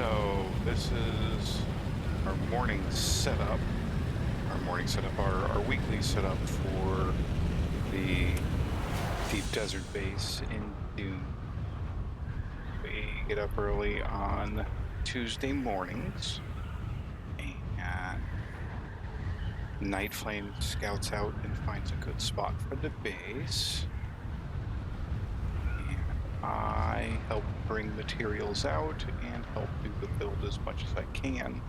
So this is our morning setup. Our weekly setup for the deep desert base in Dune. We get up early on Tuesday mornings, and Night Flame scouts out and finds a good spot for the base. And I help bring materials out and help do the build as much as I can.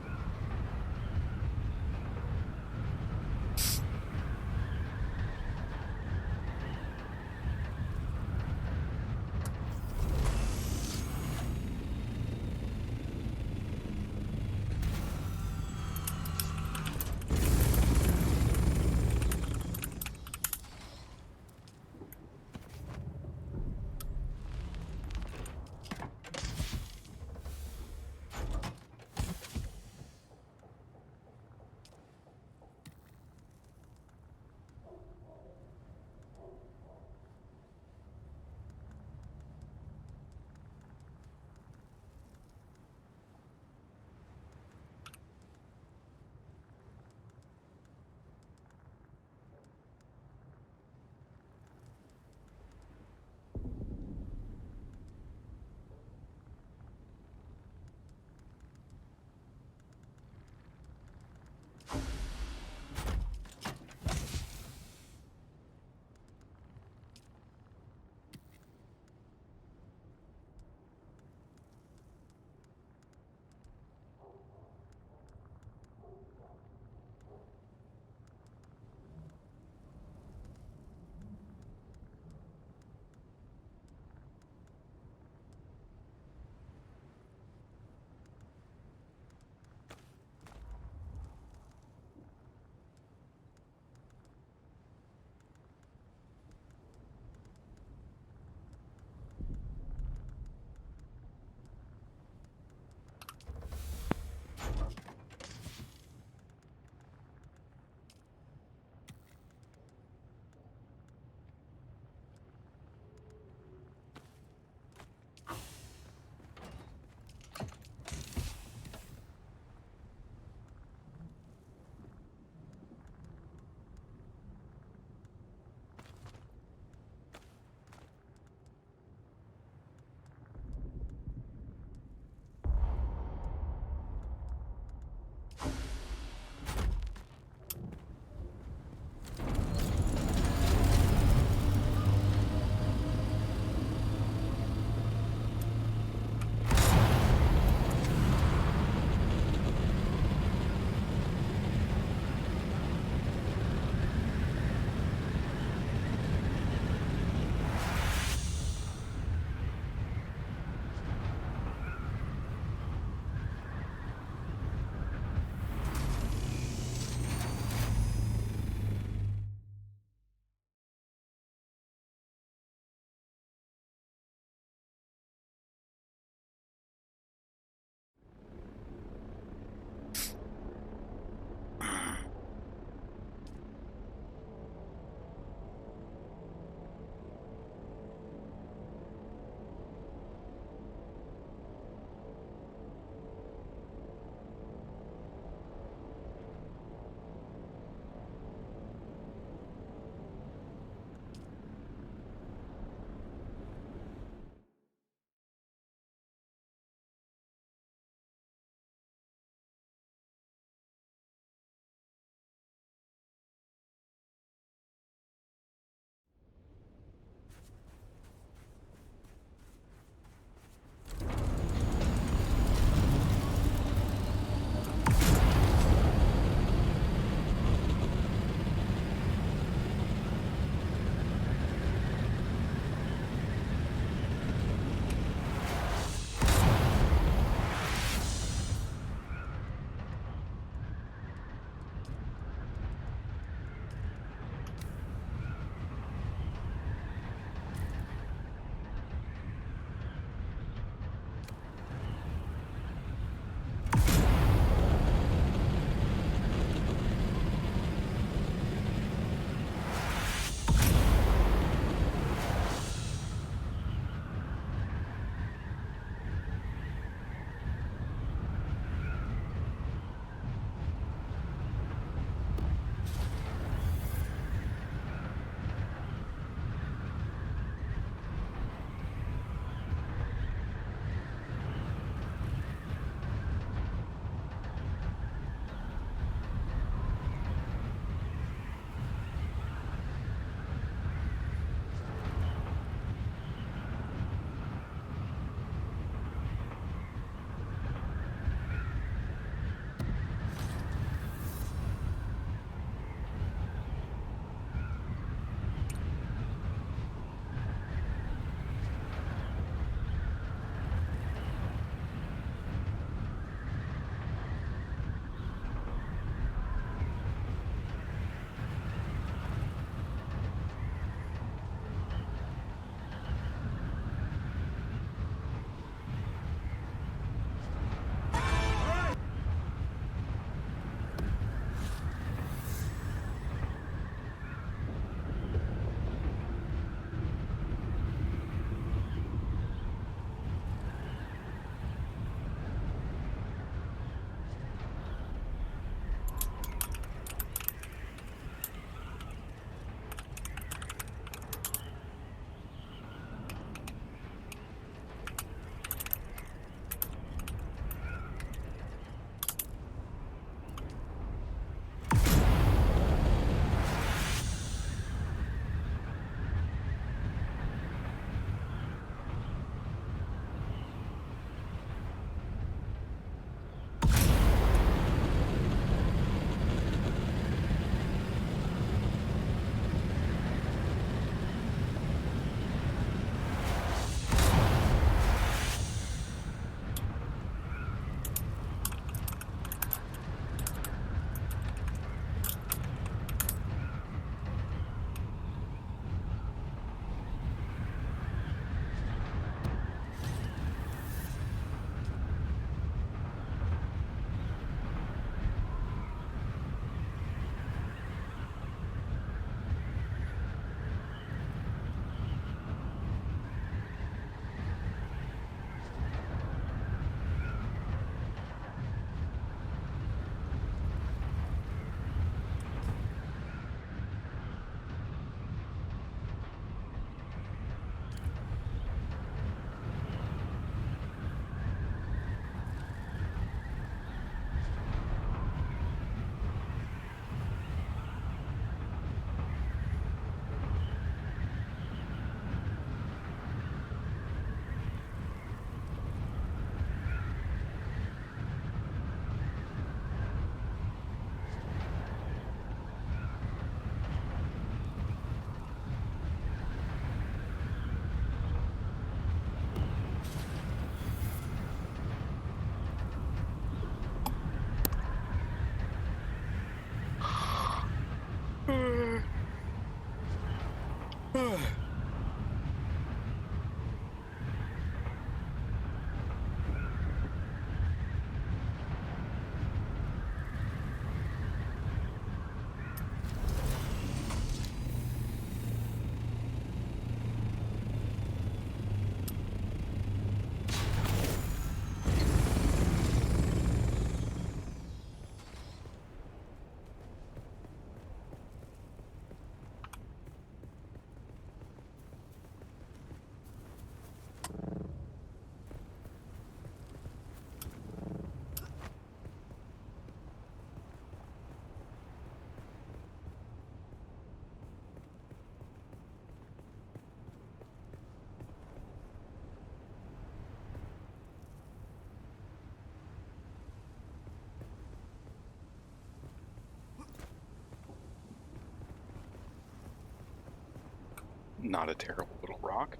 Not a terrible little rock.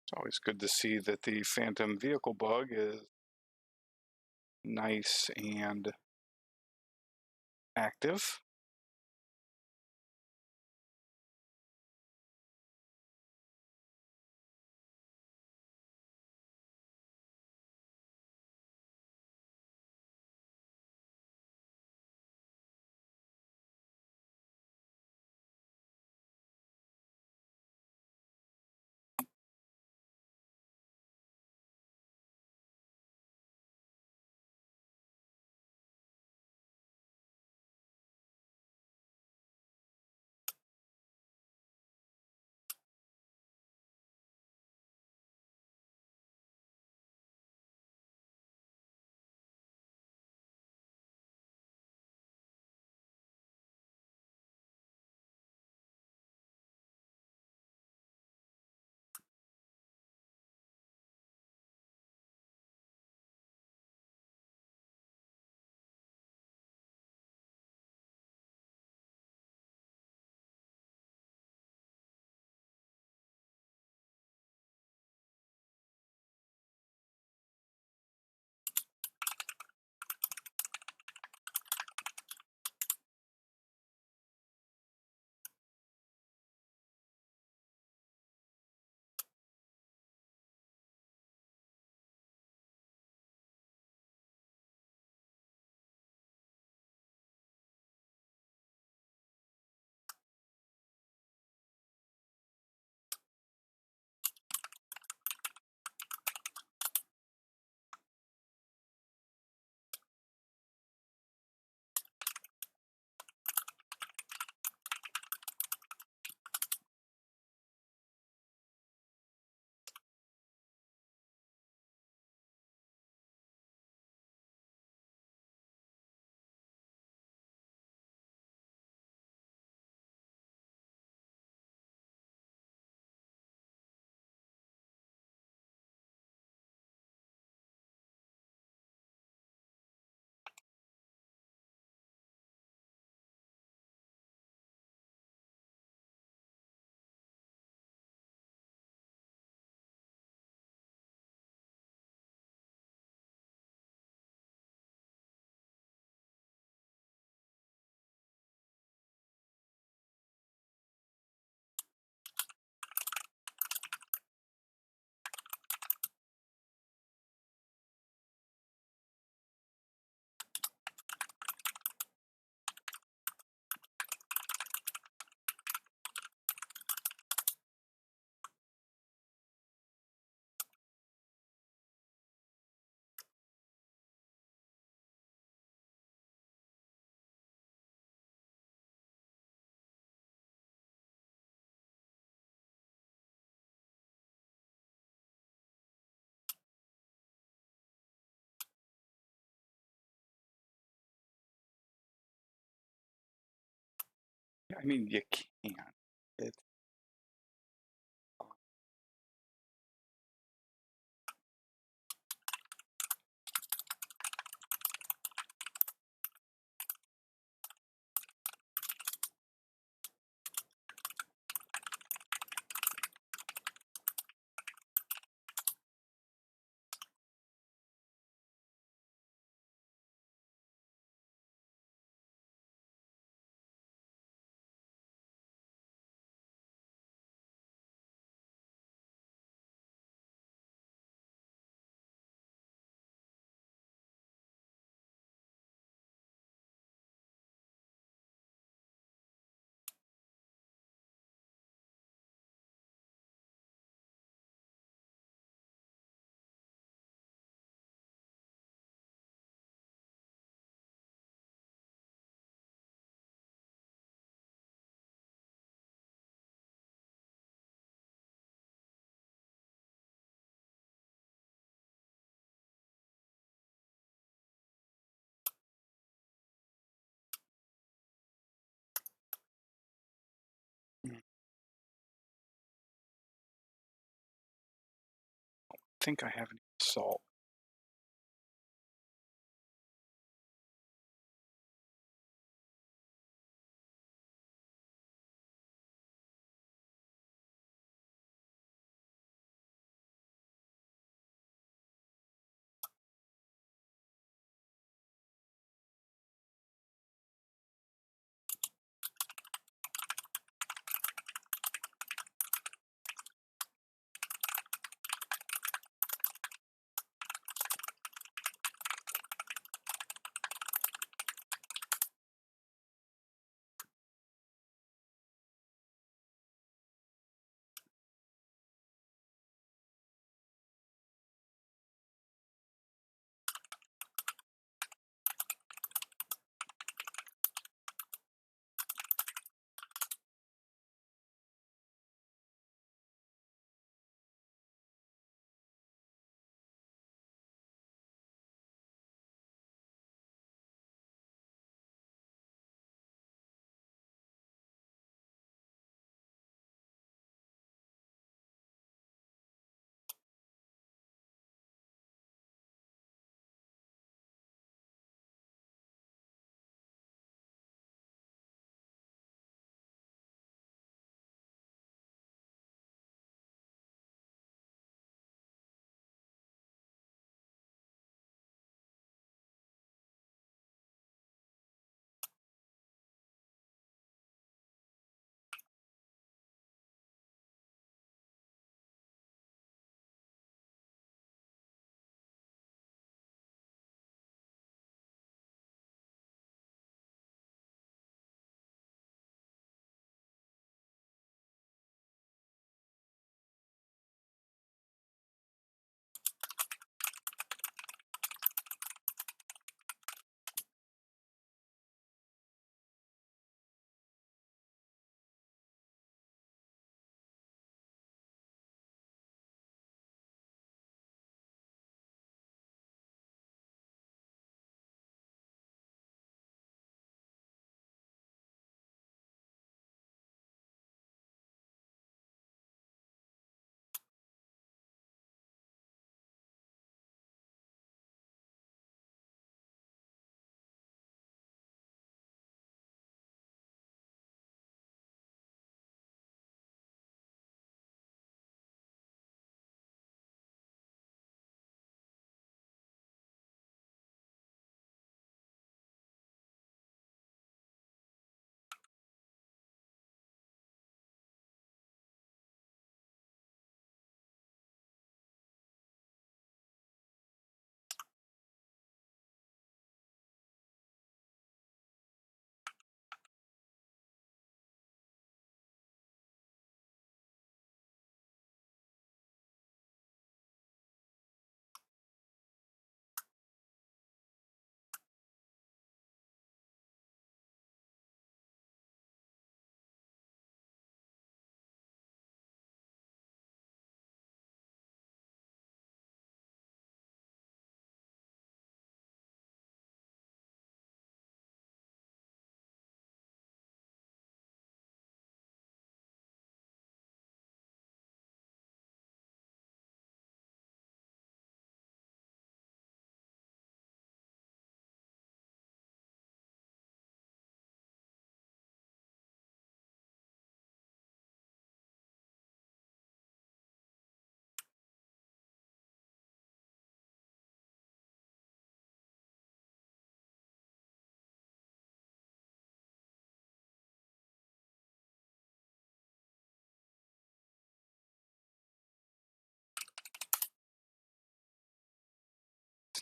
It's always good to see that the phantom vehicle bug is nice and active. I mean, you can. It's I think I have any salt.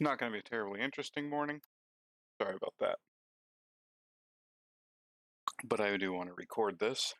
not going to be a terribly interesting morning. Sorry about that. But I do want to record this.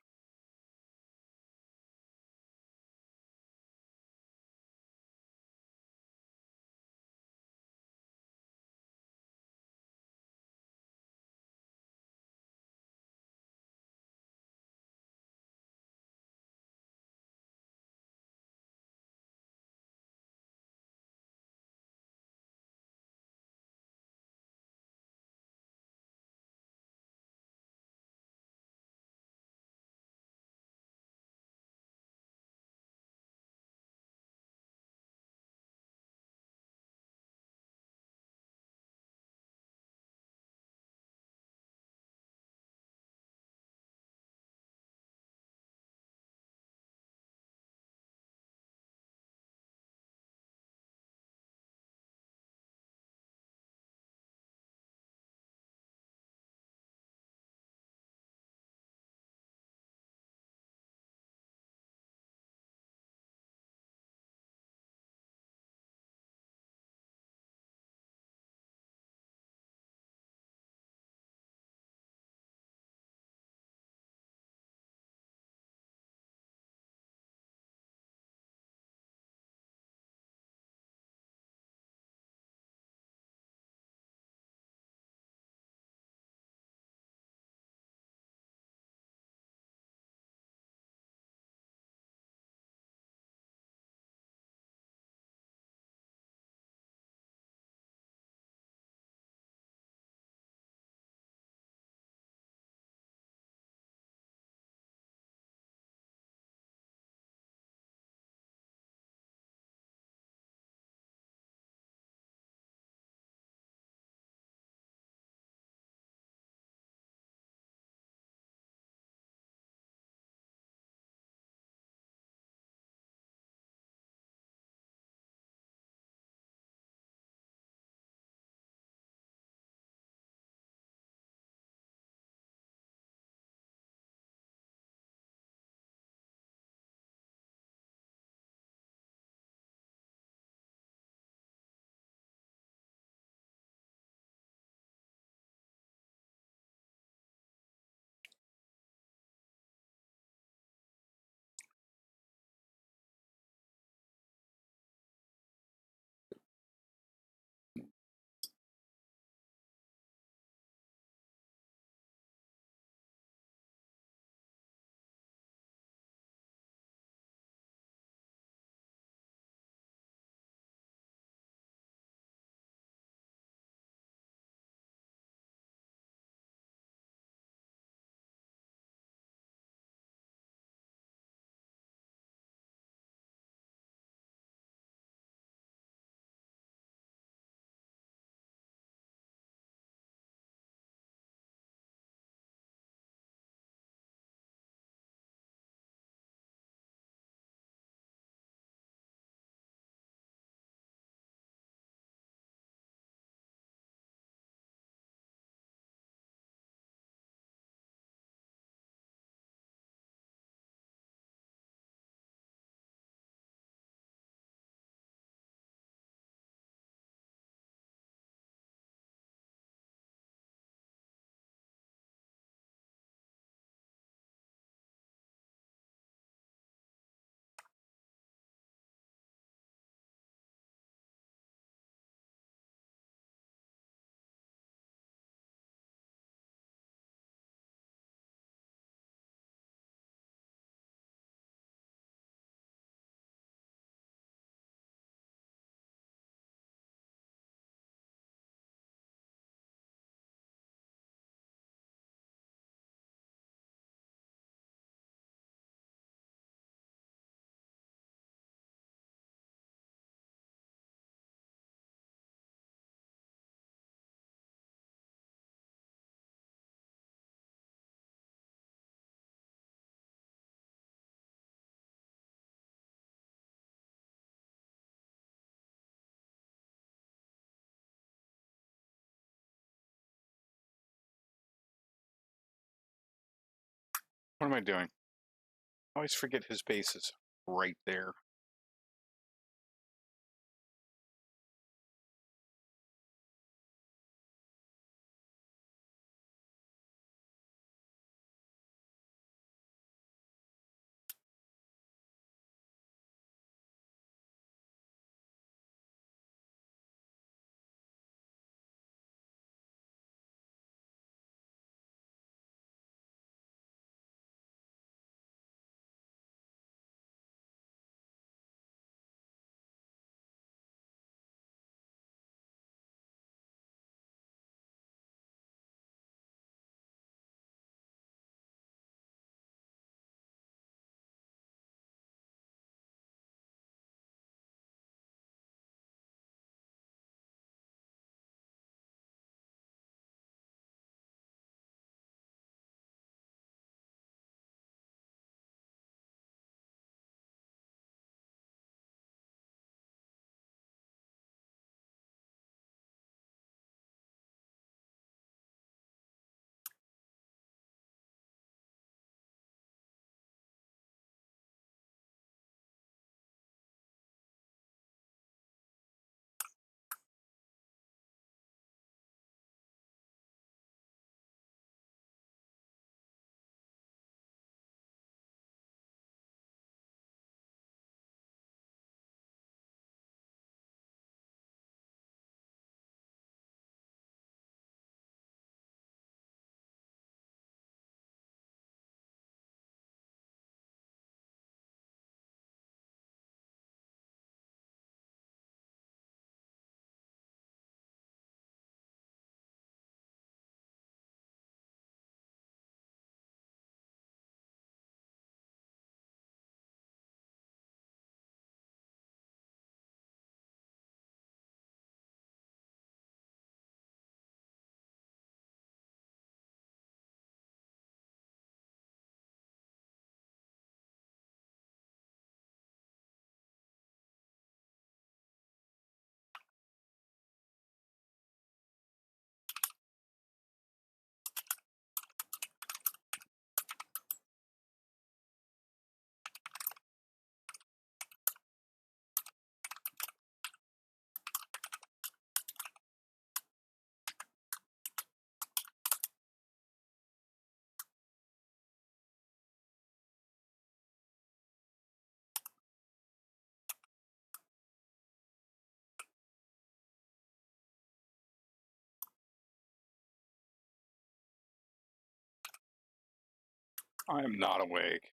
What am I doing? I always forget his base is right there. I am not awake.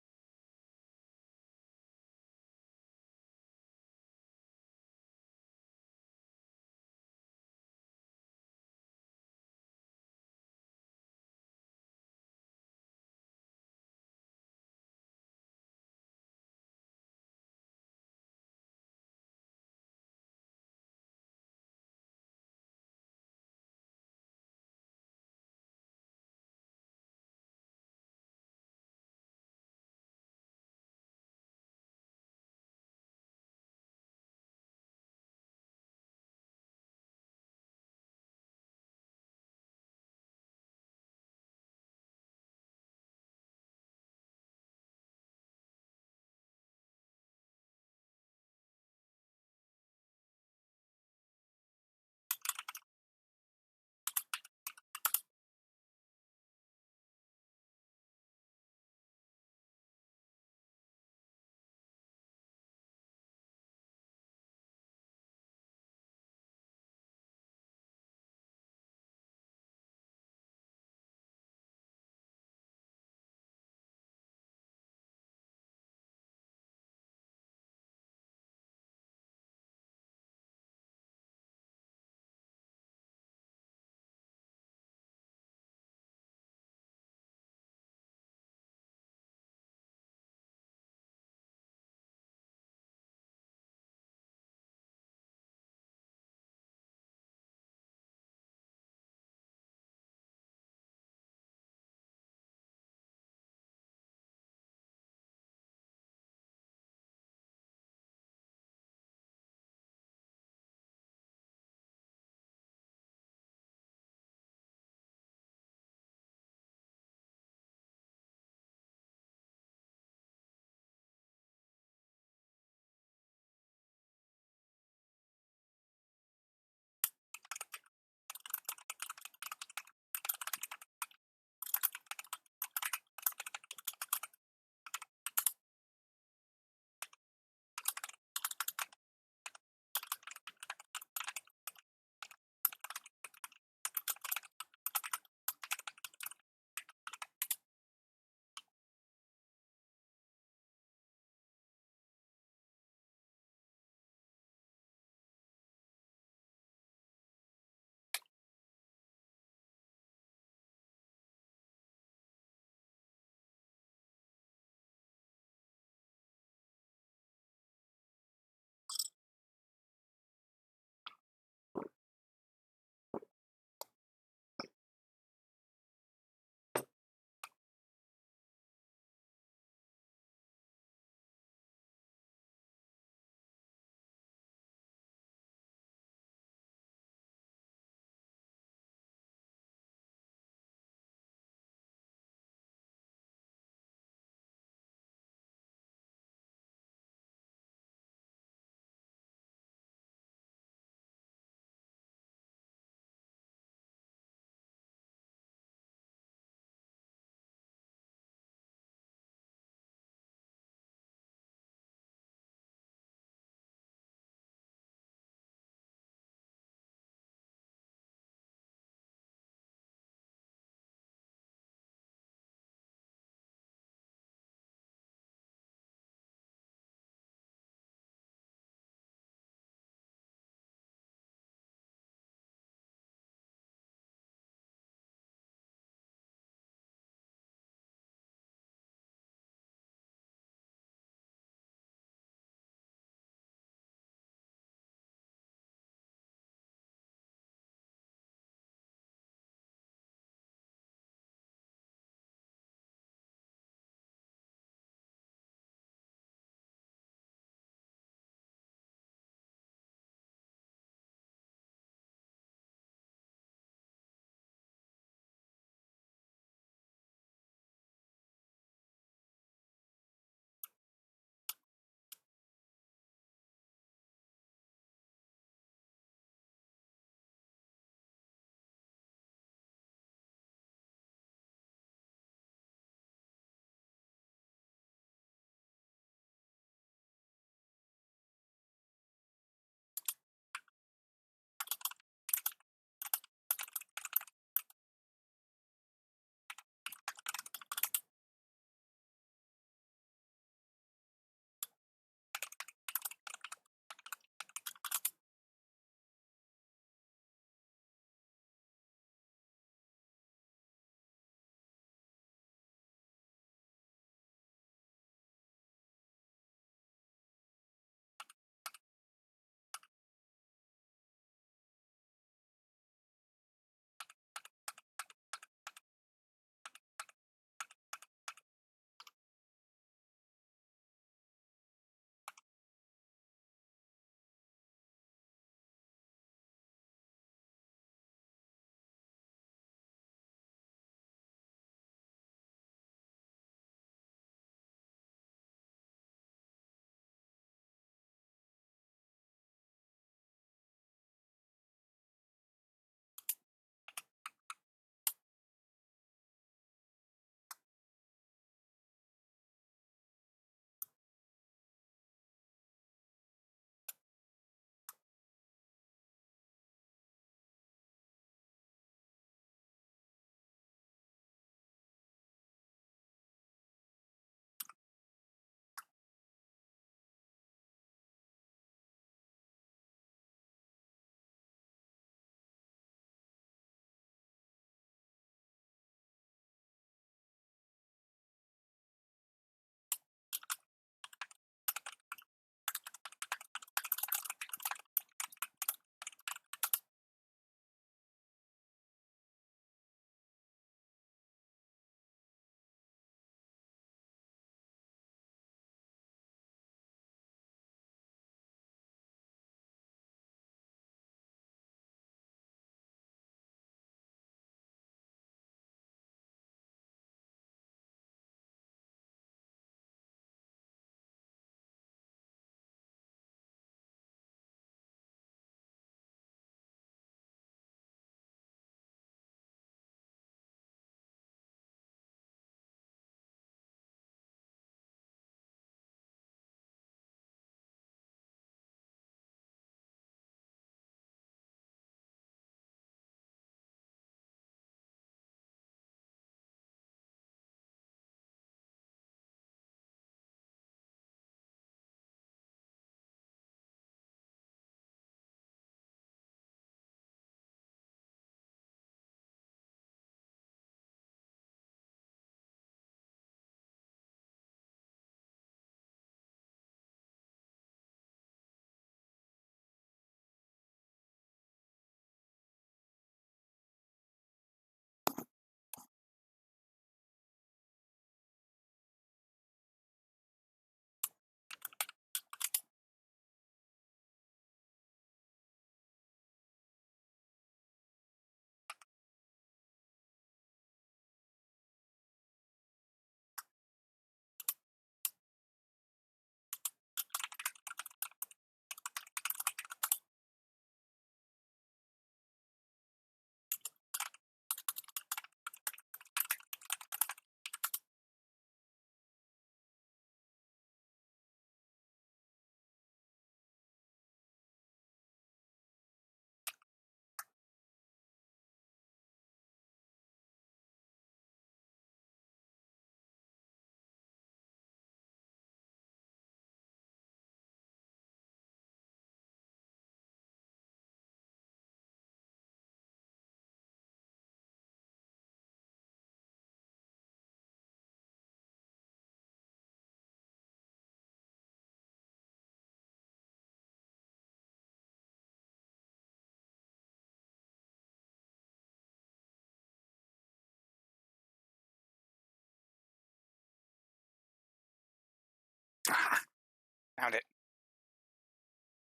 Found it.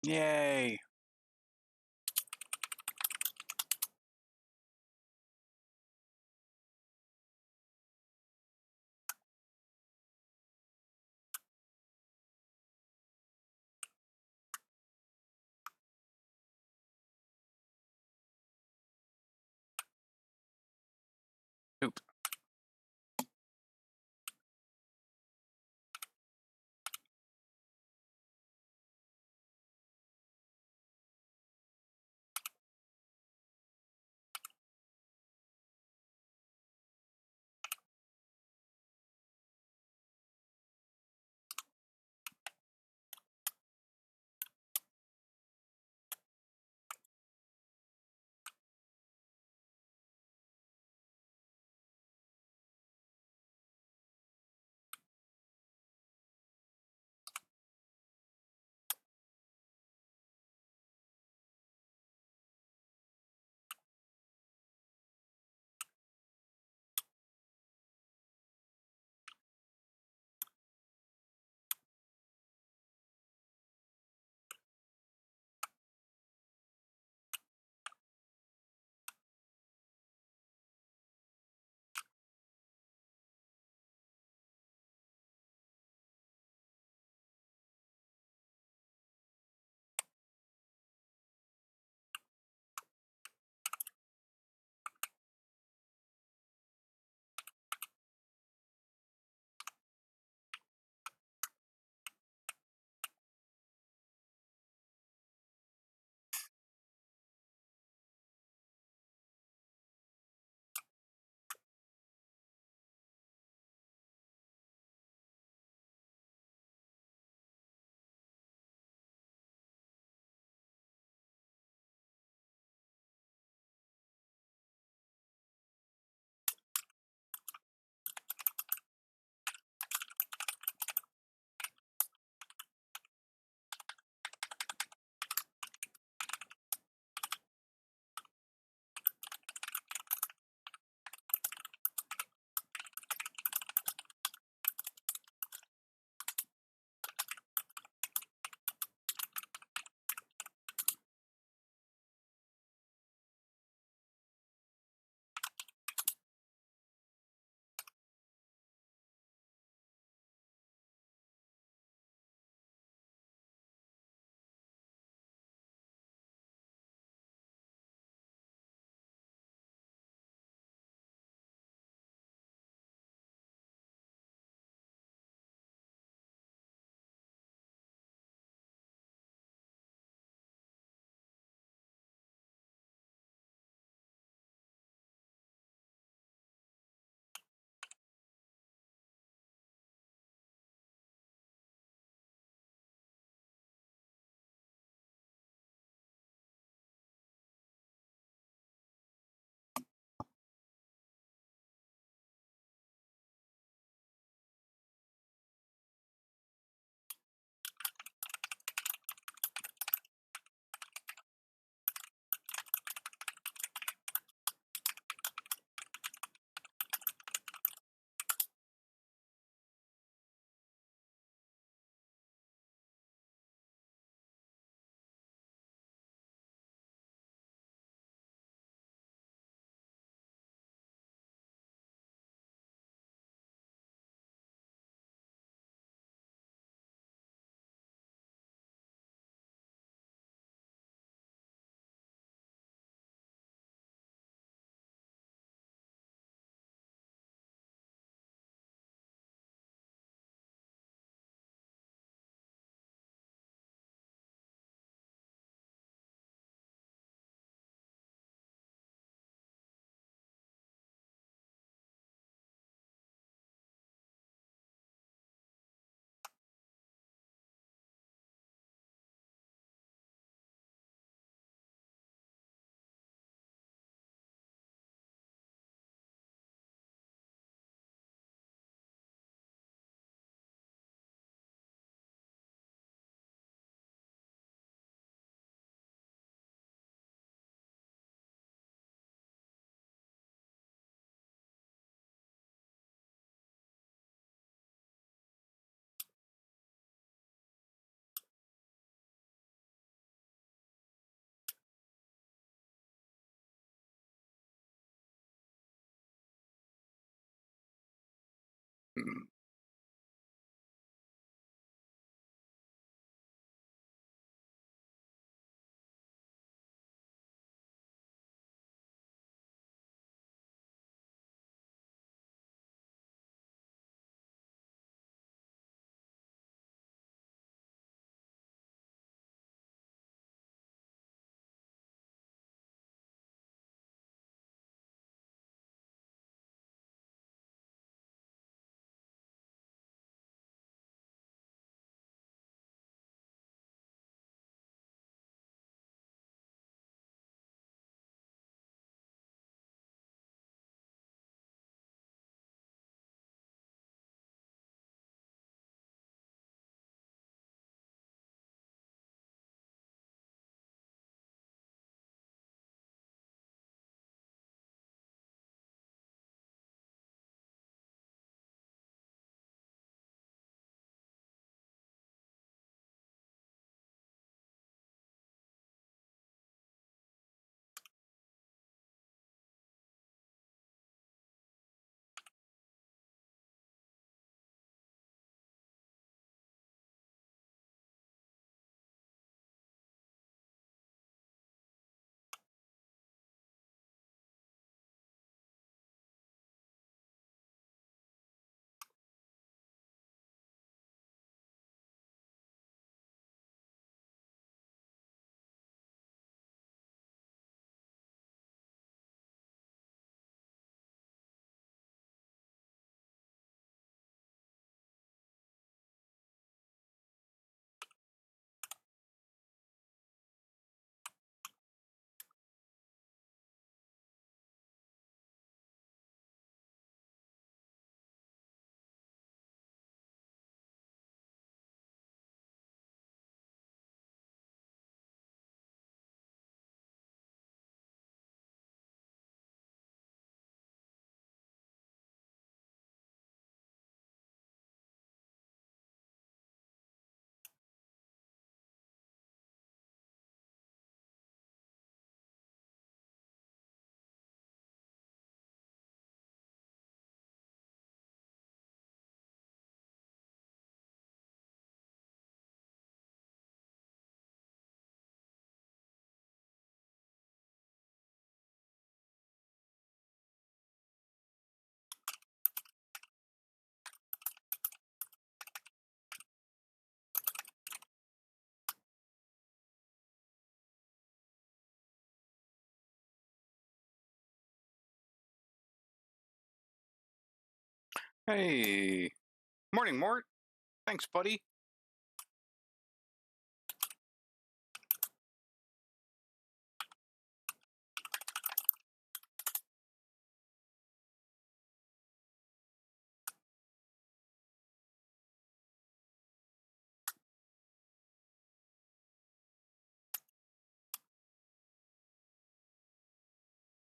Yay. Oop. Hey, morning, Mort. Thanks, buddy.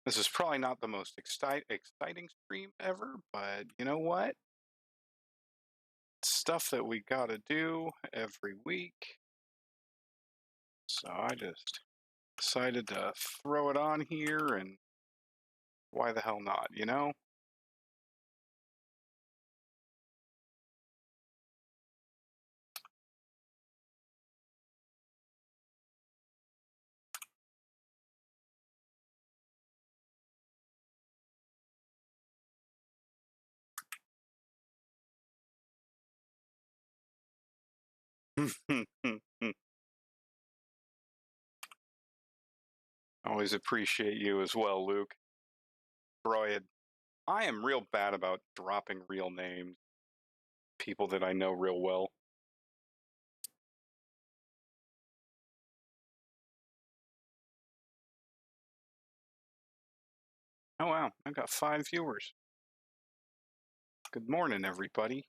This is probably not the most exciting stream ever, but you know what? Stuff that we gotta do every week. So I just decided to throw it on here, and why the hell not, you know? Always appreciate you as well, Luke. Broyd. I am real bad about dropping real names, people that I know real well. Oh wow, I've got 5 viewers. Good morning, everybody.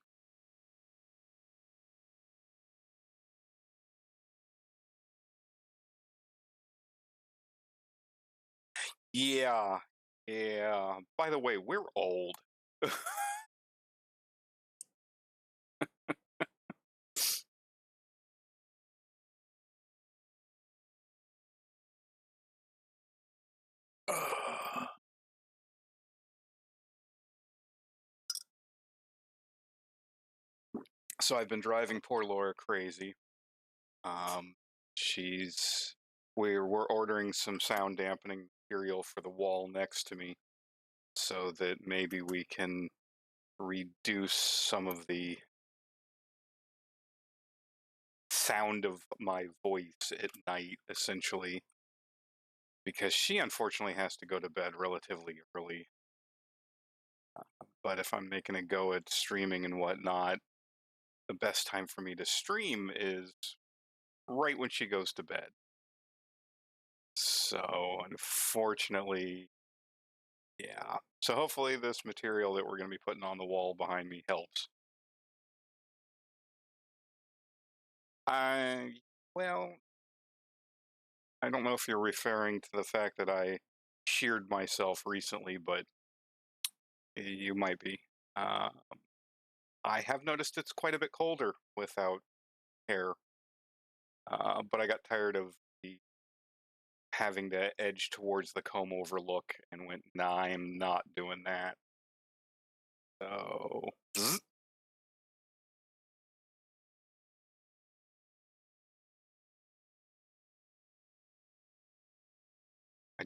Yeah, yeah. By the way, we're old. So I've been driving poor Laura crazy. Um, she's we're ordering some sound dampening material for the wall next to me, so that maybe we can reduce some of the sound of my voice at night, essentially, because she unfortunately has to go to bed relatively early. But if I'm making a go at streaming and whatnot, the best time for me to stream is right when she goes to bed. So unfortunately, yeah. So hopefully this material that we're going to be putting on the wall behind me helps. I well, I don't know if you're referring to the fact that I sheared myself recently, but you might be. Uh, I have noticed it's quite a bit colder without hair, but I got tired of the having to edge towards the comb over look and went, nah, I'm not doing that. So, my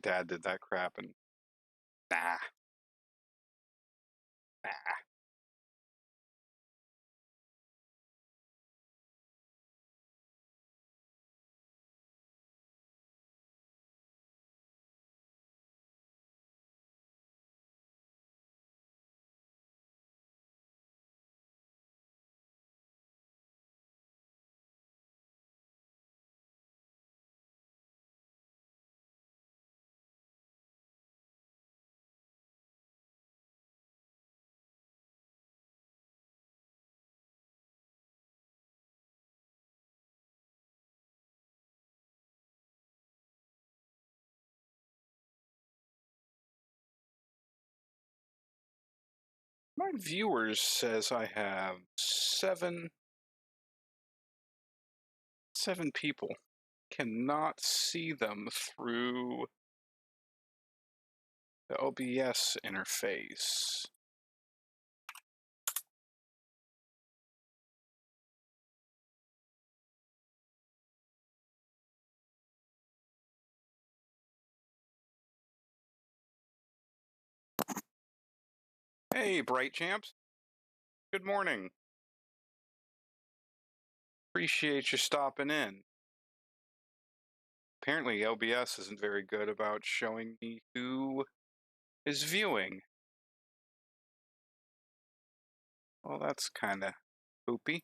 dad did that crap, and nah, nah. My viewers says I have seven people. Cannot see them through the OBS interface. Hey, Bright Champs. Good morning. Appreciate you stopping in. Apparently, OBS isn't very good about showing me who is viewing. Well, that's kind of poopy.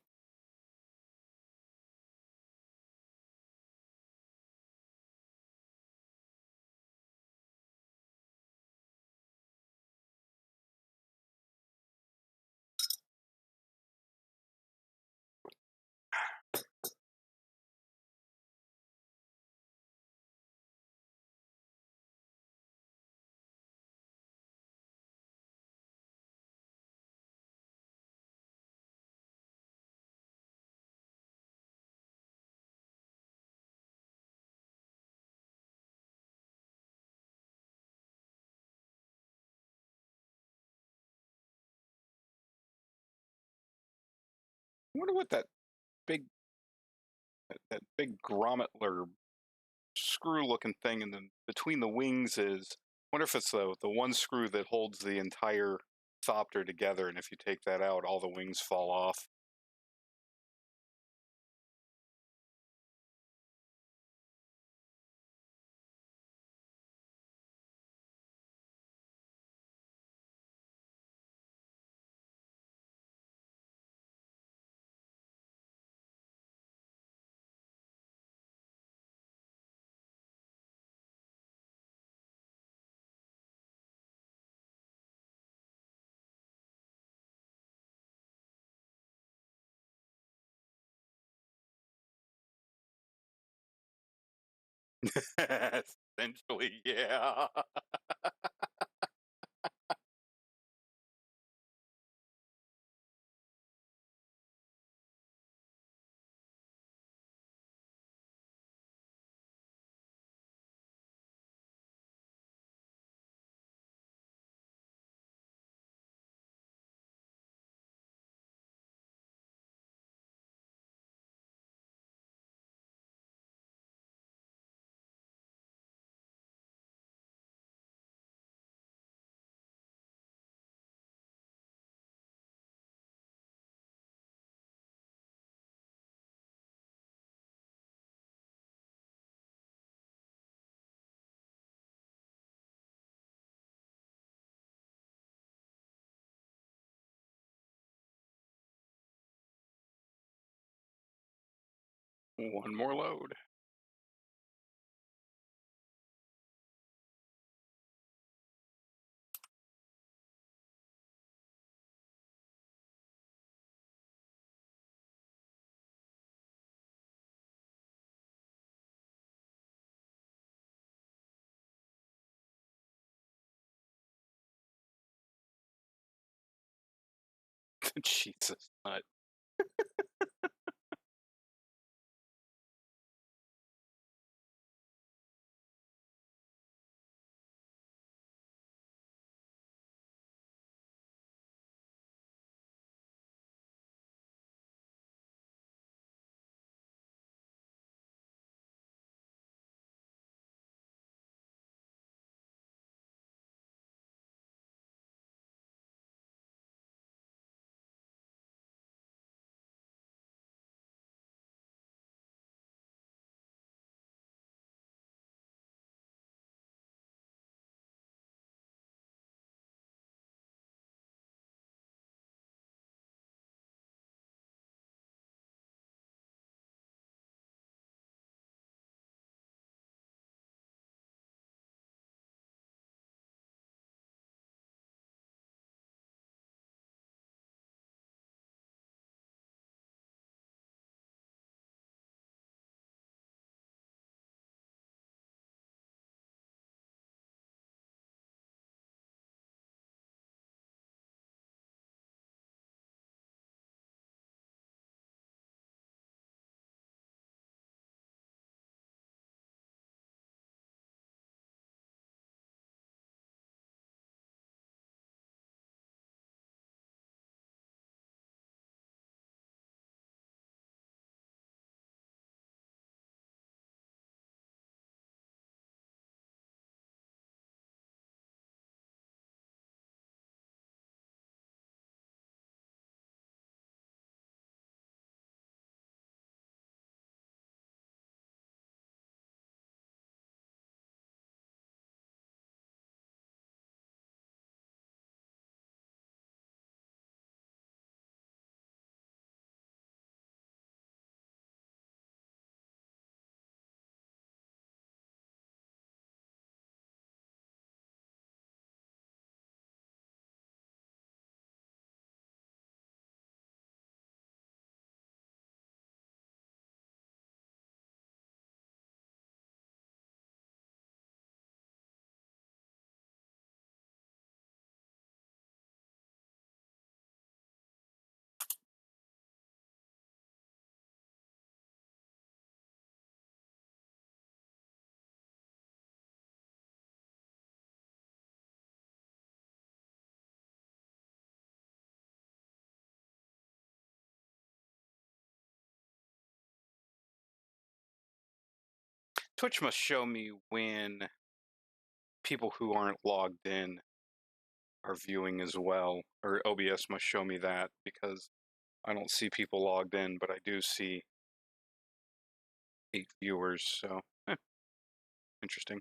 I wonder what big that big grommet or screw-looking thing in the between the wings is. I wonder if it's the one screw that holds the entire thopter together, and if you take that out, all the wings fall off. Essentially, yeah. One more load. Jesus nut. Twitch must show me when people who aren't logged in are viewing as well, or OBS must show me that because I don't see people logged in, but I do see 8 viewers. So interesting.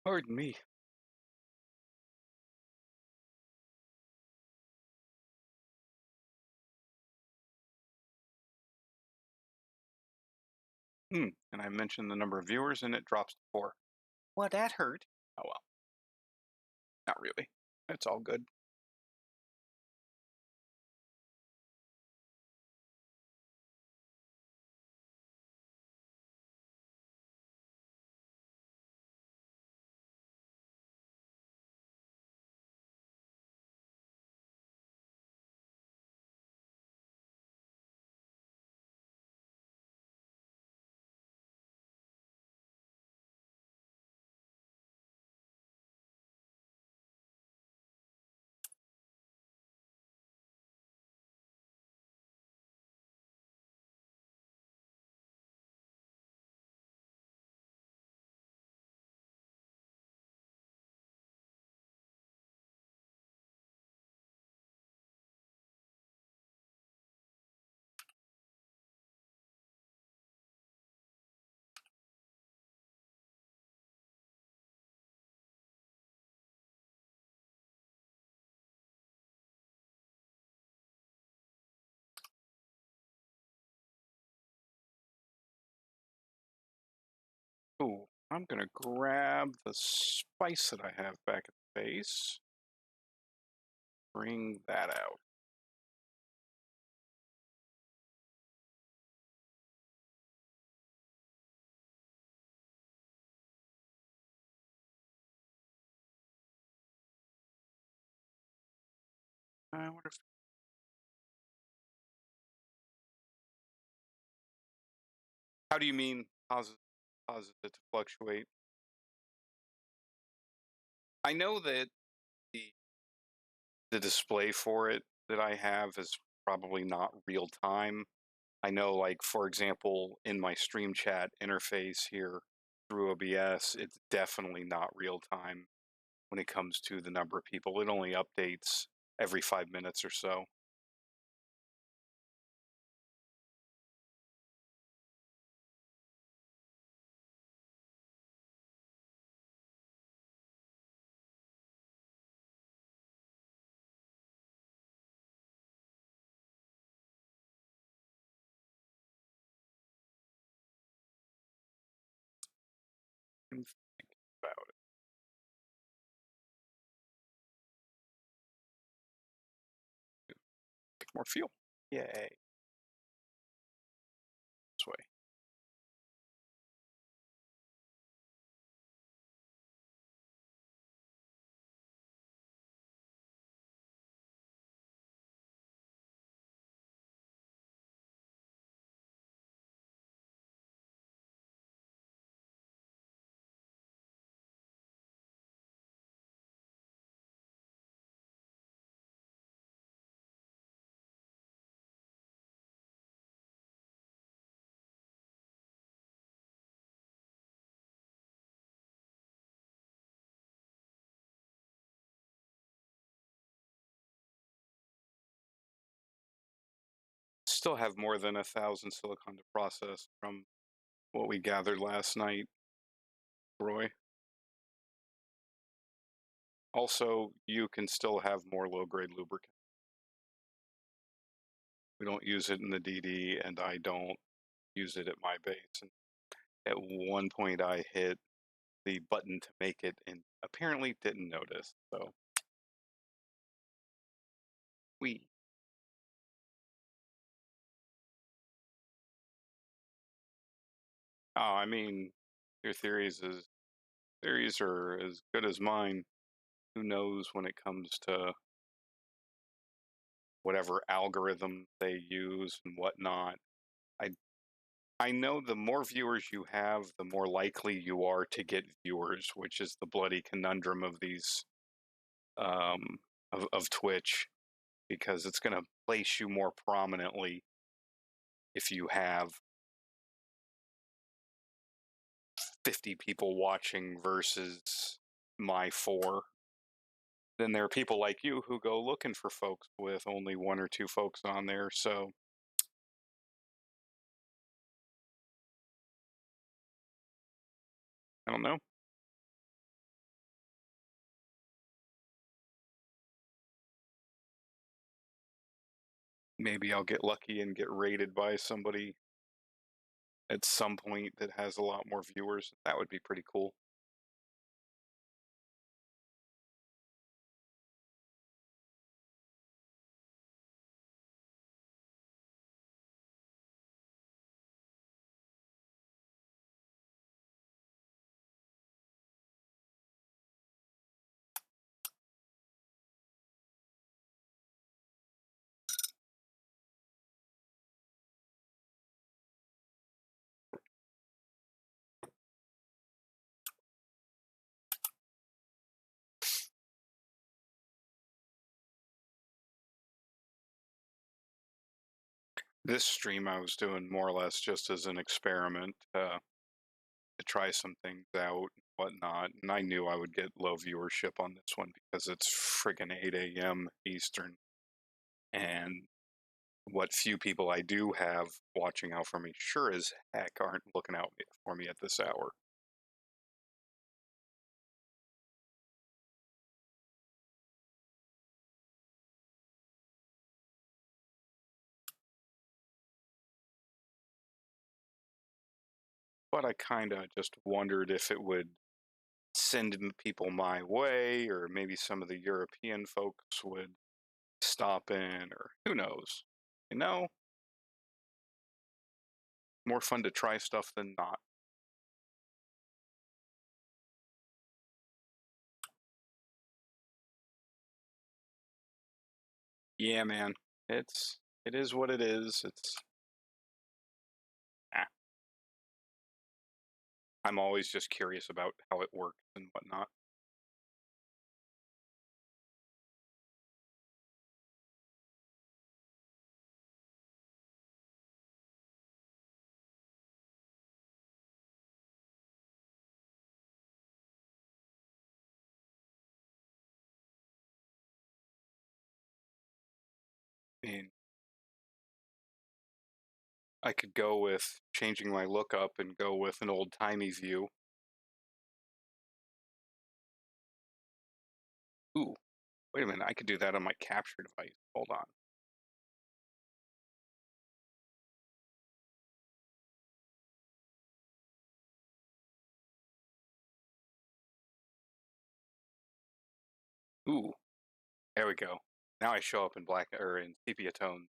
Pardon me. And I mentioned the number of viewers, and it drops to 4. What, that hurt? Oh well, not really. It's all good. Ooh, I'm gonna grab the spice that I have back at the base. Bring that out. I wonder if, how do you mean causes it to fluctuate? I know that the the display for it that I have is probably not real time. I know, like, for example, in my stream chat interface here through OBS, it's definitely not real time when it comes to the number of people. It only updates every 5 minutes or so. And think about it. Make more fuel. Yay. This way. Still have more than 1,000 silicon to process from what we gathered last night, Roy. Also, you can still have more low-grade lubricant. We don't use it in the DD, and I don't use it at my base. And at one point, I hit the button to make it, and apparently didn't notice. So, we. Oh, I mean, your theories are as good as mine. Who knows when it comes to whatever algorithm they use and whatnot. I I know the more viewers you have, the more likely you are to get viewers, which is the bloody conundrum of these um, of Twitch, because it's going to place you more prominently if you have 50 people watching versus my four. Then there are people like you who go looking for folks with only one or two folks on there. So I don't know. Maybe I'll get lucky and get rated by somebody at some point that has a lot more viewers. That would be pretty cool. This stream I was doing more or less just as an experiment to try some things out and whatnot. And I knew I would get low viewership on this one because it's friggin' 8 a.m. Eastern. And what few people I do have watching out for me sure as heck aren't looking out for me at this hour. But I kind of just wondered if it would send people my way, or maybe some of the European folks would stop in, or who knows. You know, more fun to try stuff than not. Yeah, man. It is what it is. It's ah, I'm always just curious about how it works and whatnot. I mean, I could go with changing my lookup and go with an old timey view. Ooh, wait a minute, I could do that on my capture device. Hold on. Ooh, there we go. Now I show up in black or in sepia tone.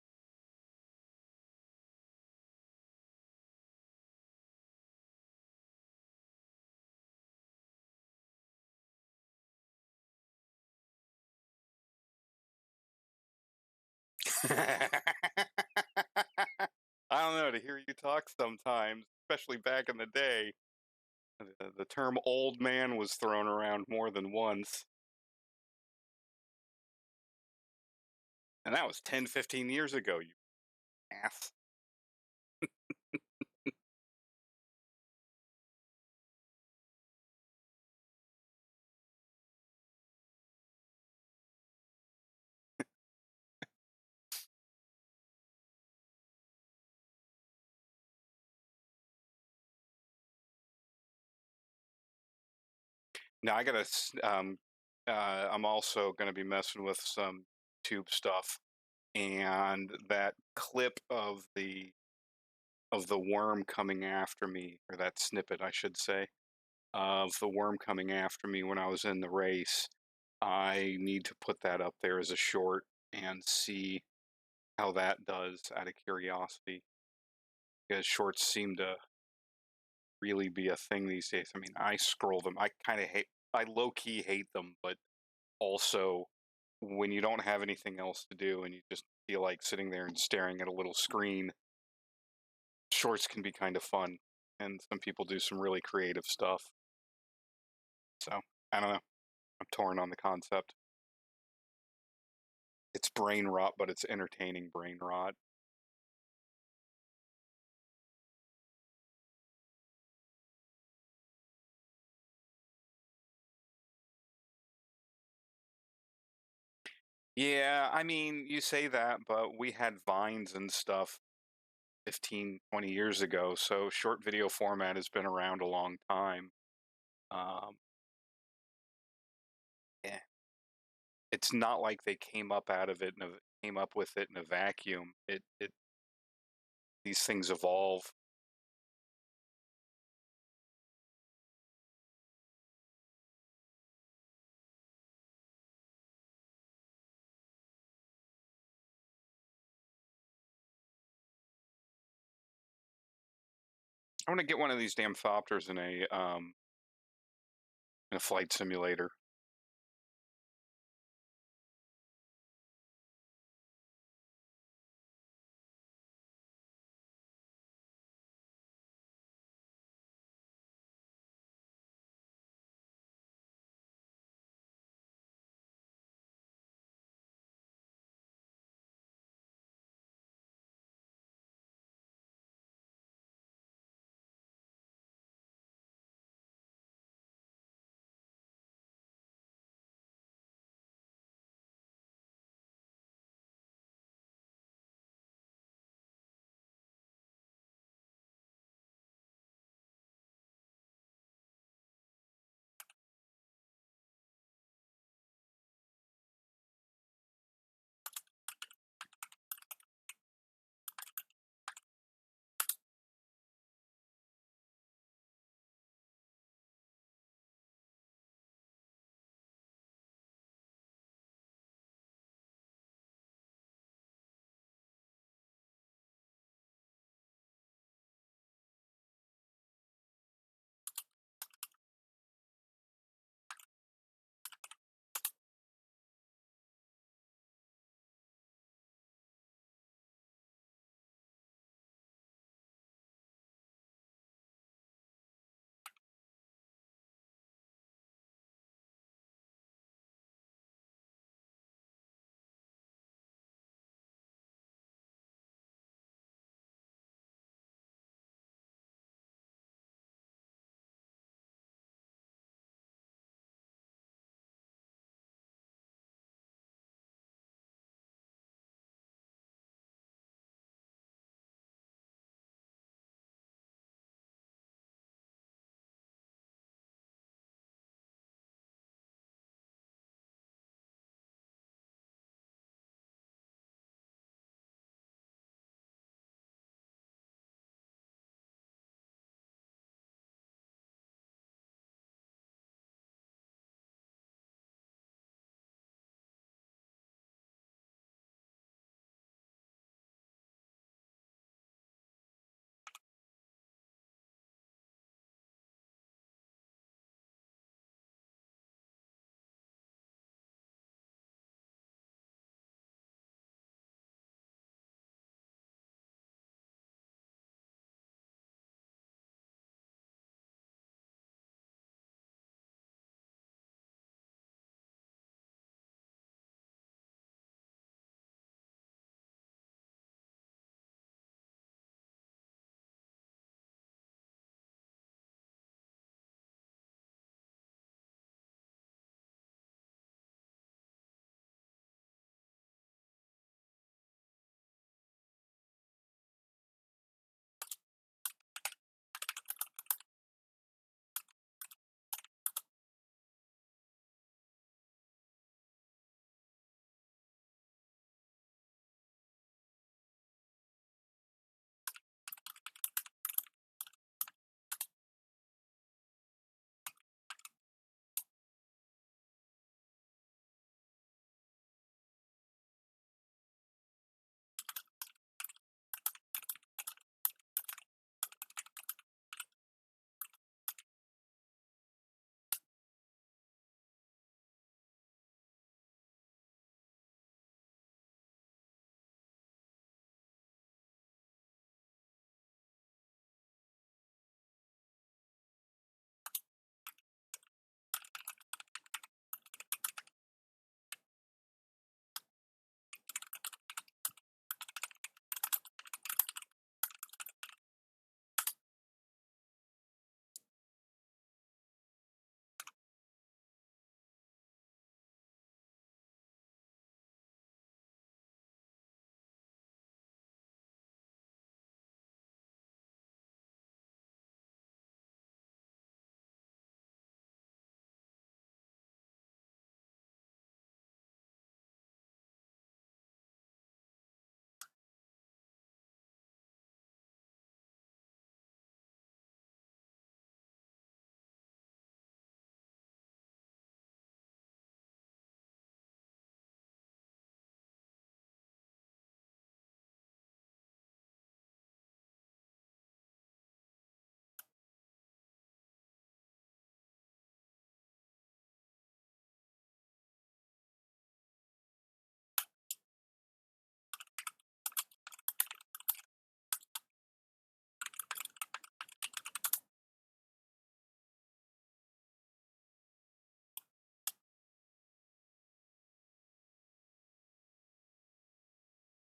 I don't know, to hear you talk sometimes, especially back in the day, the term old man was thrown around more than once. And that was 10, 15 years ago, you ass. Now I gotta. I'm also gonna be messing with some tube stuff, and that clip of the worm coming after me, or that snippet, I should say, of the worm coming after me when I was in the race. I need to put that up there as a short and see how that does out of curiosity, because shorts seem to really be a thing these days. I mean, I scroll them. I low key hate them, but also when you don't have anything else to do and you just feel like sitting there and staring at a little screen, shorts can be kind of fun. And some people do some really creative stuff. So I don't know. I'm torn on the concept. It's brain rot, but it's entertaining brain rot. Yeah, I mean, you say that, but we had vines and stuff 15, 20 years ago, so short video format has been around a long time. Um, eh, it's not like they came up out of it and came up with it in a vacuum. It these things evolve. I want to get one of these damn thopters in a flight simulator.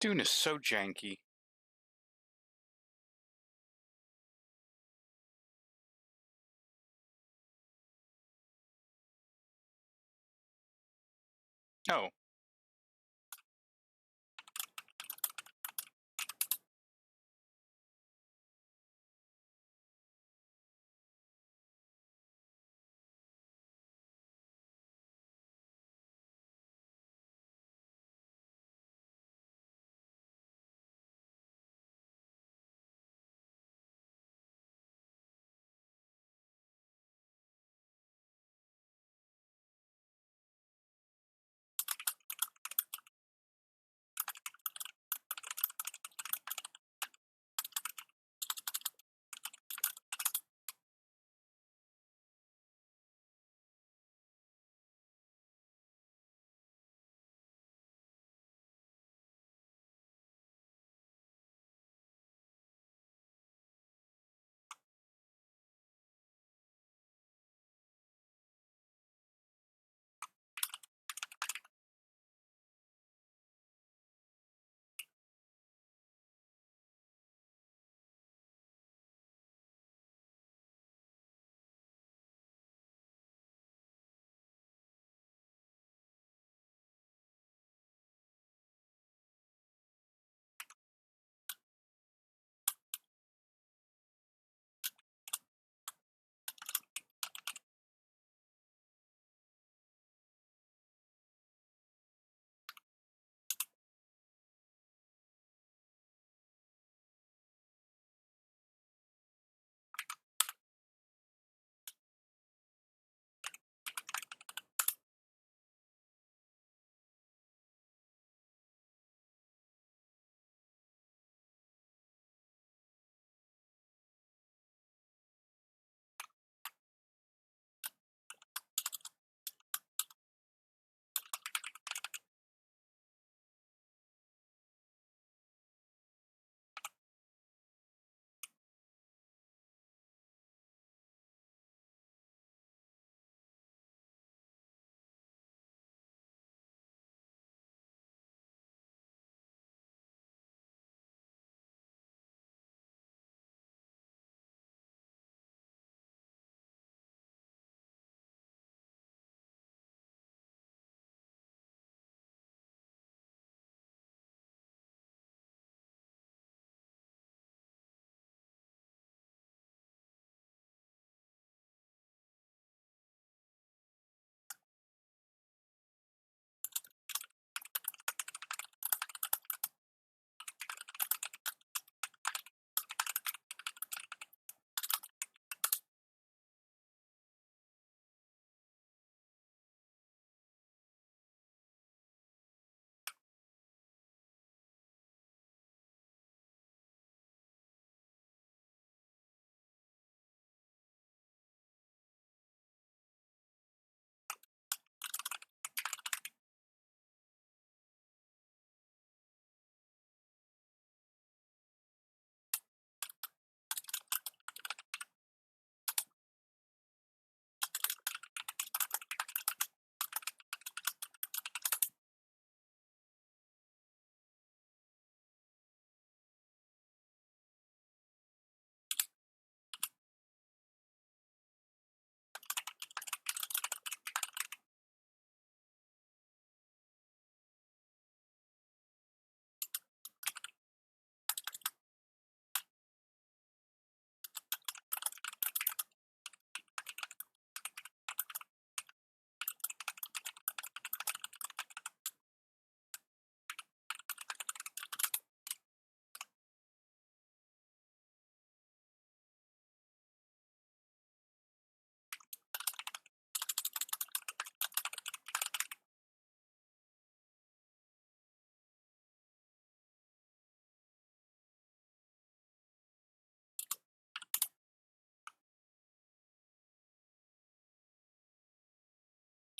Dune is so janky. Oh,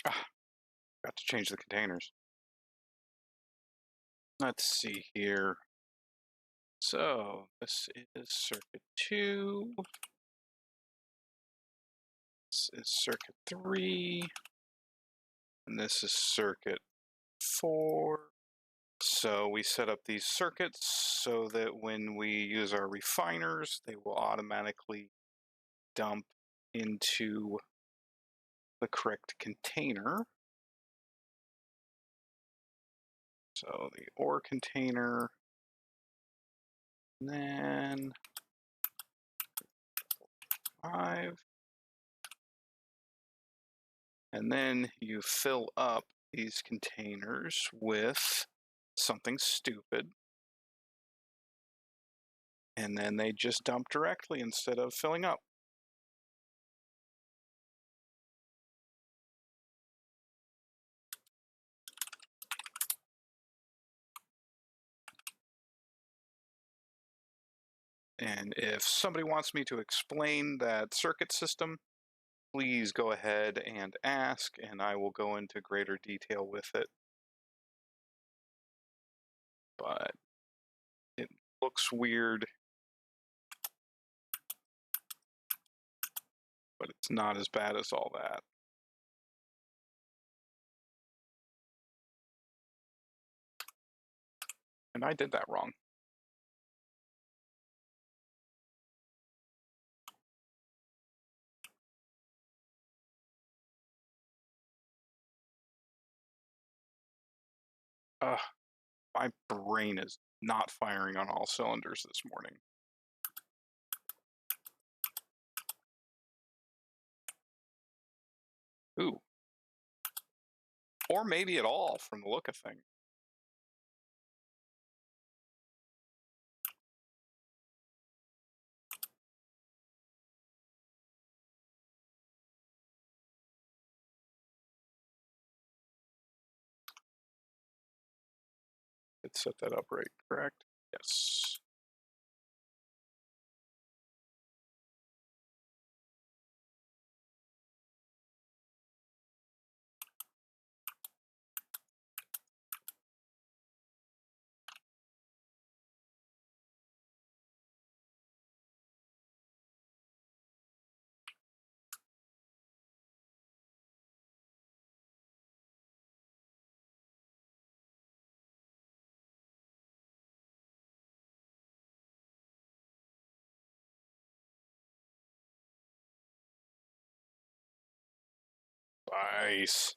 ah, got to change the containers. Let's see here. So this is circuit 2. This is circuit 3. And this is circuit 4. So we set up these circuits so that when we use our refiners, they will automatically dump into the correct container. So the ore container, and then 5. And then you fill up these containers with something stupid. And then they just dump directly instead of filling up. And if somebody wants me to explain that circuit system, please go ahead and ask, and I will go into greater detail with it. But it looks weird, but it's not as bad as all that. And I did that wrong. Ugh, my brain is not firing on all cylinders this morning. Ooh. Or maybe at all from the look of things. Let's set that up right, correct? Yes. Nice.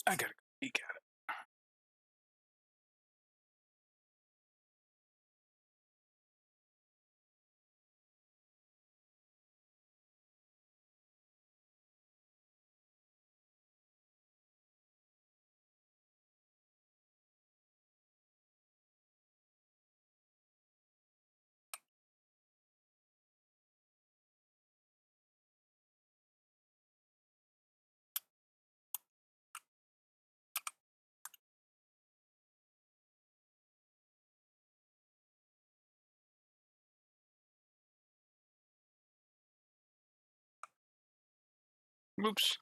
I gotta go peek at it. Oops.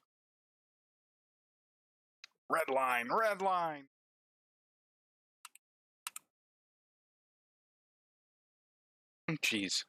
Red line, red line. Jeez.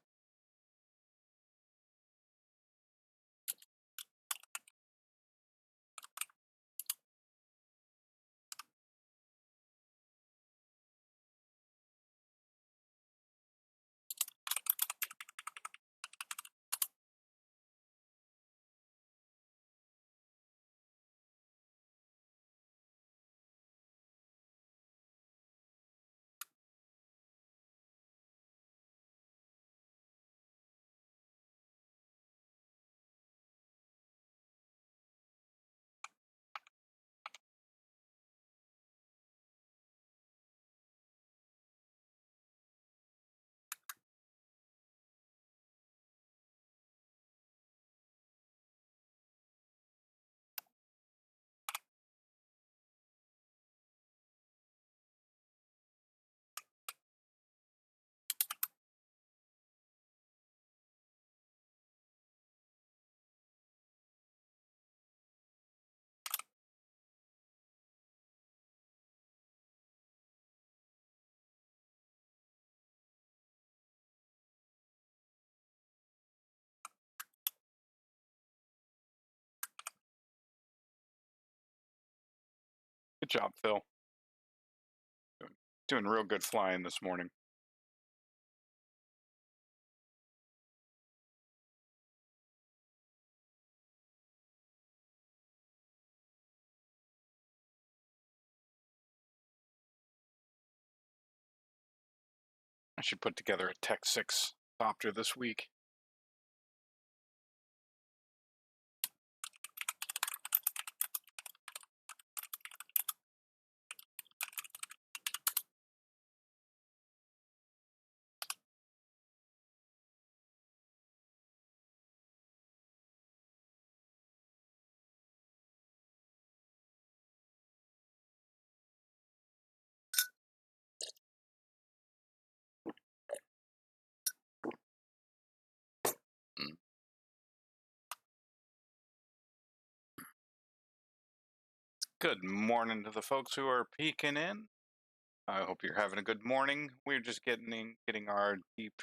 Good job, Phil. Doing real good flying this morning. I should put together a Tech 6 copter this week. Mm. Good morning to the folks who are peeking in. I hope you're having a good morning. We're just getting our deep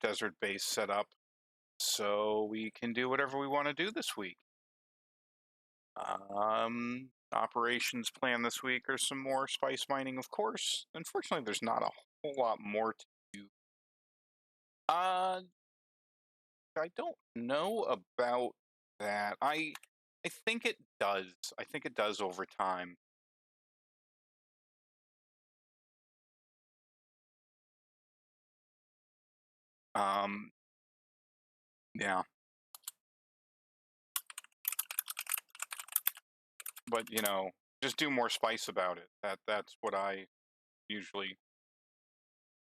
desert base set up so we can do whatever we want to do this week. Operations plan this week are some more spice mining, of course. Unfortunately, there's not a whole lot more to do. I don't know about that. I think it does. I think it does over time. Um, yeah, but just do more spice about it. That's what I usually.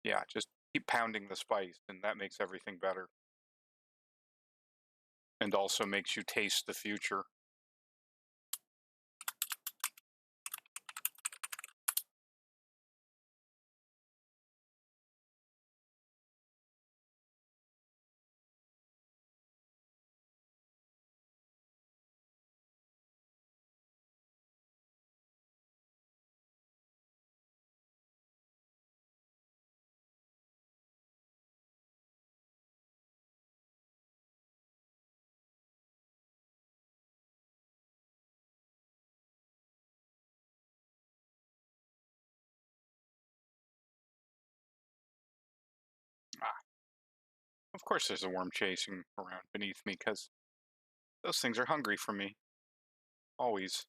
Yeah, just keep pounding the spice, and that makes everything better, and also makes you taste the future. Ah, of course, there's a worm chasing around beneath me because those things are hungry for me always.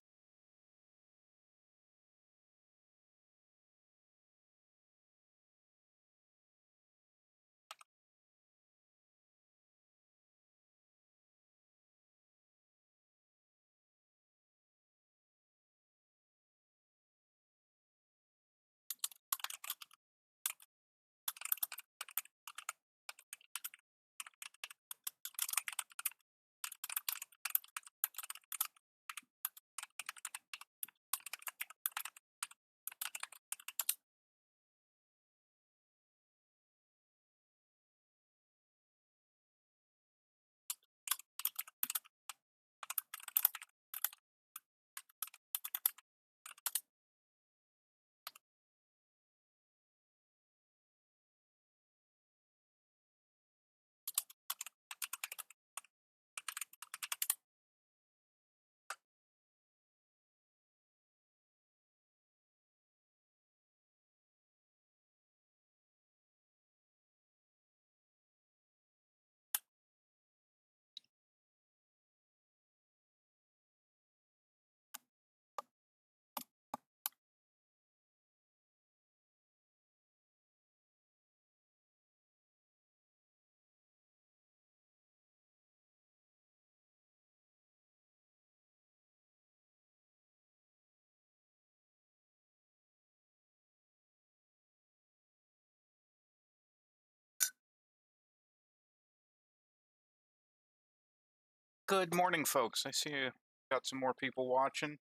Good morning, folks. I see you got some more people watching.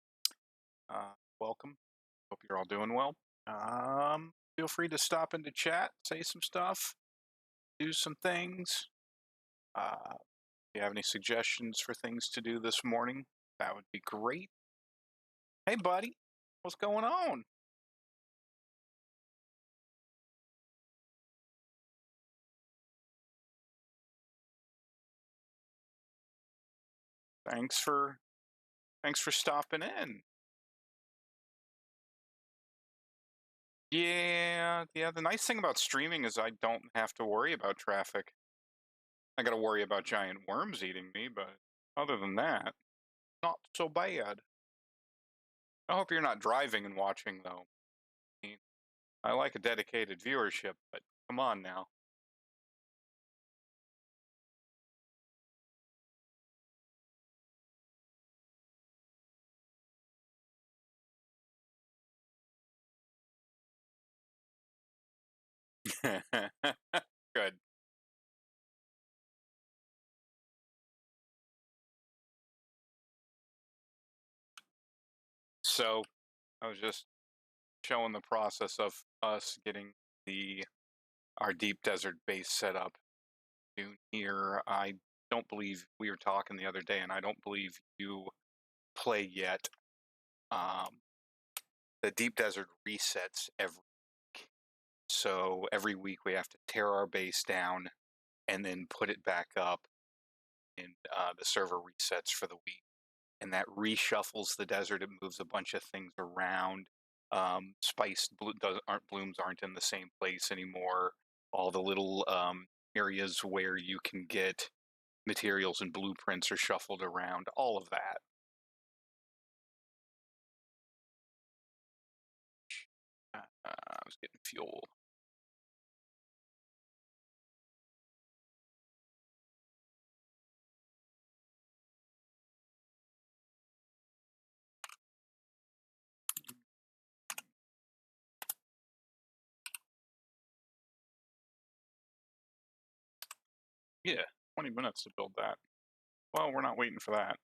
Welcome. Hope you're all doing well. Feel free to stop into chat, say some stuff, do some things. If you have any suggestions for things to do this morning, that would be great. Hey, buddy, what's going on? Thanks for stopping in. Yeah. The nice thing about streaming is I don't have to worry about traffic. I got to worry about giant worms eating me, but other than that, not so bad. I hope you're not driving and watching, though. I mean, I like a dedicated viewership, but come on now. Good. So I was just showing the process of us getting the our deep desert base set up. Dune here. I don't believe we were talking the other day, and I don't believe you play yet. Um, the deep desert resets every week. So every week we have to tear our base down and then put it back up, and the server resets for the week. And that reshuffles the desert. It moves a bunch of things around. Blooms aren't in the same place anymore. All the little areas where you can get materials and blueprints are shuffled around. All of that. I was getting fuel. Yeah, 20 minutes to build that. Well, we're not waiting for that.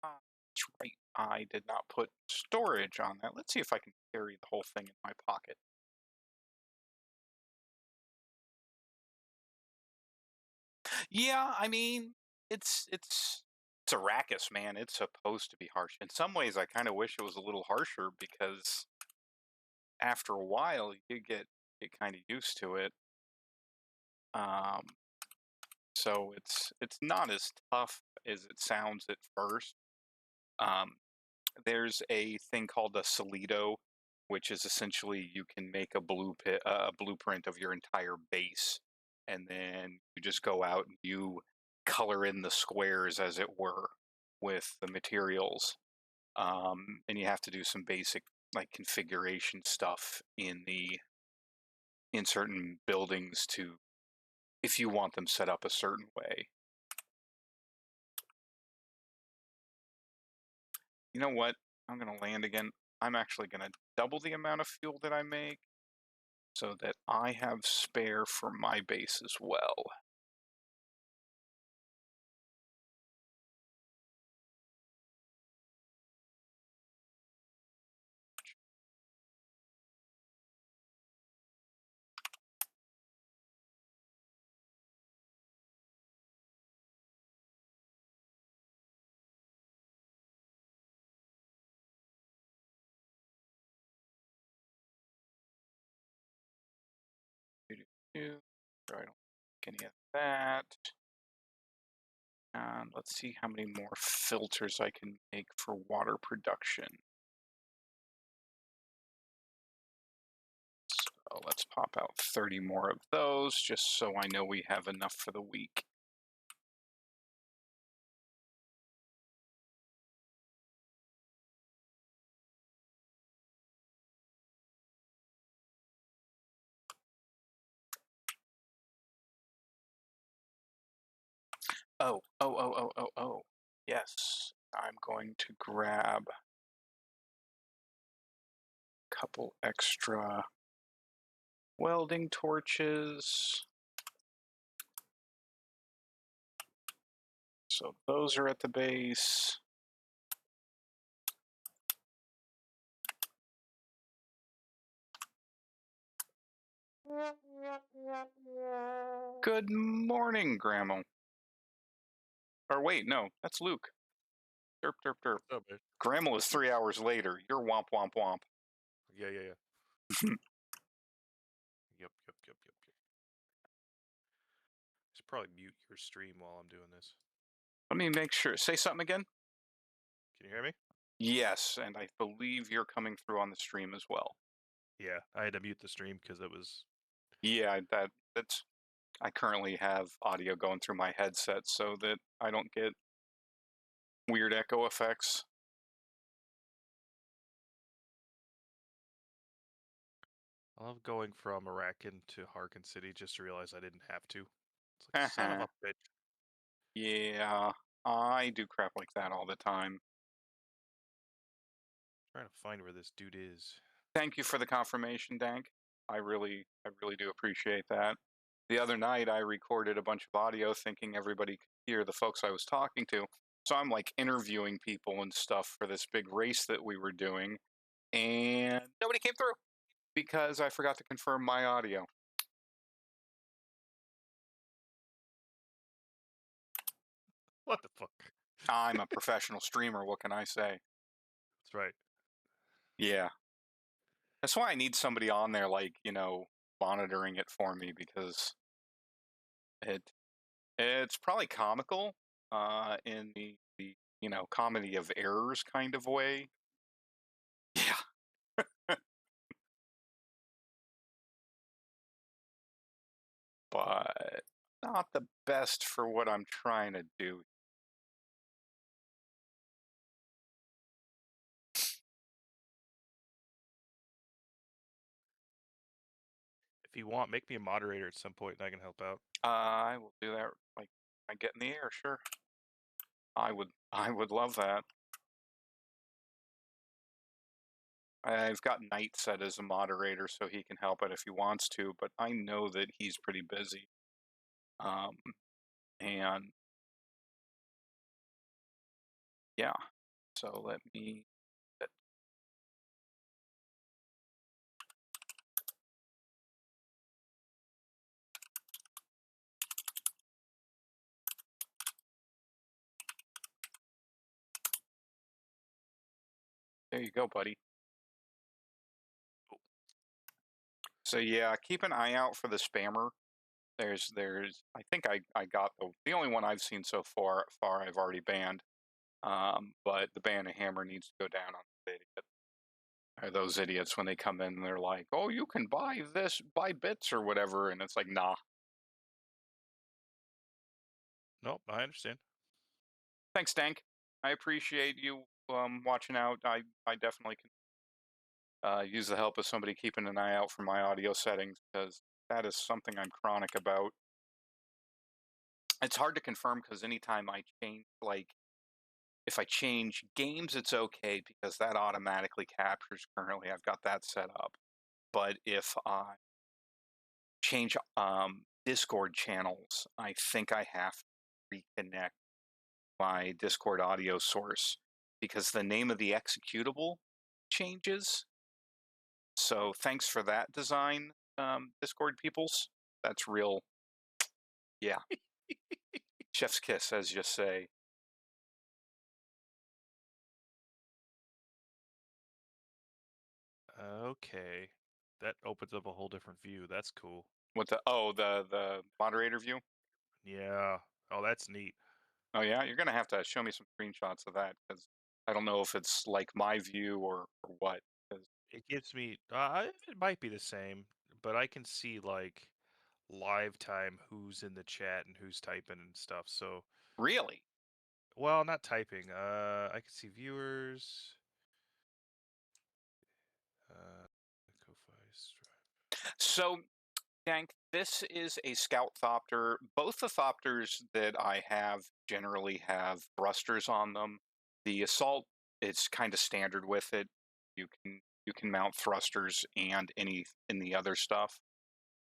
That's right. I did not put storage on that. Let's see if I can carry the whole thing in my pocket. Yeah, I mean, it's Arrakis, man. It's supposed to be harsh. In some ways, I kind of wish it was a little harsher because after a while, you get kind of used to it. Um, so it's not as tough as it sounds at first. Um, there's a thing called a solido, which is essentially you can make a blueprint of your entire base, and then you just go out and you color in the squares, as it were, with the materials. And you have to do some basic like configuration stuff in certain buildings to if you want them set up a certain way. You know what? I'm going to land again. I'm actually going to double the amount of fuel that I make so that I have spare for my base as well. I don't like any of that. And let's see how many more filters I can make for water production. So let's pop out 30 more of those just so I know we have enough for the week. Oh. Yes, I'm going to grab a couple extra welding torches. So those are at the base. Good morning, Grandma. Or wait, no, that's Luke. Derp, derp, derp. What's up, man? Grandma is 3 hours later. You're womp, womp, womp. Yeah. Yep. Should probably mute your stream while I'm doing this. Let me make sure. Say something again. Can you hear me? Yes, and I believe you're coming through on the stream as well. Yeah, I had to mute the stream because it was. Yeah, that's. I currently have audio going through my headset so that I don't get weird echo effects. I love going from Arakan to Harkin City just to realize I didn't have to. It's like, son of a bitch. Yeah, I do crap like that all the time. Trying to find where this dude is. Thank you for the confirmation, Dank. I really do appreciate that. The other night, I recorded a bunch of audio thinking everybody could hear the folks I was talking to. So I'm like interviewing people and stuff for this big race that we were doing, and nobody came through because I forgot to confirm my audio. What the fuck? I'm a professional streamer. What can I say? That's right. Yeah. That's why I need somebody on there, like, monitoring it for me because it it's probably comical in the comedy of errors kind of way. Yeah. But not the best for what I'm trying to do. If you want, make me a moderator at some point and I can help out. I will do that. Like, I get in the air, sure. I would love that. I've got Knight set as a moderator, so he can help it if he wants to. But I know that he's pretty busy. And yeah, so let me. There you go, buddy. So yeah, keep an eye out for the spammer. There's I think I got the only one I've seen so far I've already banned. But the ban of hammer needs to go down on the idiot. Are those idiots when they come in and they're like, "Oh, you can buy buy bits or whatever," and it's like, nah. Nope, I understand. Thanks, Dank. I appreciate you watching out. I definitely can use the help of somebody keeping an eye out for my audio settings because that is something I'm chronic about. It's hard to confirm because anytime I change, like, if I change games, it's okay because that automatically captures currently. I've got that set up. But if I change Discord channels, I think I have to reconnect my Discord audio source because the name of the executable changes. So thanks for that design, Discord peoples. That's real. Yeah. Chef's kiss, as you say. Okay. That opens up a whole different view. That's cool. What the moderator view? Yeah. Oh, that's neat. Oh yeah, you're gonna have to show me some screenshots of that because I don't know if it's like my view or what. 'Cause It gives me. It might be the same, but I can see like live time who's in the chat and who's typing and stuff. So, really, well, not typing. I can see viewers. Ko-Fi Stripe. so Dank, this is a Scout Thopter. Both the Thopters that I have generally have thrusters on them. The Assault is kind of standard with it. You can mount thrusters and any other stuff.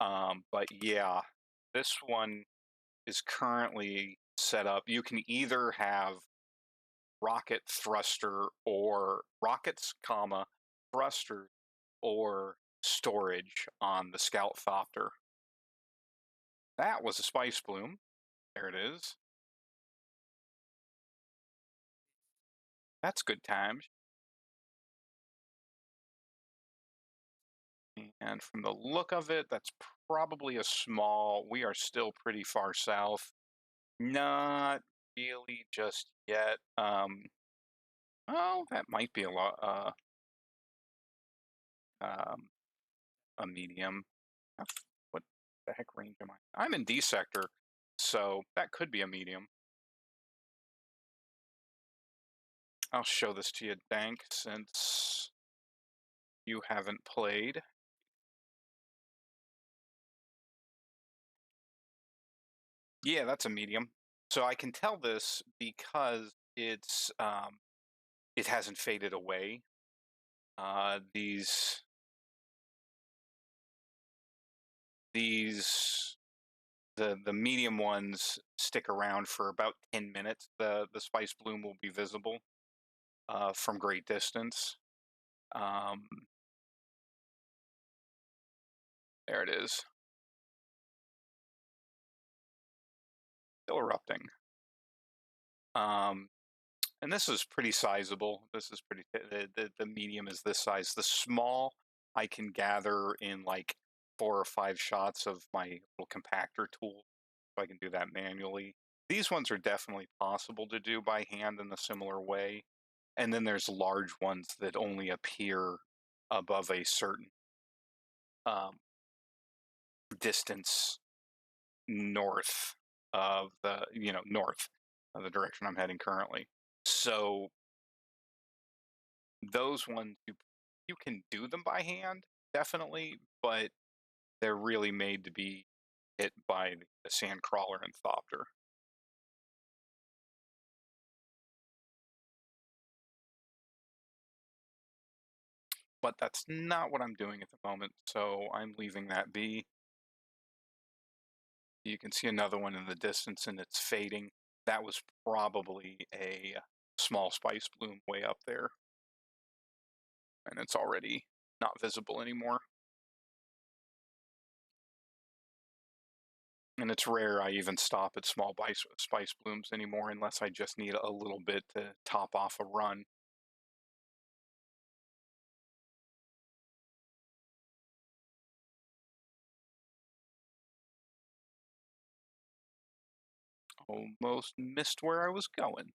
But yeah, this one is currently set up. You can either have rocket thruster or rockets, comma thruster or storage on the Scout Thopter. That was a spice bloom. There it is. That's good times. And from the look of it, that's probably a small. We are still pretty far south. Not really just yet. Oh, that might be a lot. Um, a medium. What the heck range am I? I'm in D sector, so that could be a medium. I'll show this to you, Dank, since you haven't played. Yeah, that's a medium. So I can tell this because it hasn't faded away. These the medium ones stick around for about 10 minutes. The spice bloom will be visible from great distance. Um, there it is, still erupting. Um, and this is pretty sizable. This is pretty. The medium is this size. The small I can gather in like 4 or 5 shots of my little compactor tool. So I can do that manually. These ones are definitely possible to do by hand in a similar way. And then there's large ones that only appear above a certain um, distance north north of the direction I'm heading currently. So those ones you can do them by hand, definitely, but they're really made to be hit by the sand crawler and thopter. But that's not what I'm doing at the moment, so I'm leaving that be. You can see another one in the distance and it's fading. That was probably a small spice bloom way up there, and it's already not visible anymore. And it's rare I even stop at small spice blooms anymore unless I just need a little bit to top off a run. Almost missed where I was going.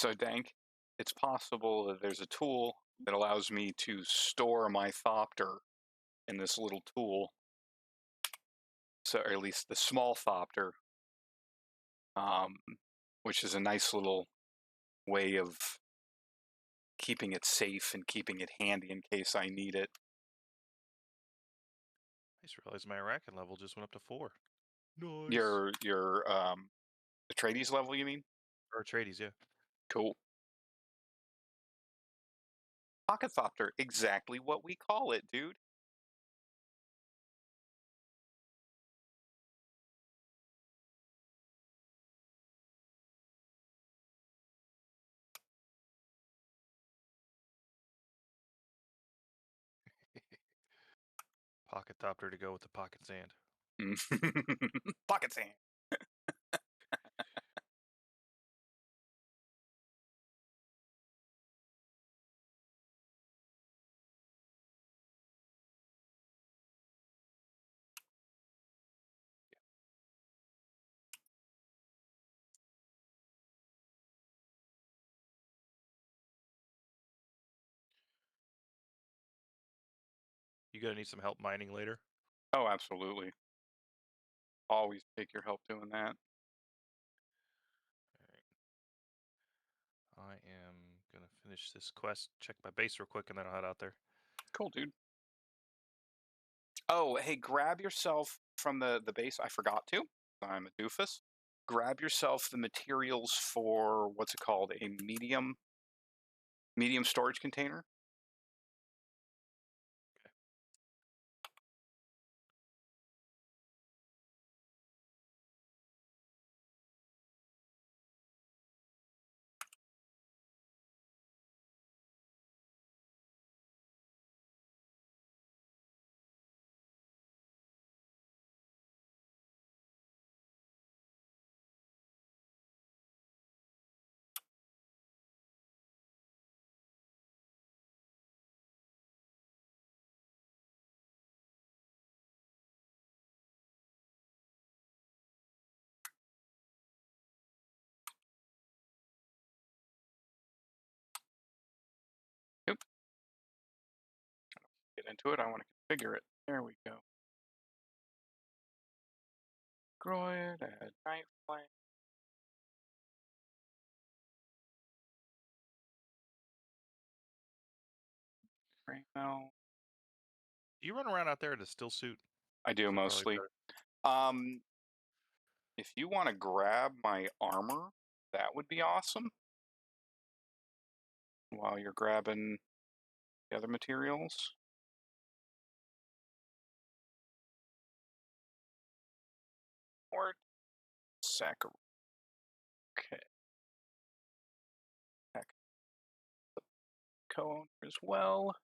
So, Dank, it's possible that there's a tool that allows me to store my thopter in this little tool. So, or at least the small thopter, um, which is a nice little way of keeping it safe and keeping it handy in case I need it. I just realized my Arakan level just went up to 4. Nice. Your Atreides level, you mean? Or Atreides, yeah. Cool. Pocket thopter, exactly what we call it, dude. Pocket Thopter to go with the pocket sand. Pocket sand. You gonna need some help mining later? Oh, absolutely. always take your help doing that. Alright. I am gonna finish this quest, check my base real quick, and then I'll head out there. Cool, dude. Oh, hey, grab yourself from the base. I forgot to. I'm a doofus. Grab yourself the materials for what's it called? A medium storage container. Okay. Oop, get into it. I want to configure it. There we go. Groid, add giant flame. Now, Do you run around out there in a still suit? I do Is that probably mostly. better? Um, if you want to grab my armor, that would be awesome. While you're grabbing the other materials. Or Sakura. Okay. Heck, co-owner as well.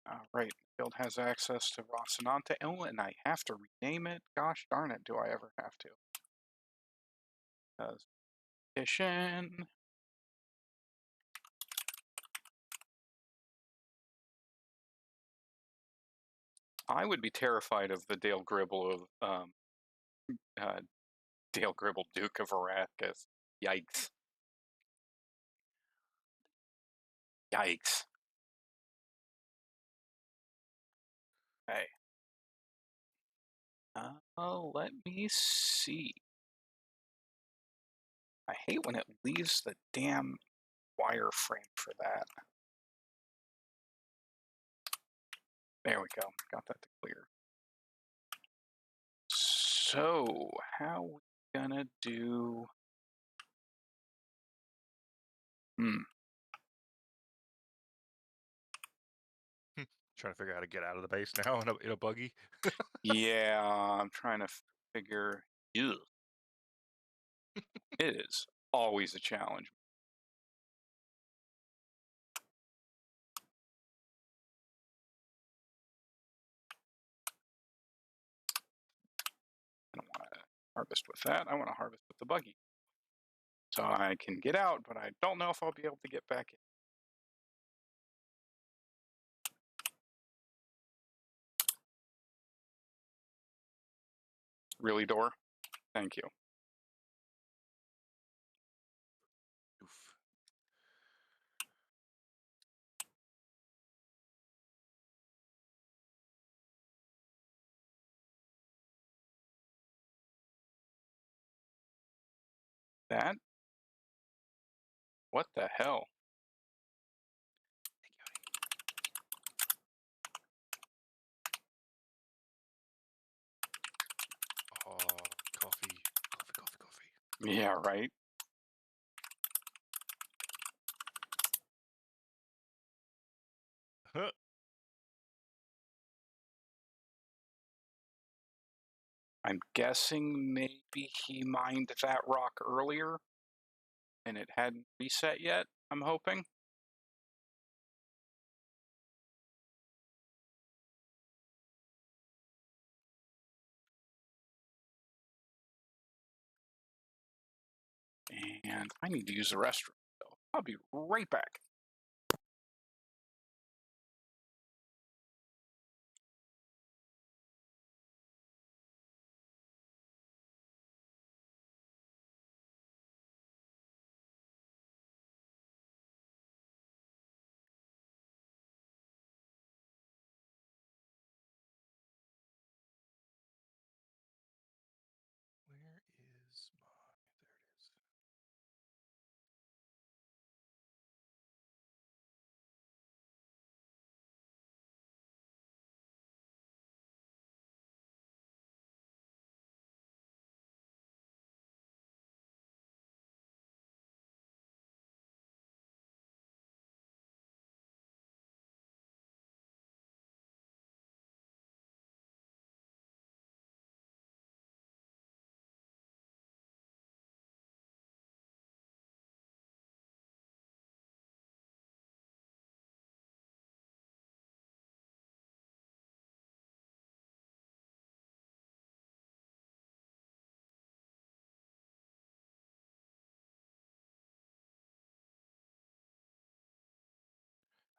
All right. Guild has access to Rocinante. Oh, and I have to rename it. Gosh darn it, do I ever have to? Edition. I would be terrified of the Dale Gribble of uh, Dale Gribble, Duke of Arrakis. Yikes! Yikes! Hey, let me see. I hate when it leaves the damn wireframe for that. There we go. Got that to clear. So, how we gonna do? Hmm. Trying to figure out how to get out of the base now in a buggy. Yeah, I'm trying to figure. Ugh. It is always a challenge. I don't want to harvest with that. I want to harvest with the buggy. So I can get out, but I don't know if I'll be able to get back in. Really, door? Thank you. Oof. That? What the hell? Oh, coffee, coffee, coffee, coffee. Yeah, right. Huh. I'm guessing maybe he mined that rock earlier and it hadn't reset yet, I'm hoping. And I need to use the restroom, so I'll be right back.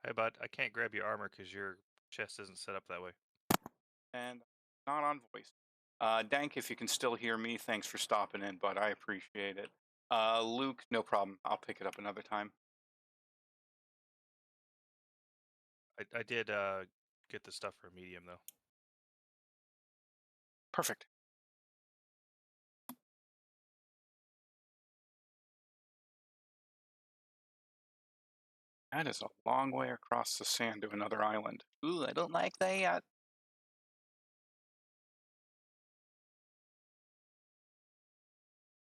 Hey, bud, I can't grab your armor because your chest isn't set up that way. And not on voice. Dank, if you can still hear me, thanks for stopping in, but I appreciate it. Luke, no problem. I'll pick it up another time. I did get the stuff for medium though. Perfect. That is a long way across the sand to another island. Ooh, I don't like that.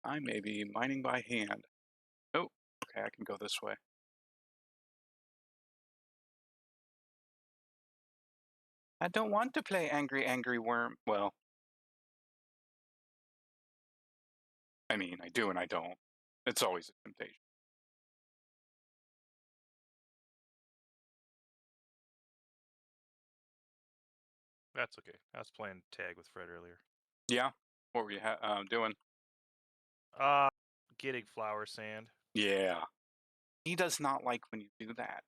I may be mining by hand. Oh, okay, I can go this way. I don't want to play Angry Angry Worm. Well, I mean, I do and I don't. It's always a temptation. That's okay. I was playing tag with Fred earlier. Yeah? What were you doing? Uh, getting flower sand. Yeah. He does not like when you do that.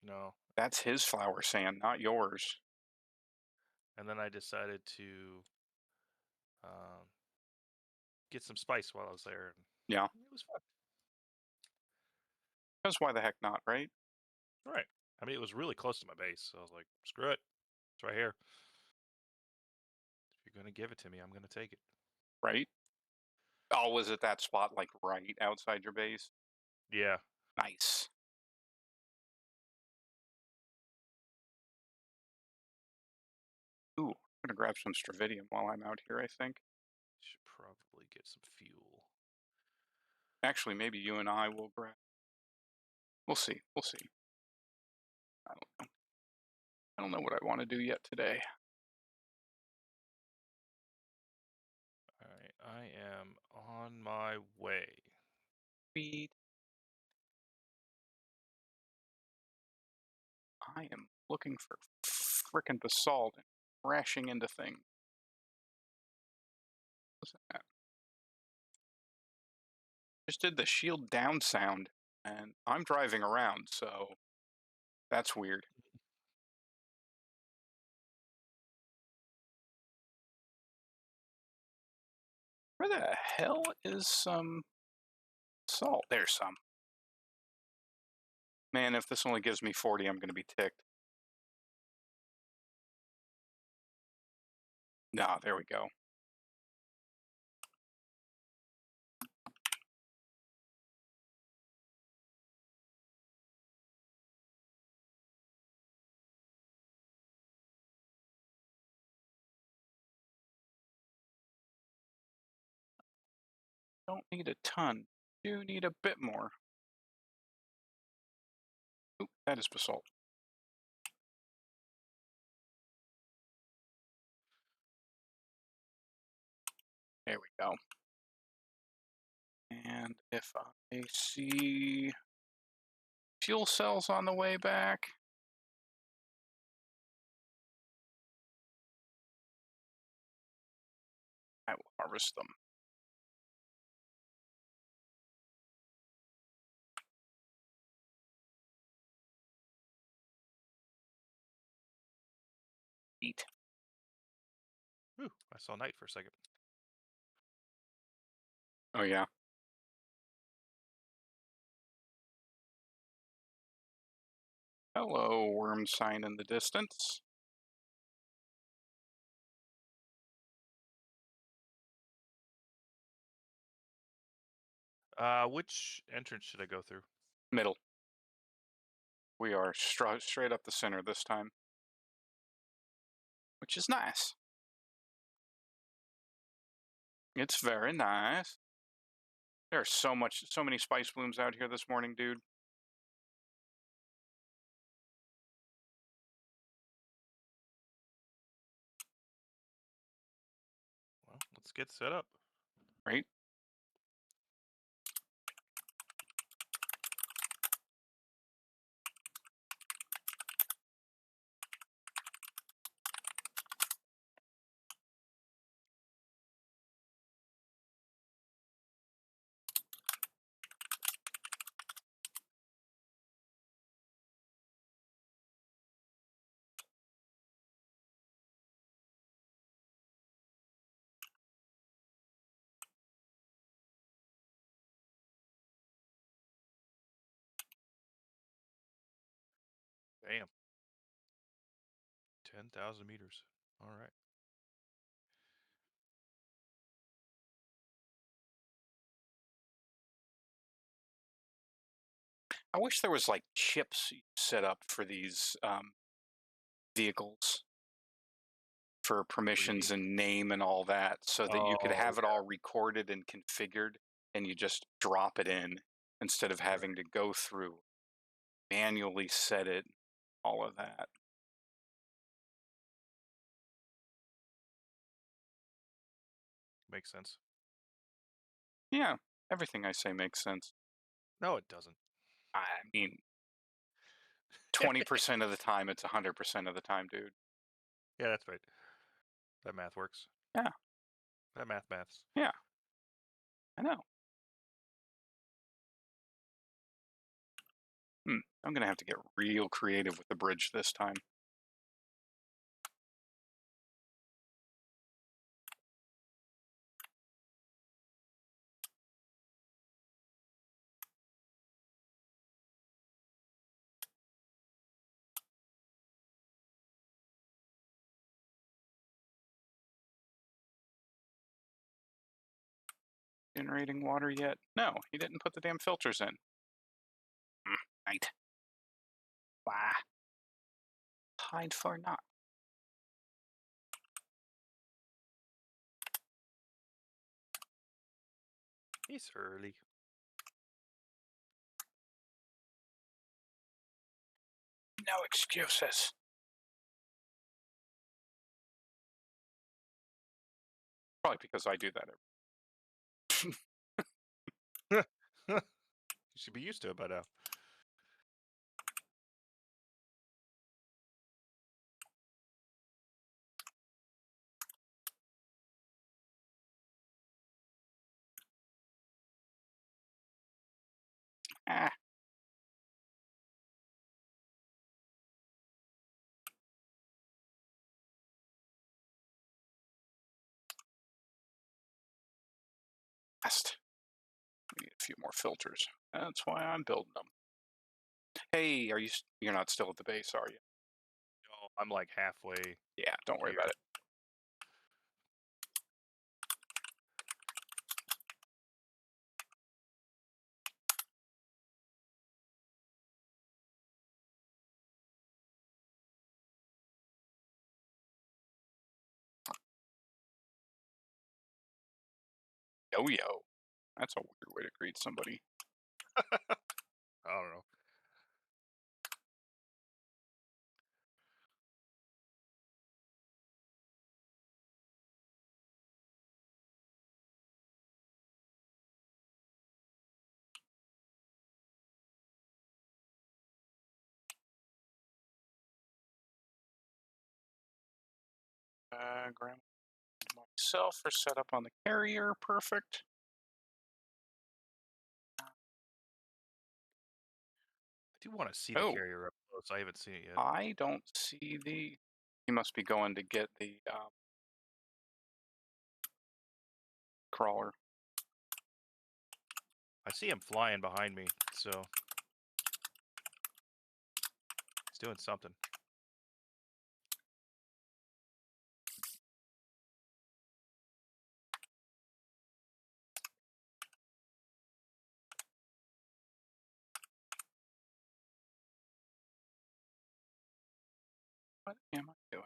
No. That's his flower sand, not yours. And then I decided to um, get some spice while I was there, and Yeah. it was fun. Because why the heck not, right? Right. I mean, it was really close to my base, so I was like, screw it. It's right here. If you're gonna give it to me, I'm gonna take it. Right? Oh, was it that spot like right outside your base? Yeah. Nice. Ooh, I'm gonna grab some stravidium while I'm out here, I think. Should probably get some fuel. Actually, maybe you and I will grab. We'll see. We'll see. I don't know. I don't know what I want to do yet today. Alright, I am on my way. Sweet. I am looking for frickin' basalt and crashing into things. What's that? Just did the shield down sound, and I'm driving around, so that's weird. Where the hell is some salt? There's some. Man, if this only gives me 40, I'm going to be ticked. Nah, there we go. Don't need a ton. Do need a bit more. Oop, that is basalt. There we go. And if I see fuel cells on the way back, I will harvest them. Eat. Ooh, I saw night for a second. Oh, yeah. Hello, worm sign in the distance. Which entrance should I go through? Middle. We are straight up the center this time, which is nice. It's very nice. There's so many spice blooms out here this morning, dude. Well, let's get set up. Right? Damn. 10,000 meters. All right. I wish there was like chips set up for these vehicles for What do you permissions mean? and name and all that, so that you could Oh, have it all recorded and configured, and you just drop it in instead of yeah. Right. having to go through manually set it, all of that. Makes sense. Yeah, everything I say makes sense. No, it doesn't. I mean, 20% of the time, it's 100% of the time, dude. Yeah, that's right. That math works. Yeah, That maths. yeah, I know. I'm gonna have to get real creative with the bridge this time. Generating water yet? No, he didn't put the damn filters in. Right. Why? Hide for not. He's early. No excuses. Probably because I do that. You should be used to it by now. Ah, best. We need a few more filters. That's why I'm building them. Hey, you're not still at the base, are you? No, I'm like halfway Yeah, don't worry here. about it. Yo yo. That's a weird way to greet somebody. I don't know. Grab myself for setup on the carrier. Perfect. I do want to see the Oh, carrier up close. I haven't seen it yet. I don't see the. He must be going to get the crawler. I see him flying behind me, so he's doing something. What am I doing?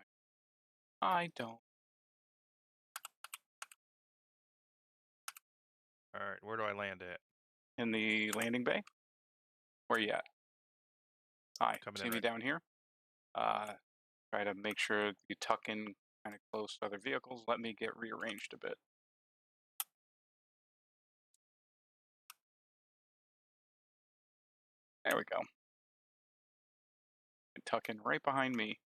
I don't. All right, where do I land at? In the landing bay? Where you at? Hi, Coming see in me right. down here? Uh, Try to make sure you tuck in kind of close to other vehicles. Let me get rearranged a bit. There we go. And tuck in right behind me,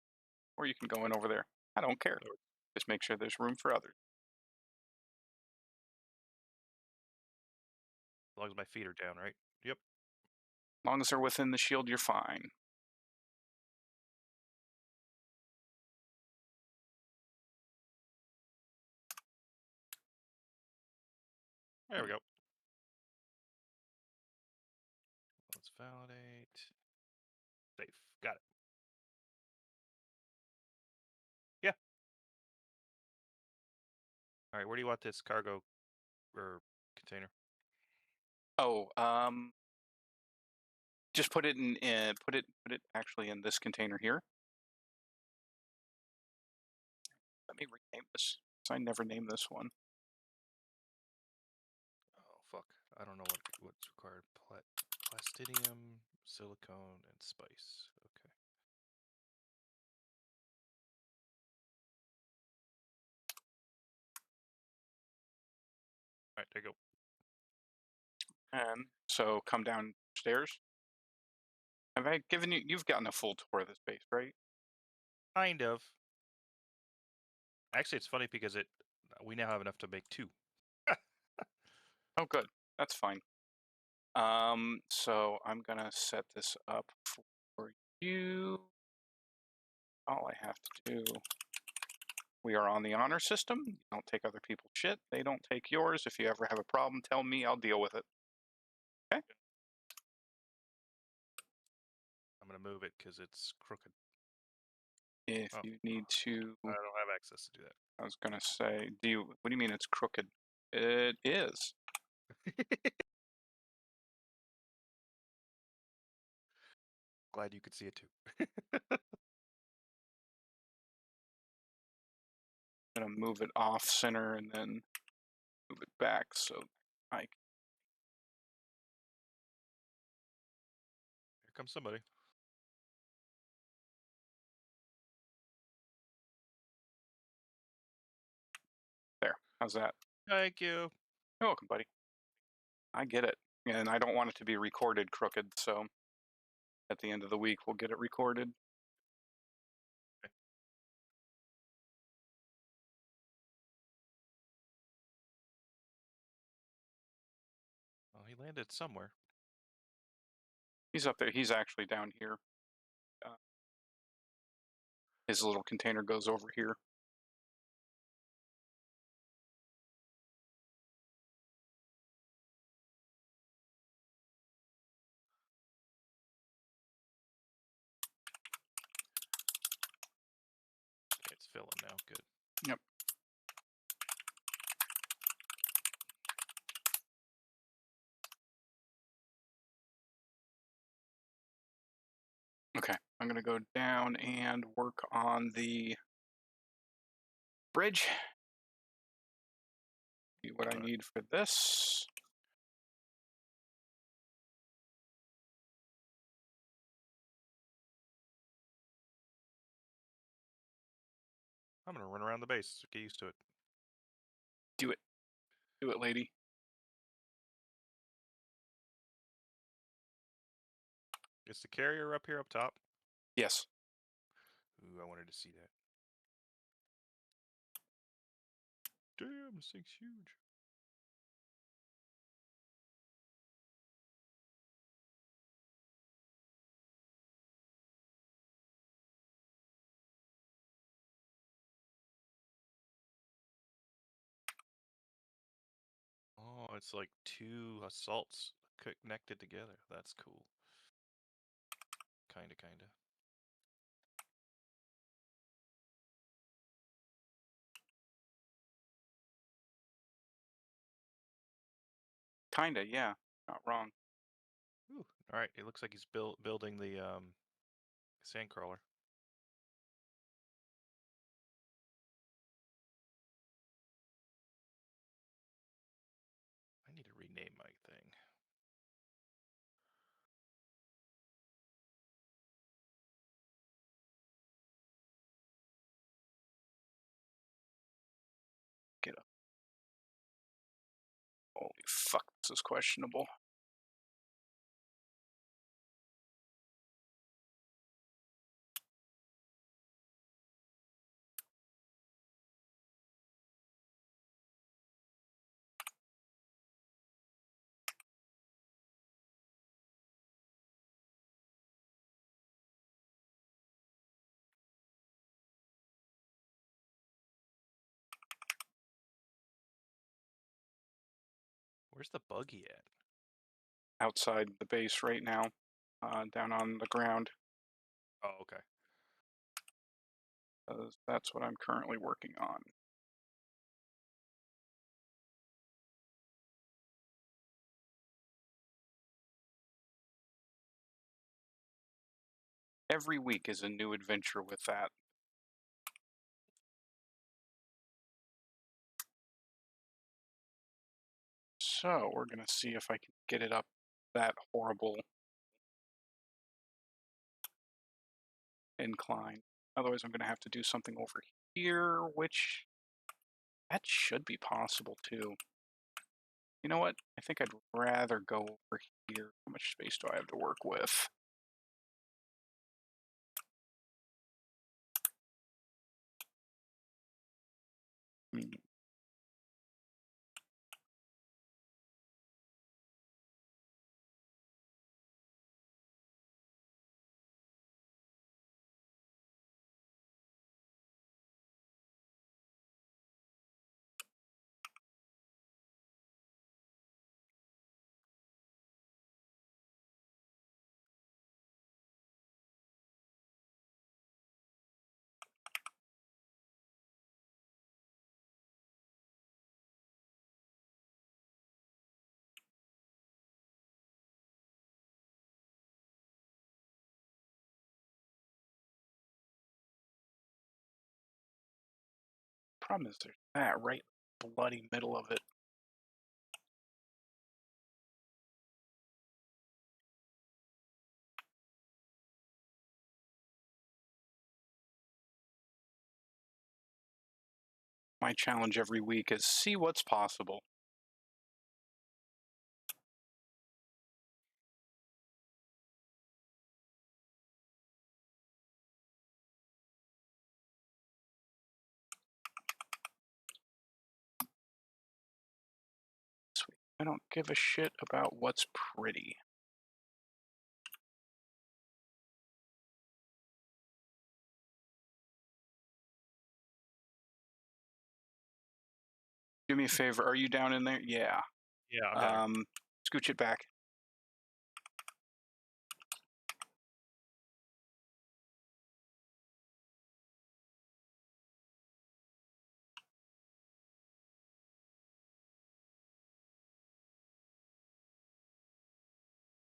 or you can go in over there. I don't care. There. Just make sure there's room for others. As long as my feet are down, right? Yep. As long as they're within the shield, you're fine. There we go. Let's validate. Safe. Got it. All right, where do you want this cargo or container? Oh, just put it in. Put it actually in this container here. Let me rename this. 'Cause I never named this one. Oh fuck, I don't know what's required. Plastidium, silicone, and spice. Okay. All right, there you go. And so come downstairs. Have I given you? You've gotten a full tour of this base, right? Kind of. Actually, it's funny because we now have enough to make two. Oh, good. That's fine. So I'm gonna set this up for you. All I have to do. We are on the honor system. You don't take other people's shit. They don't take yours. If you ever have a problem, tell me. I'll deal with it. Okay. I'm gonna move it because it's crooked. If Oh, you need to, I don't have access to do I was gonna say, do you? What do you mean it's crooked? It is. that. Glad you could see it too. I'm gonna move it off center and then move it back so I. Here comes somebody. There. How's that? Thank you. You're welcome, buddy. I get it, and I don't want it to be recorded crooked. So at the end of the week, we'll get it recorded. Well, he landed somewhere. He's up there. He's actually down here. Uh, his little container goes over here. Okay, it's filling now. Good. Yep. Okay, I'm gonna go down and work on the bridge. See what I need for this. I'm gonna run around the base. Get used to it. Do it. Do it, lady. Is the carrier up here up top? Yes. Ooh, I wanted to see that. Damn, this thing's huge. Oh, it's like two assaults connected together. That's cool. Kinda. Kinda, yeah. Not wrong. Ooh, all right. It looks like he's building the sandcrawler. I need to rename my thing. Get up. Holy fuck, this is questionable. Where's the buggy at? Outside the base right now, down on the ground. Oh, okay. That's what I'm currently working on. Every week is a new adventure with that. So we're gonna see if I can get it up that horrible incline. Otherwise, I'm gonna have to do something over here, which that should be possible too. You know what? I think I'd rather go over here. How much space do I have to work with? Hmm. Problem is, there's that right bloody middle of it. My challenge every week is see what's possible. Sweet. I don't give a shit about what's pretty. Do me a favor. Are you down in there? Yeah. Yeah, I'm down here. Scooch it back.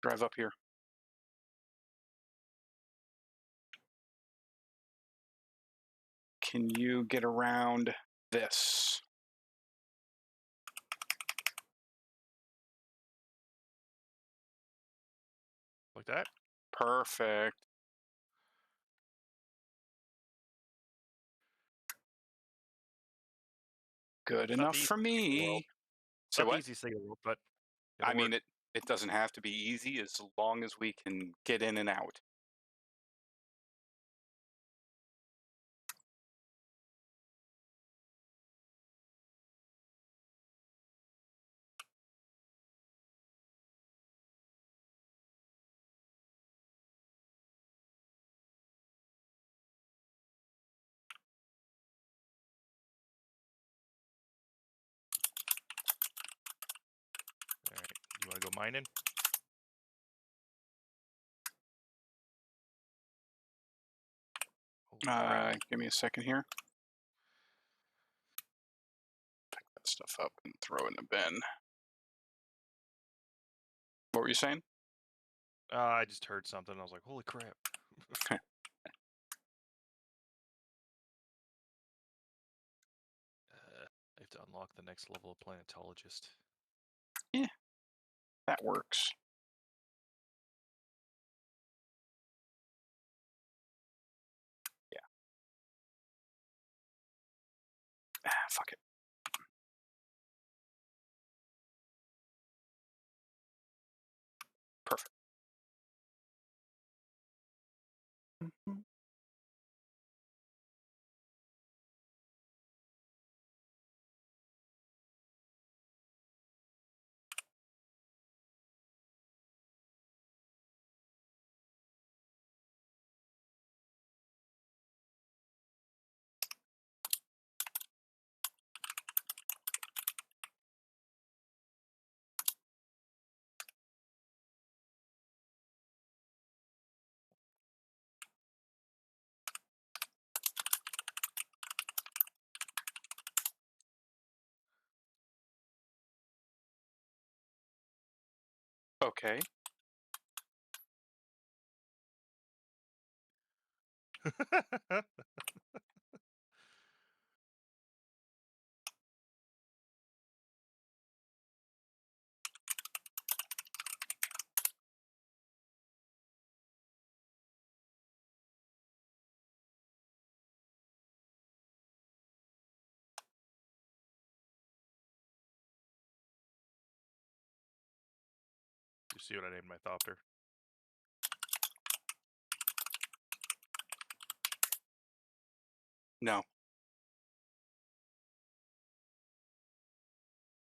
Drive up here. Can you get around this? Like that? Perfect. Good It's not enough the for easiest thing in the world. me. It's Say not the what? easiest thing in the world, but I it'll mean, work. it doesn't have to be easy as long as we can get in and out. All right. You want to go mining? Holy crap. Give me a second here. Pick that stuff up and throw it in the bin. What were you saying? I just heard something. I was like, holy crap. I have to unlock the next level of planetologist. Yeah, that works. Yeah. Fuck it. Perfect. Mhm. Okay. You see what I named my thopter? No.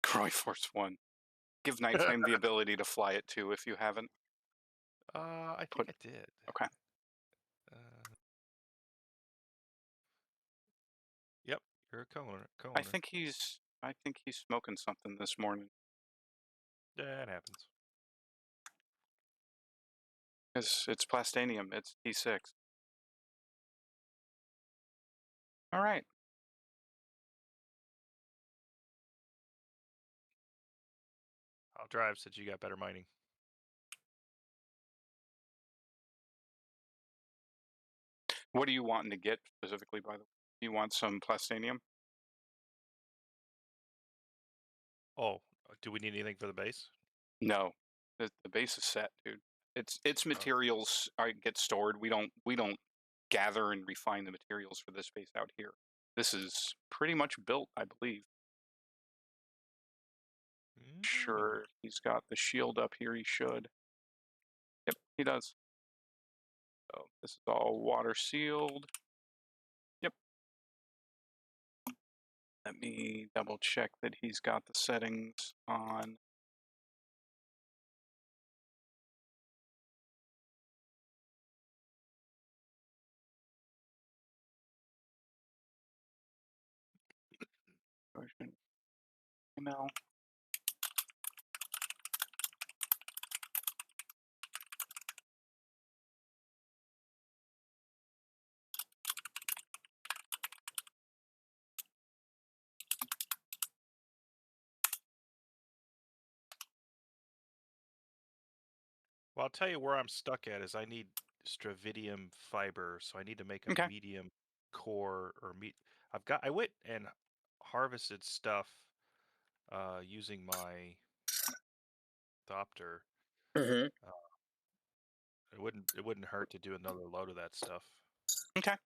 Croy Force One. Give Nightflame the ability to fly it too if you haven't. I think Put I did. okay. Uh, yep, you're a co-owner. I Co-owner. think he's smoking something this morning. That happens. It's plastanium. It's T6. All right. I'll drive since you got better mining. What are you wanting to get specifically, by the way? You want some plastanium? Oh, do we need anything for the base? No. The base is set, dude. Its Oh. materials get stored. We don't gather and refine the materials for this base out here. This is pretty much built, I believe. Mm. Sure, he's got the shield up here. He should. Yep, he does. So this is all water sealed. Yep. Let me double check that he's got the settings on. Email. Well, I'll tell you where I'm stuck at is I need stravidium fiber, so I need to make a Okay. medium core or meat. I went and harvested stuff using my thopter. Mm-hmm. Uh, it wouldn't hurt to do another load of that stuff. Okay.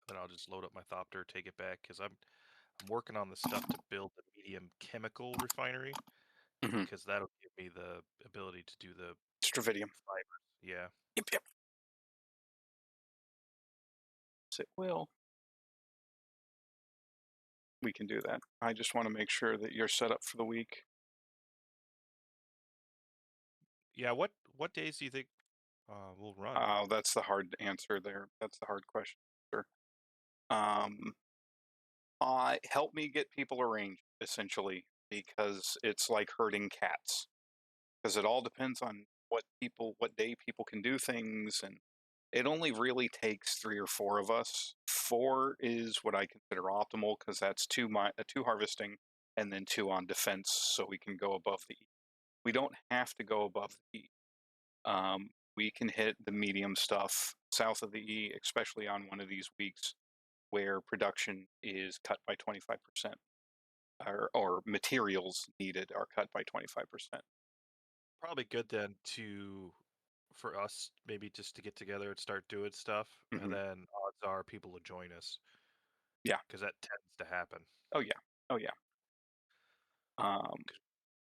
Then I'll just load up my thopter, take it back because I'm working on the stuff to build the medium chemical refinery Mm-hmm. because that'll give me the ability to do the Stravidium. fibers. Yeah. Yep, yep. Yes, it will. We can do that. I just want to make sure that you're set up for the week. Yeah, what days do you think we'll run? That's the hard answer there. That's the hard question. Sure. Um, help me get people arranged, essentially, because it's like herding cats. Because it all depends on what day people can do things, and it only really takes 3 or 4 of us. Four is what I consider optimal because that's two harvesting and then two on defense, so we can go above the E. We don't have to go above the E. We can hit the medium stuff south of the E, especially on one of these weeks where production is cut by 25%, or materials needed are cut by 25%. Probably good then to for us maybe just to get together and start doing stuff, and Hmm. then odds are people will join us Yeah. because that tends to happen. Oh yeah. Oh yeah. Um, 'Cause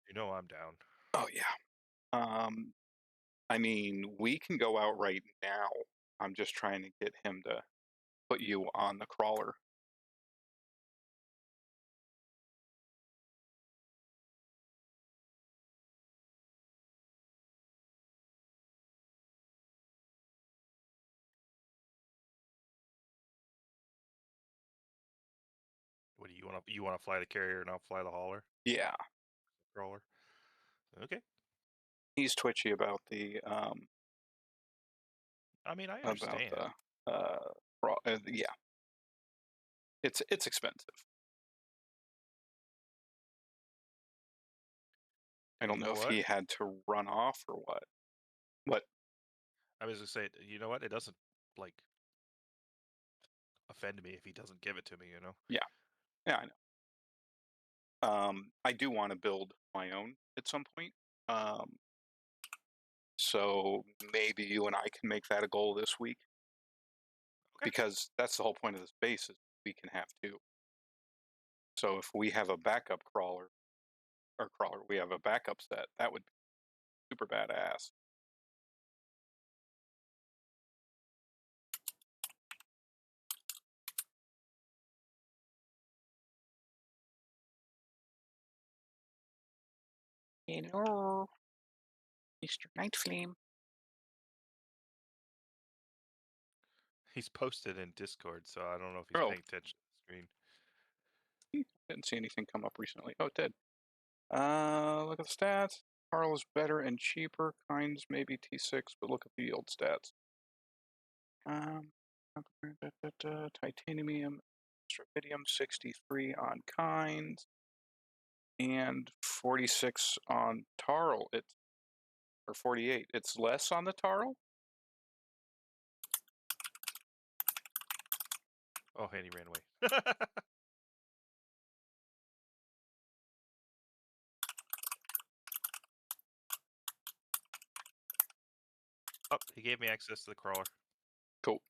you know I'm down. oh yeah. Um, I mean, we can go out right now. I'm just trying to get him to put you on the crawler. What do you want to fly the carrier and I'll fly the hauler Yeah. crawler? Okay. He's twitchy I mean, I about understand. yeah. It's expensive. I You don't know know if what? he had to run off or what. What? I was gonna say, you know what? It doesn't like offend me if he doesn't give it to me. You know. Yeah, yeah, I know. I do want to build my own at some point. Um, so maybe you and I can make that a goal this week Okay. because that's the whole point of this base is we can have two. So if we have a backup crawler, we have a backup set. That would be super badass. Hello, Mr. Night Flame. He's posted in Discord, so I don't know if he's Oh, paying attention to the screen. didn't see anything come up recently. Oh, it did. Look at the stats. Carl is better and cheaper. Kinds maybe T6, but look at the yield stats. Um, Titanium, Stravidium 63 on Kinds, and 46 on Tarl. It's or 48. It's less on the Tarl. Oh, and he ran away. Oh, he gave me access to the crawler. Cool.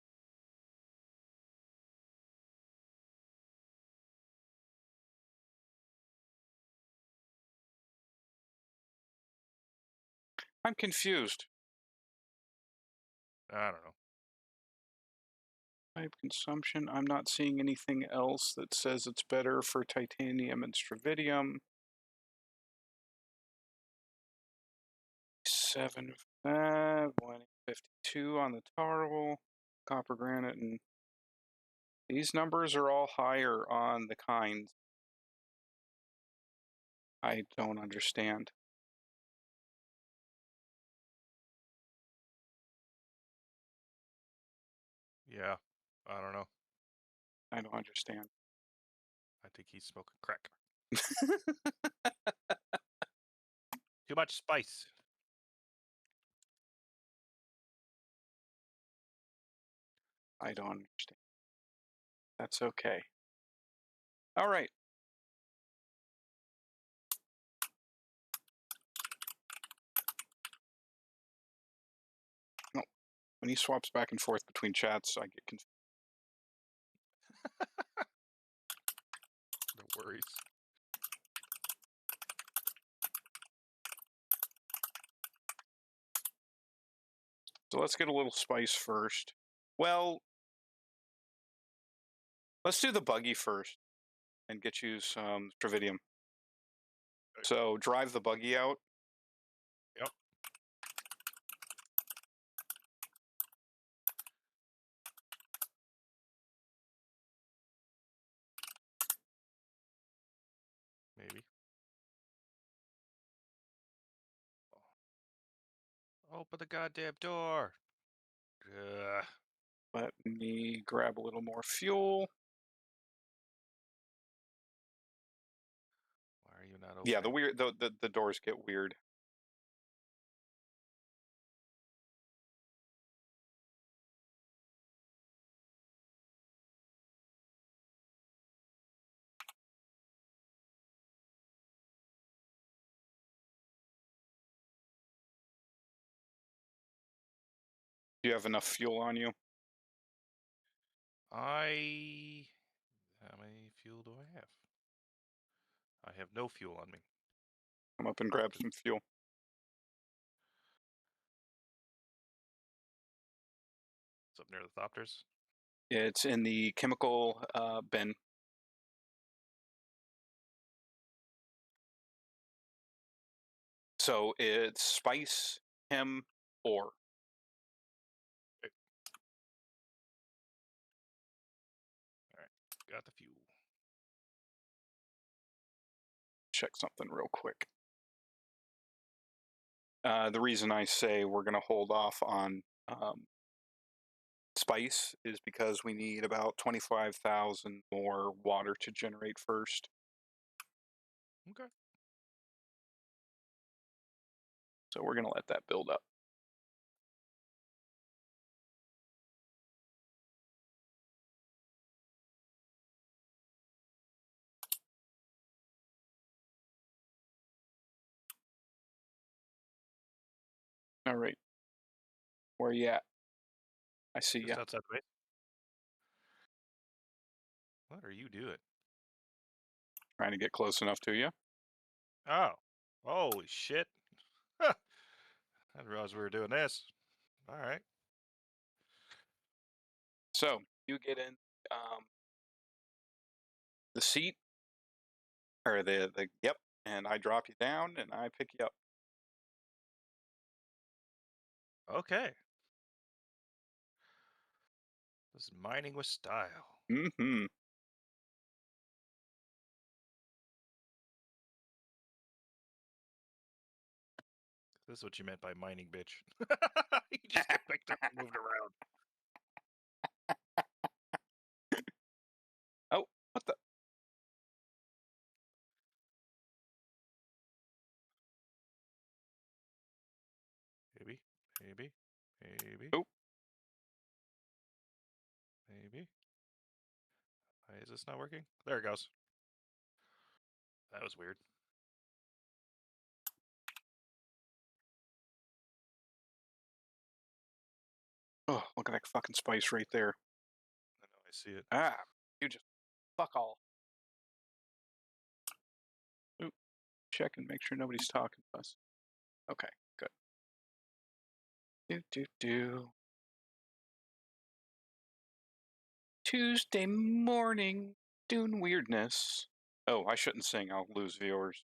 I'm confused. I don't know. Type consumption. I'm not seeing anything else that says it's better for titanium and stravidium. 152 on the Tarl, copper granite, and these numbers are all higher on the Kinds. I don't understand. Yeah, I don't know. I don't understand. I think he's smoking crack. Too much spice. I don't understand. That's okay. All right. No, when he swaps back and forth between chats, I get confused. No worries. So let's get a little spice first. Well, let's do the buggy first and get you some Stravidium. So drive the buggy out. Yep. Maybe. Open the goddamn door. Ugh. Let me grab a little more fuel. Why are you not Yeah, opening? the doors get weird. Do you have enough fuel on you? How many fuel do I have? I have no fuel on me. Come up and grab some fuel. It's up near the Thopters. It's in the chemical bin. So it's spice, chem, ore. Alright, got the fuel. Check something real quick. The reason I say we're going to hold off on spice is because we need about 25,000 more water to generate first. Okay. So we're going to let that build up. All right. Where are you at? I see you. Just outside the base. What are you doing? Trying to get close enough to you. Oh, holy shit! I didn't realize we were doing this. All right. So you get in the seat, or the yep, and I drop you down and I pick you up. Okay. This is mining with style. Mm-hmm. This is what you meant by mining, bitch. You just get picked up and moved around. Oh, what the? Maybe, maybe, maybe, Oh, maybe. Why is this not working? There it goes. That was weird. oh, look at that fucking spice right there. I know, I see it. Ah, you just fuck all. Ooh, check and make sure nobody's talking to us. Okay, good. Do. Tuesday morning, Dune weirdness. Oh, I shouldn't sing. I'll lose viewers.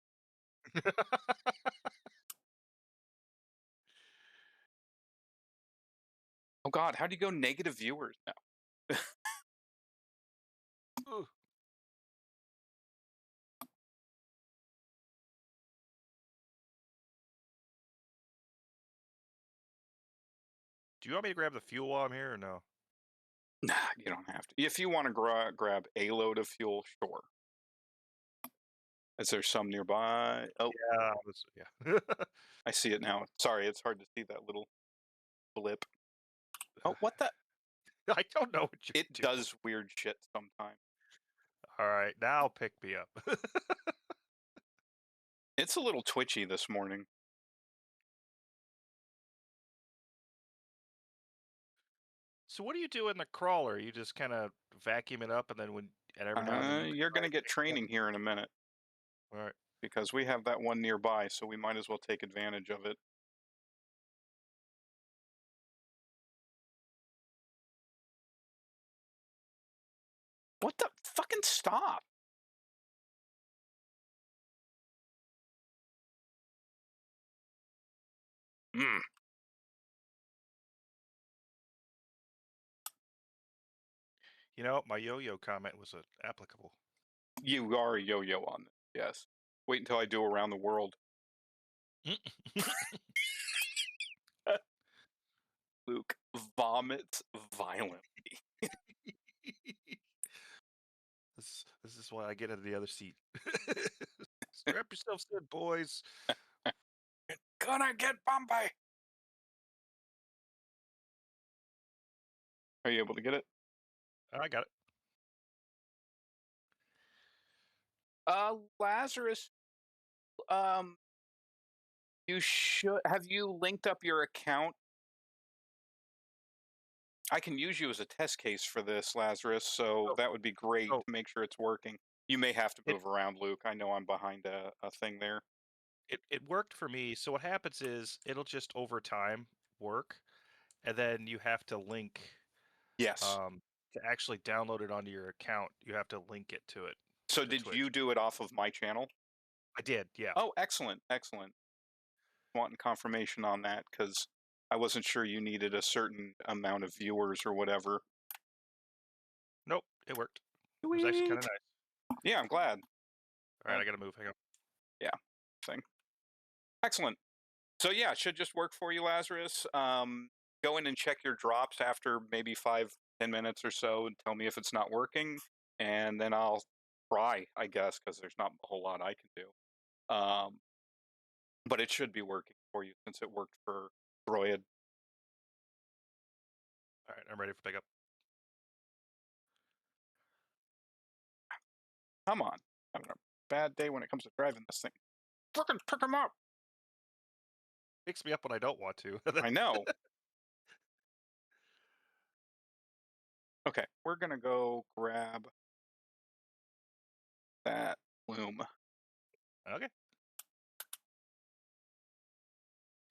Oh God, how do you go negative viewers now? Ooh. Do you want me to grab the fuel while I'm here or no? Nah, you don't have to. If you want to grab a load of fuel, sure. Is there some nearby? Oh, Yeah. I see it now. Sorry, it's hard to see that little blip. Oh, what the? I don't know what It you're doing. does weird shit sometimes. All right, now pick me up. It's a little twitchy this morning. So what do you do in the crawler? You just kind of vacuum it up, and then every now and then you You're try going to and get pick it up. training here in a minute All right. because we have that one nearby, so we might as well take advantage of it. What the fucking stop? Mm, You know, my yo-yo comment was applicable. you are a yo-yo on this. Yes. Wait until I do around the world. Luke vomits violently. This is why I get into the other seat. Strap yourselves in, boys. Gonna get bumpy. Are you able to get it? I got it. Lazarus, um, you should have you linked up your account? I can use you as a test case for this, Lazarus, so Oh, that would be great oh, to make sure it's working. You may have to it move around, Luke. I know I'm behind a thing there. it worked for me. So what happens is it'll just over time work, and then you have to link Yes. um, to actually download it onto your account. You have to link it to it So to did Twitch. you do it off of my channel? I did, yeah. Oh, excellent, excellent. Wanting confirmation on that because I wasn't sure you needed a certain amount of viewers or whatever. Nope, it worked. It was actually kind of Sweet. nice. Yeah, I'm glad. All right, I gotta move. Hang on. Yeah, thing. Excellent. So yeah, it should just work for you, Lazarus. Go in and check your drops after maybe 5-10 minutes or so, and tell me if it's not working, and then I'll try, I guess, because there's not a whole lot I can do. But it should be working. for you since it worked for Droid. All right, I'm ready for pickup. Come on. Having a bad day when it comes to driving this thing. Frickin' pick him up. Picks me up when I don't want to. I know. Okay, we're gonna go grab that loom. Okay.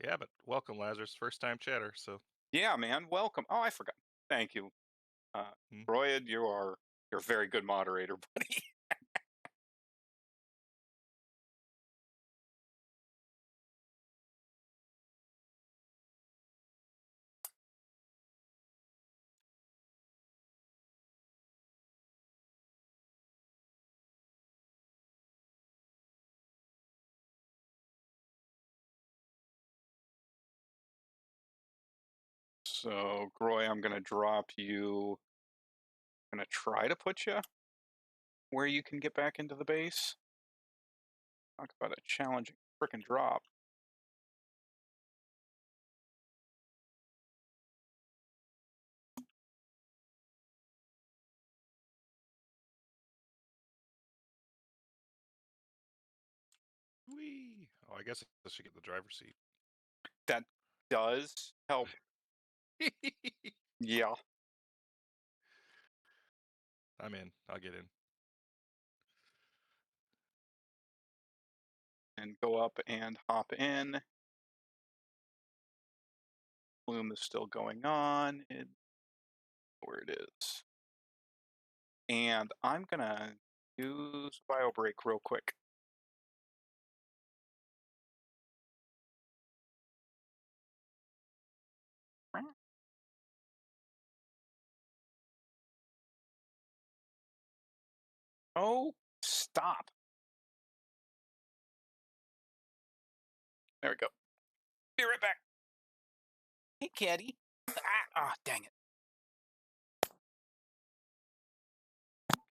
Yeah, but welcome, Lazarus. First time chatter, so. Yeah, man, welcome. Oh, I forgot. Thank you. Hmm. Droid, you're a very good moderator, buddy. So, Groy, I'm gonna drop you. I'm gonna try to put you where you can get back into the base. Talk about a challenging frickin' drop. Whee! Oh, I guess I should get the driver's seat. That does help. Yeah, I'm in. I'll get in. and go up and hop in. Bloom is still going on. Where it is. And I'm gonna use bio break real quick. Oh, stop. There we go. Be right back. Hey, kitty. Ah, dang it.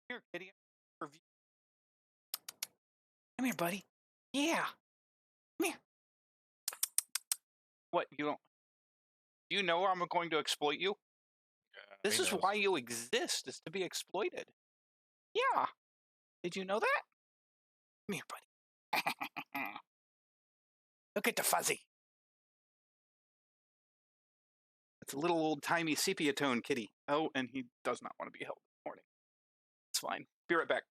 Here, kitty. Come here, buddy. Yeah. Come here. What, you don't. Do you know I'm going to exploit you? This He is knows. why you exist, is to be exploited. Yeah. Did you know that? Come here, buddy. Look at the fuzzy. It's a little old-timey sepia tone kitty. Oh, and he does not want to be held this morning. It's fine. Be right back.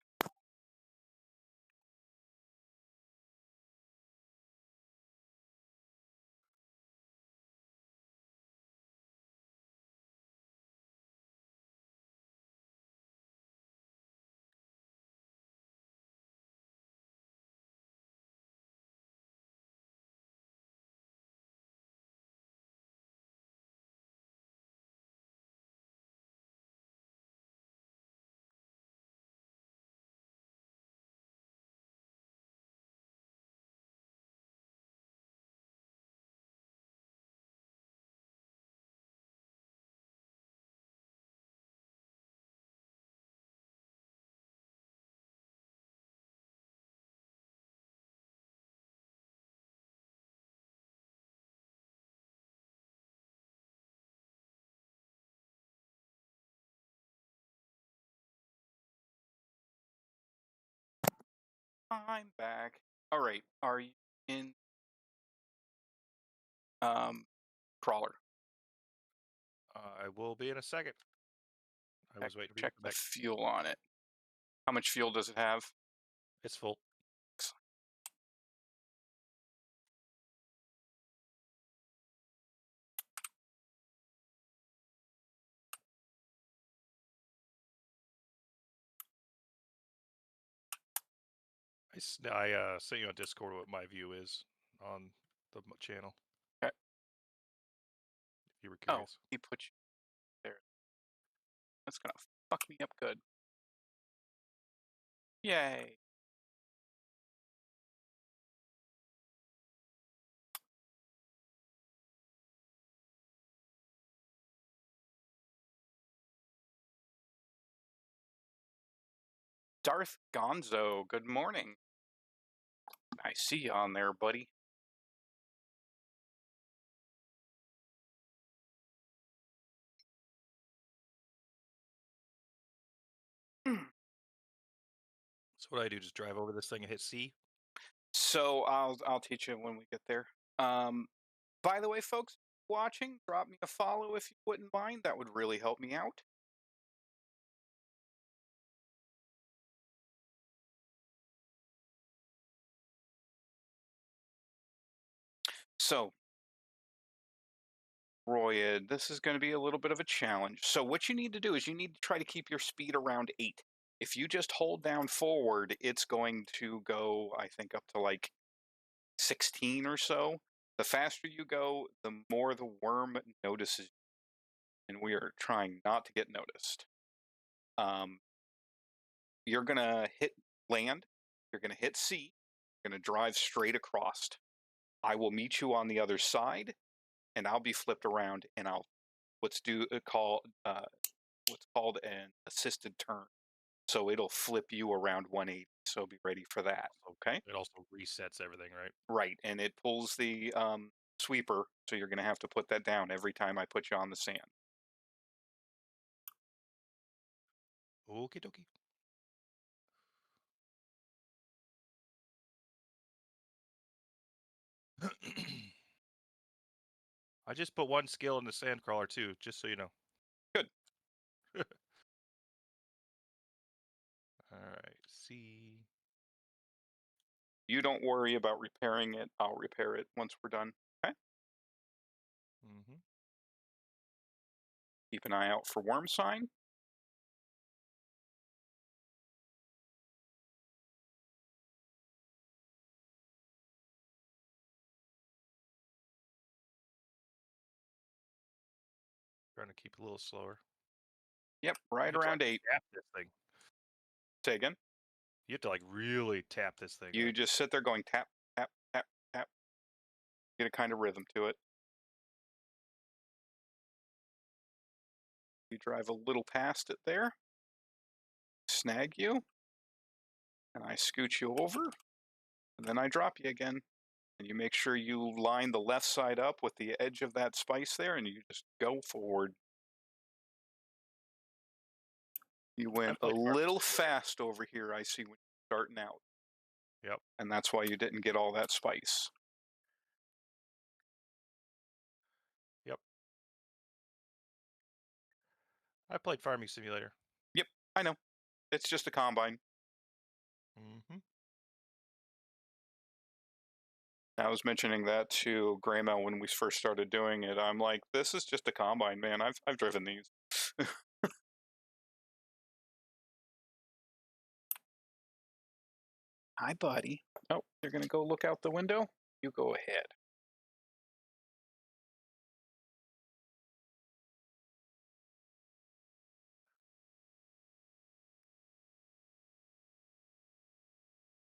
I'm back. All right. Are you in crawler? I will be in a second. I was waiting for you Check to come the back. fuel on it. How much fuel does it have? It's full. I sent you on Discord what my view is on the channel. Okay. If you were Oh, curious. he put you there. That's gonna fuck me up good. Yay. Darth Gonzo, good morning. I see you on there, buddy. So what do I do? Just drive over this thing and hit C? So I'll teach you when we get there. Um, by the way, folks watching, drop me a follow if you wouldn't mind. That would really help me out. So, Royd, this is going to be a little bit of a challenge. So, what you need to do is you need to try to keep your speed around 8. If you just hold down forward, it's going to go, I think, up to like 16 or so. The faster you go, the more the worm notices, and we are trying not to get noticed. Um, you're going to hit land, you're going to hit C, you're going to drive straight across. I will meet you on the other side, and I'll be flipped around, and I'll what's called an assisted turn. So it'll flip you around 180. So be ready for that. Also, Okay. it also resets everything, right? Right, and it pulls the sweeper, so you're going to have to put that down every time I put you on the sand. Okie dokie. I just put one skill in the sandcrawler too, just so you know. Good. All right, C. You don't worry about repairing it. I'll repair it once we're done. Okay. Mm-hmm. Keep an eye out for worm sign. Trying to keep a little slower. Yep, You right have to like around 8. tap this thing. Say again. You have to like really tap this thing, You right? just sit there going tap, tap, tap, tap. Get a kind of rhythm to it. You drive a little past it there, snag you, and I scoot you over, and then I drop you again. And you make sure you line the left side up with the edge of that spice there, and you just go forward. You went I've a played Farming little Simulator. fast over here, I see, when you're starting out, Yep, and that's why you didn't get all that spice. yep. I played Farming Simulator. Yep, I know. It's just a combine. Mm-hmm. I was mentioning that to Graymel when we first started doing it. I'm like, this is just a combine, man. I've driven these. Hi, buddy. Oh, you're gonna go look out the window? You go ahead.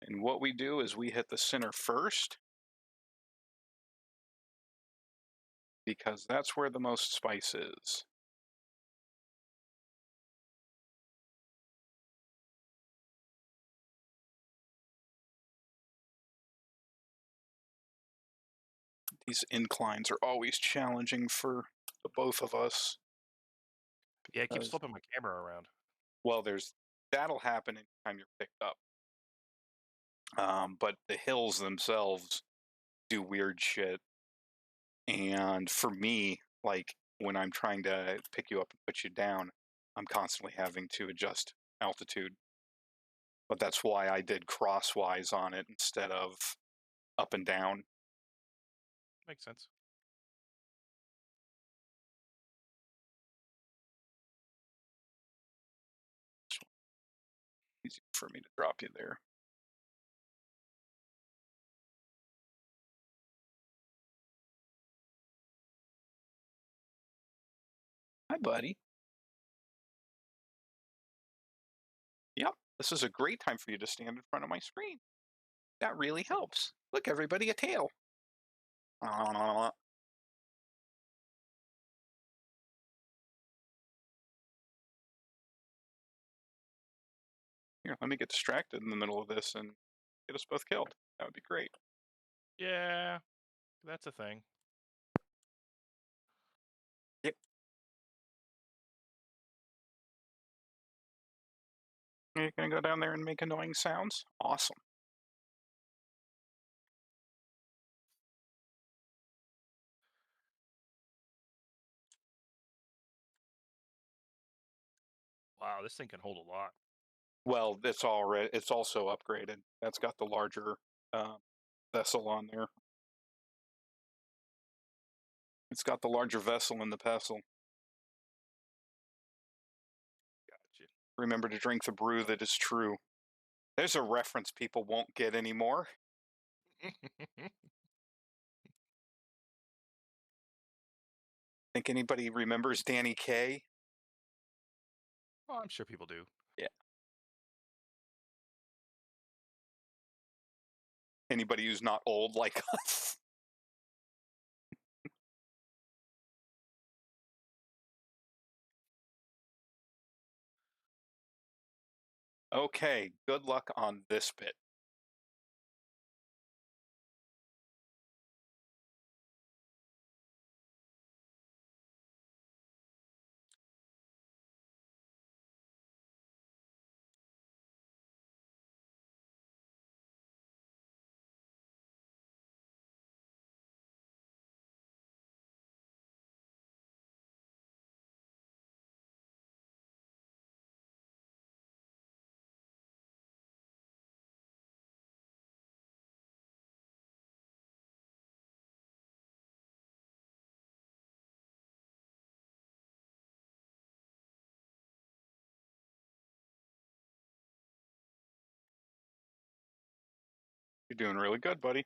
And what we do is we hit the center first because that's where the most spice is. These inclines are always challenging for the both of us Yeah, it keeps because, flipping my camera around. well, there's that'll happen anytime you're picked up. But the hills themselves do weird shit. And for me, like when I'm trying to pick you up and put you down, I'm constantly having to adjust altitude. But that's why I did crosswise on it instead of up and down. Makes sense. Easy for me to drop you there. Hi, buddy. Yep, this is a great time for you to stand in front of my screen. That really helps. Look, everybody, a tail. Here, let me get distracted in the middle of this and get us both killed. That would be great. Yeah, that's a thing. Yep. You're gonna go down there and make annoying sounds? Awesome. Wow, this thing can hold a lot. Well, it's also upgraded. That's got the larger uh, vessel on there. It's got the larger vessel in the pestle. Gotcha. Remember to drink the brew that is true. There's a reference people won't get anymore. Think anybody remembers Danny Kaye? Oh, I'm sure people do. Yeah. Anybody who's not old like us. Okay, good luck on this bit. You're doing really good, buddy.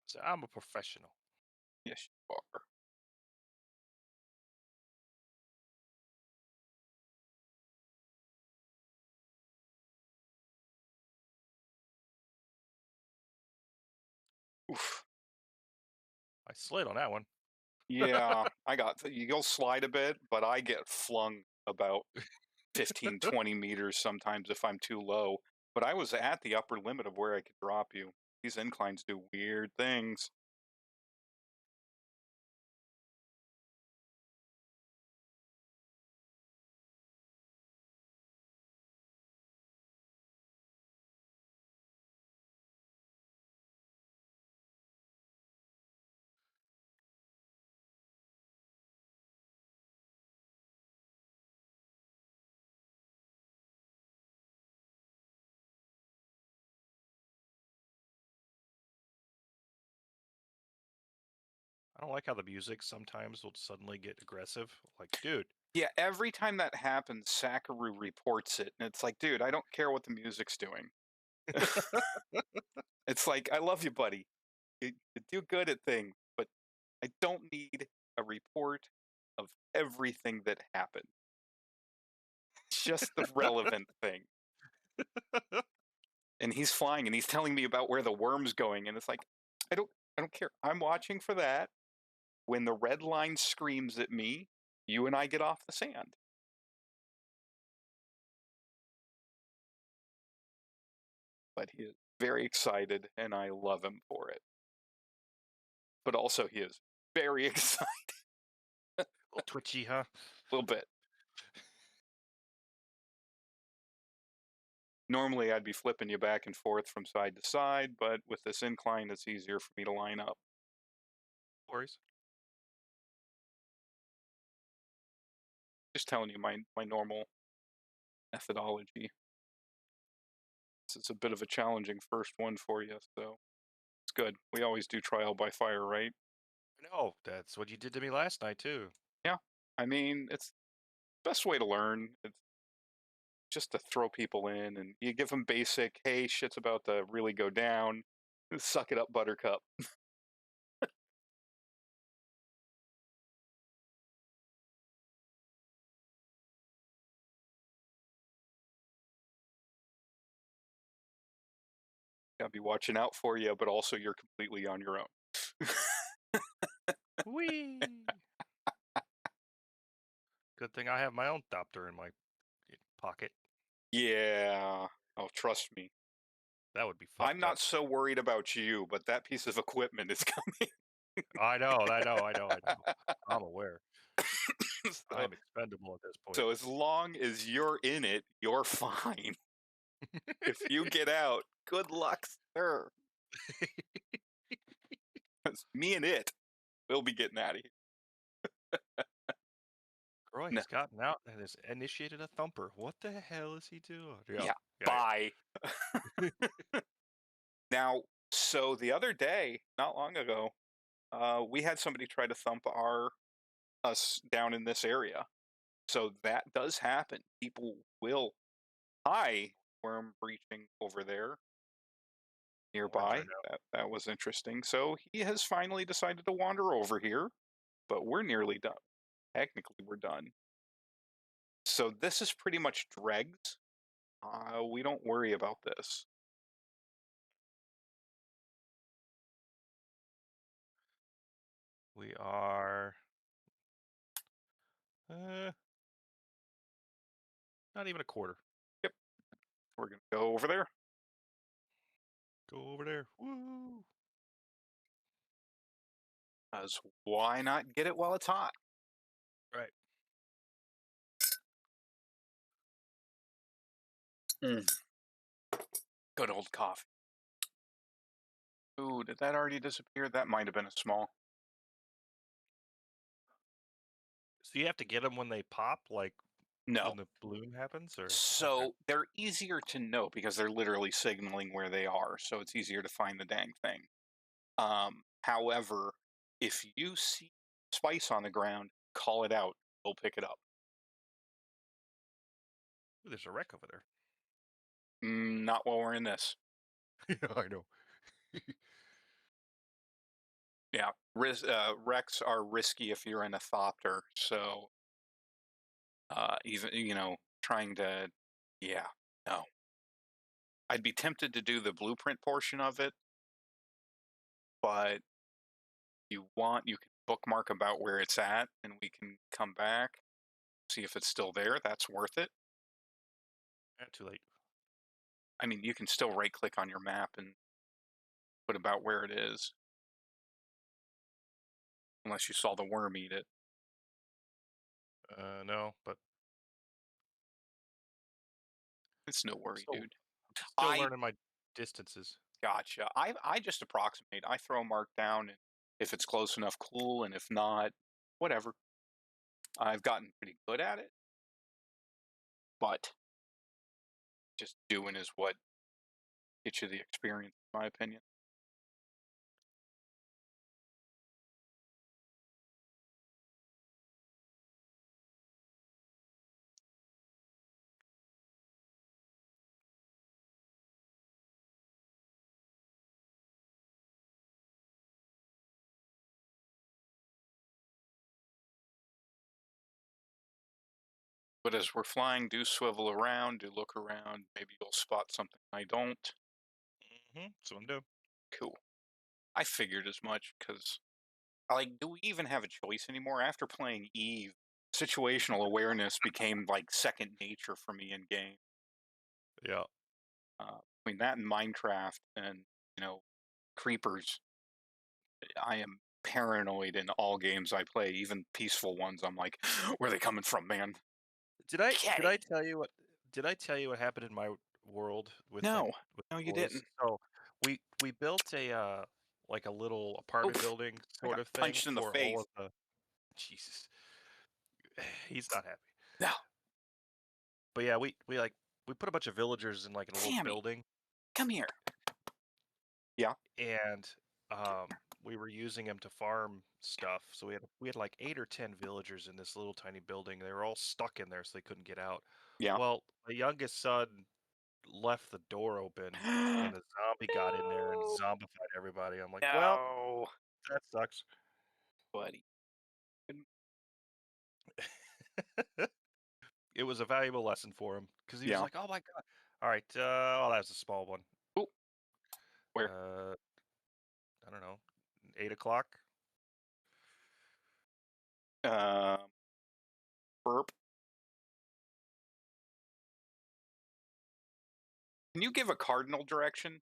So I'm a professional. Yes, you are. Oof. I slid on that one. Yeah, you'll slide a bit, but I get flung about 15, 20 meters sometimes if I'm too low. But I was at the upper limit of where I could drop you. These inclines do weird things. I don't like how the music sometimes will suddenly get aggressive. Like, dude, Yeah, every time that happens, Sakaru reports it, and it's like, dude, I don't care what the music's doing. It's like, I love you, buddy. You do good at things, but I don't need a report of everything that happened. Just the relevant thing. And he's flying and he's telling me about where the worm's going, and it's like, I don't care. I'm watching for that. When the red line screams at me, you and I get off the sand. But he is very excited, and I love him for it. But also, he is very excited a a little twitchy, huh? little bit. Normally, I'd be flipping you back and forth from side to side, but with this incline, it's easier for me to line up. No worries. Just telling you my normal methodology. It's a bit of a challenging first one for you, so it's good. We always do trial by fire, right? I know that's what you did to me last night too. Yeah. I mean, it's the best way to learn. It's just to throw people in and you give them basic, hey, shit's about to really go down. Suck it up, buttercup. Gotta be watching out for you, but also you're completely on your own. Whee! Good thing I have my own thopter in my pocket. Yeah. Oh, trust me. That would be I'm fucked up. not so worried about you, but that piece of equipment is coming. I know, I know, I know, I know. I'm aware. so, I'm expendable at this point. so as long as you're in it, you're fine. If you get out, good luck, sir. 'Cause me and it will be getting out of here. Roy No, has gotten out and has initiated a thumper. What the hell is he doing? Yeah, yeah, yeah, bye. Now, so the other day, not long ago, we had somebody try to thump our us down in this area. So that does happen. People will. I worm breaching over there Worms are nearby. no. That was interesting. So he has finally decided to wander over here, but we're nearly done. Technically, we're done. So this is pretty much dregs. We don't worry about this. We are uh, not even a quarter. Yep, we're gonna go over there. Go over there. Woo! As why not get it while it's hot? Right. Mm, good old coffee. Ooh, did that already disappear? That might have been a small. So you have to get them when they pop, like No. when the balloon happens, or okay. So they're easier to know because they're literally signaling where they are. So it's easier to find the dang thing. However, if you see spice on the ground, call it out. We'll pick it up. Ooh, there's a wreck over there. Not while we're in this. Yeah, I know. Yeah, wrecks are risky if you're in a thopter. So even trying to, yeah, no. I'd be tempted to do the blueprint portion of it, but you can bookmark about where it's at, and we can come back, see if it's still there. That's worth it. Too late. I mean, you can still right click on your map and put about where it is, unless you saw the worm eat it. No, but It's no worry, still, dude. I'm still I learning my distances. gotcha. I just approximate. I throw a mark down, and if it's close enough, cool, and if not, whatever. I've gotten pretty good at it, but just doing is what gets you the experience, in my opinion. But as we're flying, do swivel around, do look around. Maybe you'll spot something I don't. So I'm doing. Cool. I figured as much because, like, do we even have a choice anymore? After playing Eve, situational awareness became like second nature for me in game. Yeah. Between that and Minecraft and, you know, creepers, I am paranoid in all games I play, even peaceful ones. I'm like, where are they coming from, man? Did Okay. I tell you what did I tell you what happened in my world with No, with no, the you boys? didn't. So we built a like a little apartment Oof. building I sort got of thing punched in the for all face. of the Jesus. He's not happy. No, But yeah, we put a bunch of villagers in like in a little Tammy, building, come here. Yeah, and we were using them to farm stuff. So we had like 8 or 10 villagers in this little tiny building. They were all stuck in there, so they couldn't get out. yeah. Well, the youngest son left the door open, and a zombie got in there and No, zombified everybody. I'm like, well, no, that sucks. buddy. It was a valuable lesson for him because he was Yeah. like, oh my god. All right, oh, that was a small one. Oh, where? Uh, I don't know, 8 o'clock. Um, burp. Can you give a cardinal direction?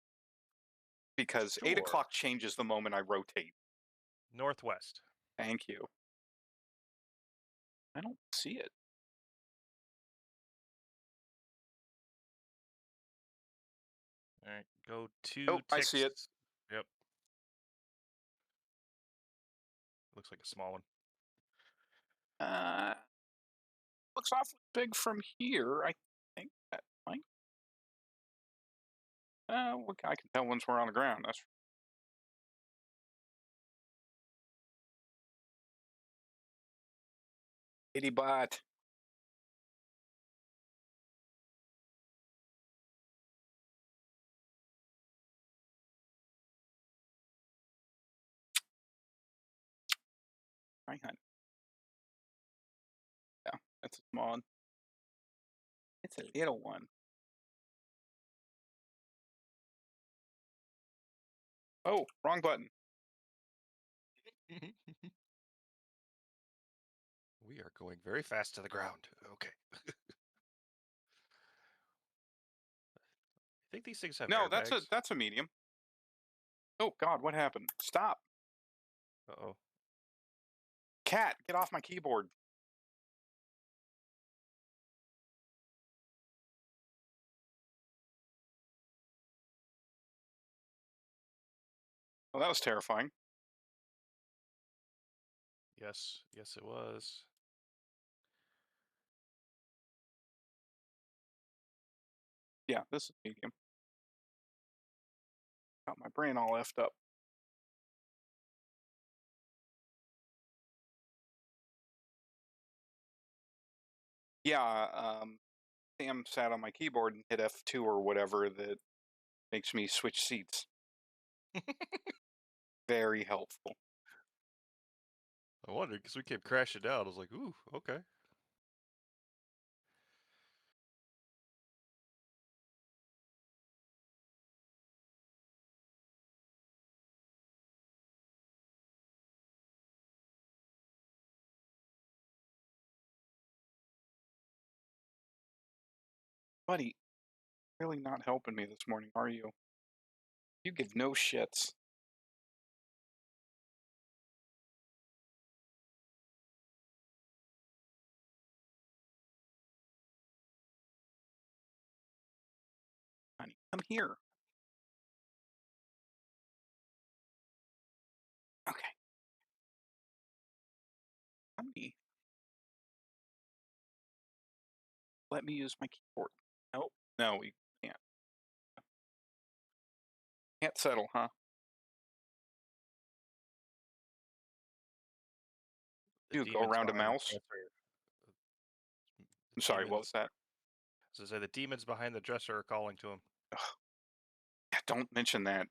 Because 8 Sure. o'clock changes the moment I rotate. Northwest. Thank you. I don't see it. All right, go to Oh, I see it. text. Yep, looks like a small one. Uh, looks awfully big from here. I think that might. Well, I can tell once we're on the ground. That's itty bot. Hang on. Yeah, that's a small one. It's a little one. Oh, wrong button. We are going very fast to the ground. Okay. I think these things have No, airbags. that's a medium. Oh God, what happened? Stop, Uh-oh. cat! Get off my keyboard. Oh, that was terrifying. Yes, yes, it was. Yeah, this is medium. Got my brain all effed up. Yeah, Sam sat on my keyboard and hit F2 or whatever that makes me switch seats. Very helpful. I wondered because we kept crashing down. I was like, ooh, okay. Buddy, really not helping me this morning, are you? You give no shits. Honey, come here. Okay, honey, let me use my keyboard. Nope. No, we can't. Can't settle, huh? The You go demons around a behind the mouse. dresser. The I'm sorry, what was demons. that? So say the demons behind the dresser are calling to him. Ugh, yeah, don't mention that.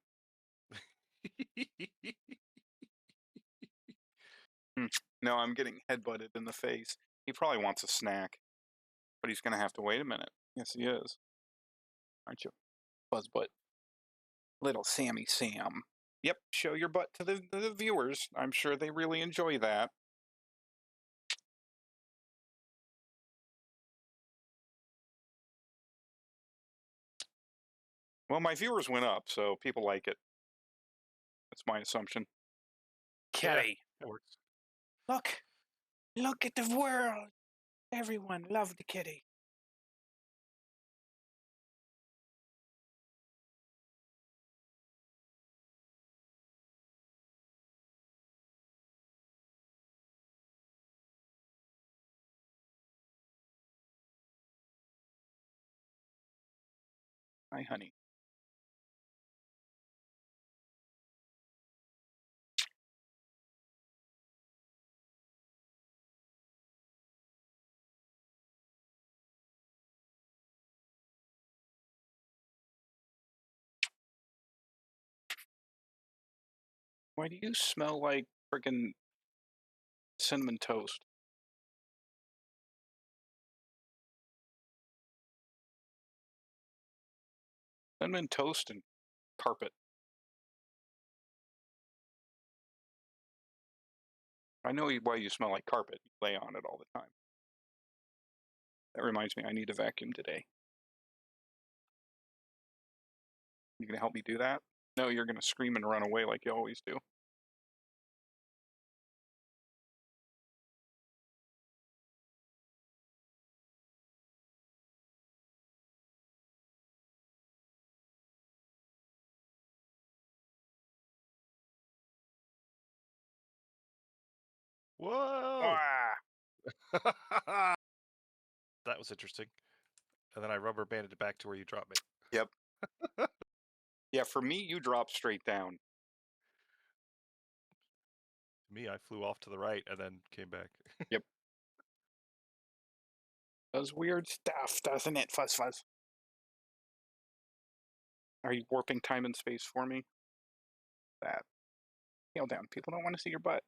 Hmm. No, I'm getting headbutted in the face. He probably wants a snack, but he's going to have to wait a minute. Yes, he is. Aren't you, Buzzbutt? Little Sammy Sam. Yep, show your butt to the viewers. I'm sure they really enjoy that. Well, my viewers went up, so people like it. That's my assumption. Yeah, Kitty, that works. look. Look at the world. Everyone loved the kitty. Hi, honey. Why do you smell like friggin' cinnamon toast? Cinnamon toast and carpet. I know why you smell like carpet. You lay on it all the time. That reminds me, I need a vacuum today. You gonna help me do that? No, you're gonna scream and run away like you always do. Whoa! Ah, That was interesting. And then I rubber banded it back to where you dropped me. yep. Yeah, for me, you drop straight down. Me, I flew off to the right and then came back. Yep. Does weird stuff, doesn't it, Fuzz Fuzz? Are you warping time and space for me? That. Tail down. People don't want to see your butt.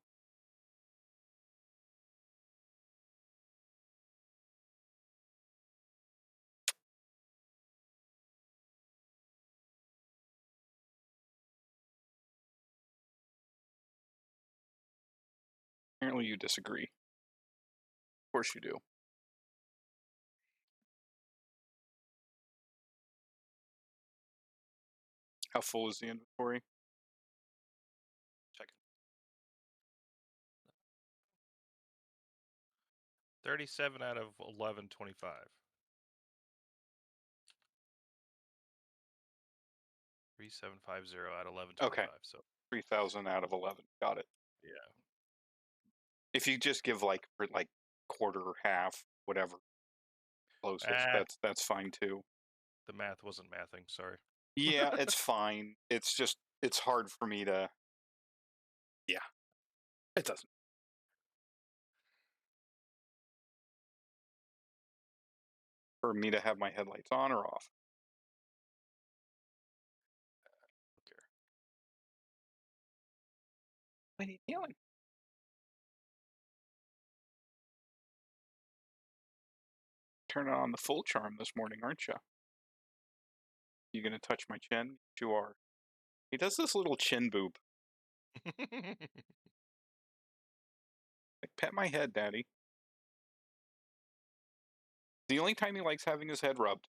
Apparently, you disagree. Of course, you do. How full is the inventory? Check. 37 out of 1125. 3750 out of Okay, 1125. So 3,000 out of 11. Got it. yeah. If you just give like for like quarter or half, whatever closest, Ah, that's fine too. the math wasn't mathing. Sorry. Yeah, it's fine. It's just it's hard for me to. Yeah, it doesn't. For me to have my headlights on or off. Okay. What are you doing? Turning on the full charm this morning, aren't you? You gonna touch my chin? You are. He does this little chin boop. Like, pet my head, daddy. The only time he likes having his head rubbed.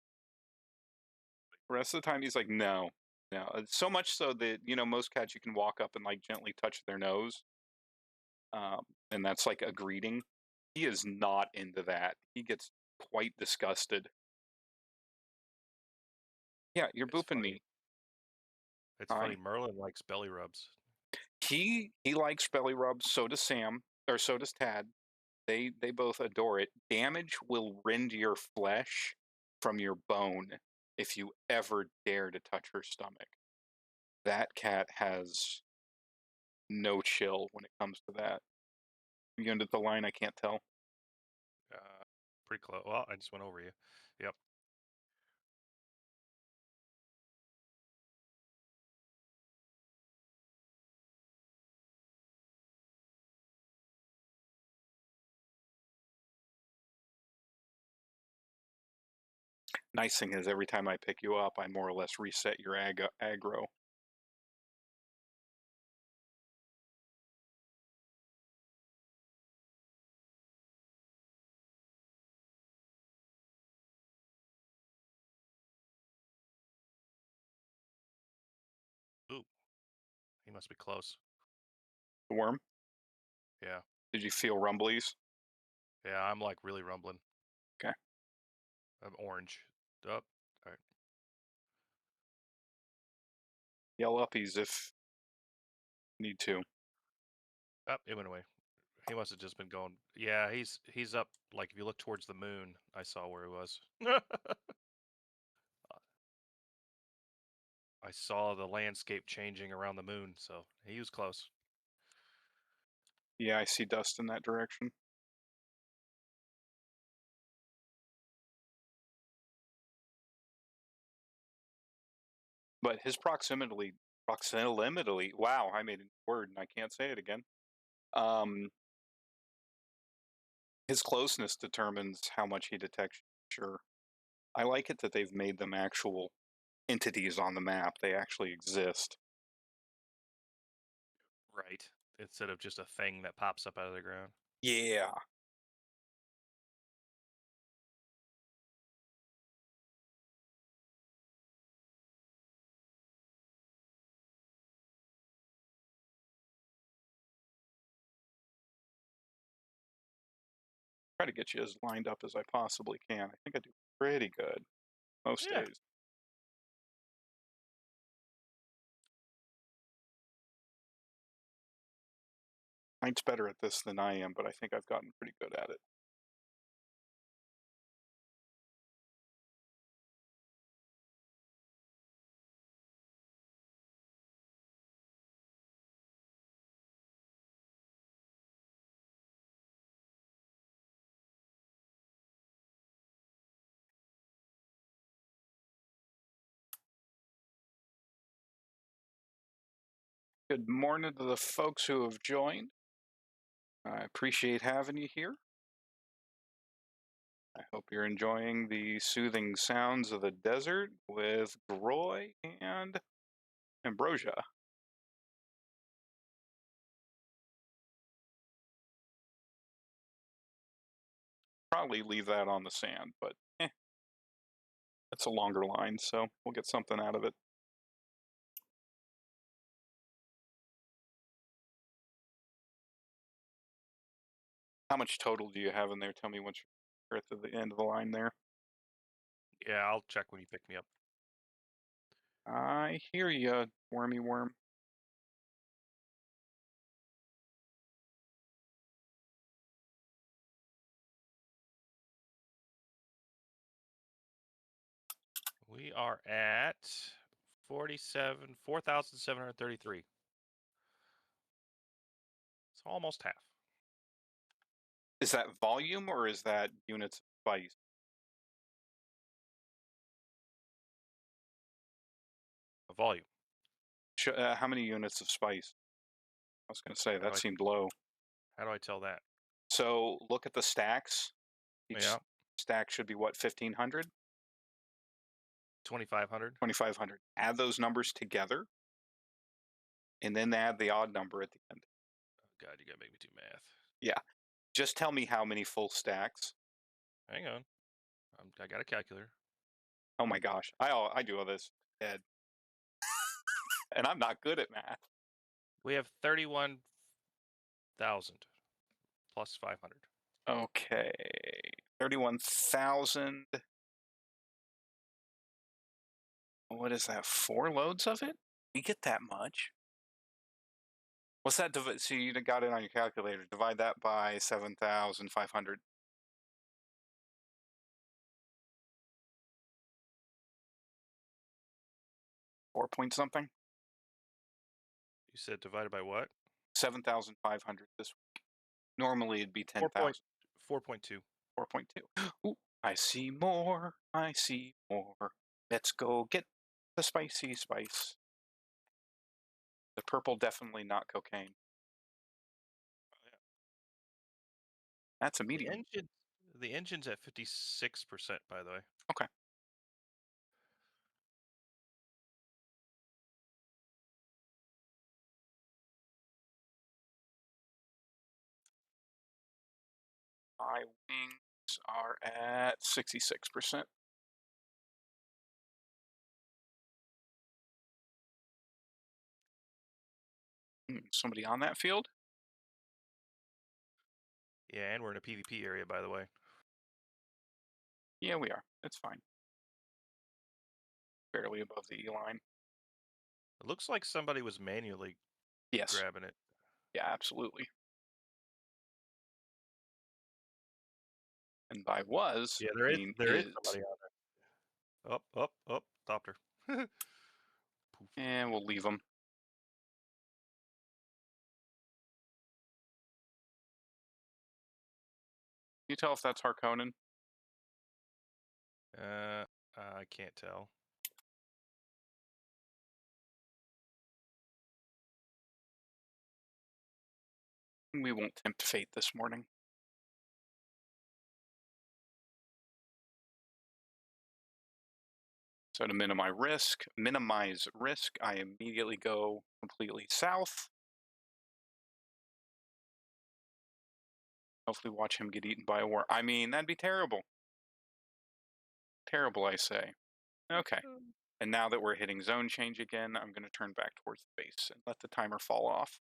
The rest of the time, he's like, no, no. So much so that most cats you can walk up and like gently touch their nose, and that's like a greeting. He is not into that. He gets quite disgusted. Yeah, you're It's booping funny. me. It's funny. Hi. Merlin likes belly rubs. He likes belly rubs. So does Sam, or so does Tad. They both adore it. Damage will rend your flesh from your bone if you ever dare to touch her stomach. That cat has no chill when it comes to that. You under the line? I can't tell. Uh, Pretty close. Well, I just went over you. Yep. Nice thing is, every time I pick you up, I more or less reset your aggro. Ooh, he must be close. The worm? Yeah. Did you feel rumblies? Yeah, I'm like really rumbling. Okay. I'm orange. Up. All right. Yell uppies if you need to. Up. It went away. He must have just been going. Yeah, he's up. Like if you look towards the moon, I saw where he was. I saw the landscape changing around the moon, so he was close. Yeah, I see dust in that direction. But his proximity, wow, I made a word and I can't say it again. Um, his closeness determines how much he detects. Sure. I like it that they've made them actual entities on the map. They actually exist. Right. Instead of just a thing that pops up out of the ground. Yeah. Try to get you as lined up as I possibly can. I think I do pretty good most Yeah. days. Client's better at this than I am, but I think I've gotten pretty good at it. Good morning to the folks who have joined. I appreciate having you here. I hope you're enjoying the soothing sounds of the desert with Groy and Ambrosia. Probably leave that on the sand, but it's a longer line, so we'll get something out of it. How much total do you have in there? Tell me once you're at the end of the line there. Yeah, I'll check when you pick me up. I hear you, wormy worm. We are at 4,733. It's almost half. Is that volume or is that units of spice? A volume. How many units of spice? I was going to say How do that I seemed low. how do I tell that? So look at the stacks. Each Yeah, stack should be what, 1500, 2,500. 2500. Add those numbers together and then add the odd number at the end. Oh God, you gotta make me do math. Yeah. Just tell me how many full stacks. Hang on, I got a calculator. Oh my gosh. I do all this Ed, and I'm not good at math. We have 31,000 plus 500. Okay. 31,000. What is that? 4 loads of it? You get that much? What's that? So you got it on your calculator. Divide that by 7,500. 4 point something? You said divided by what? 7,500 this week. Normally it'd be 4 point 10,000. 4.2. 4.2. Ooh, I see more. I see more. Let's go get the spicy spice. The purple, definitely not cocaine. Oh, yeah. That's a The medium. engine the engine's at 56%, by the way. Okay. My wings are at 66%. Somebody on that field? Yeah, and we're in a PvP area, by the way. Yeah, we are. It's fine. Barely above the E line. It looks like somebody was manually Yes. grabbing it. Yeah, absolutely. And by was, Yeah, I mean there is is. somebody on there. Up, up, up. Stopped her. Poof. And we'll leave them. Can you tell if that's Harkonnen? Uh, I can't tell. We won't tempt fate this morning. So to minimize risk, I immediately go completely south. Hopefully watch him get eaten by a war. I mean, that'd be terrible. Terrible, I say. Okay. And now that we're hitting zone change again, I'm going to turn back towards the base and let the timer fall off.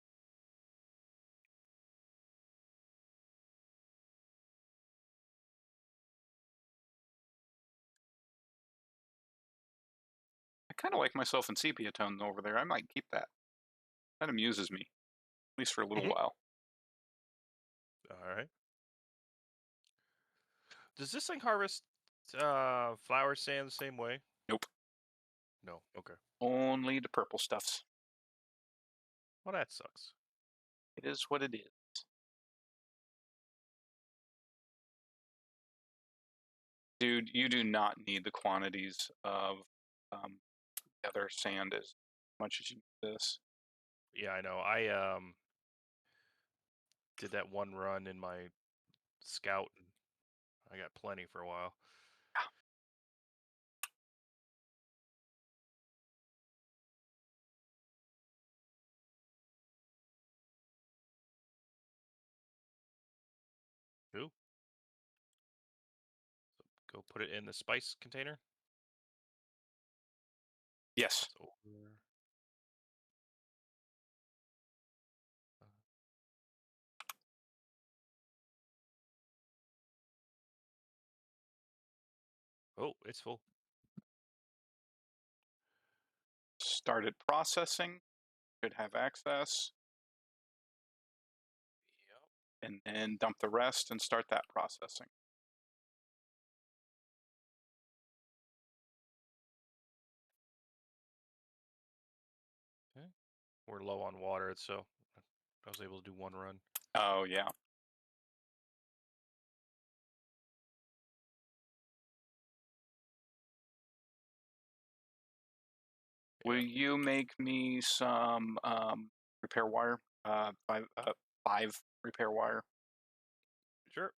I kind of like myself in sepia tone over there. I might keep that. That amuses me, at least for a little while. Does this thing harvest flower sand the same way? Nope. No. Okay. Only the purple stuffs. Well, that sucks. It is what it is. Dude, you do not need the quantities of other sand as much as you need this. Yeah, I know. I did that one run in my scout, and I got plenty for a while. Ooh. So go put it in the spice container. Yes. It's over. Uh, oh, it's full. Started processing. Should have access. Yep. And then dump the rest and start that processing. Okay. We're low on water, so I was able to do one run. Oh, yeah. Will Yeah. you make me some repair wire? Five repair wire. Sure.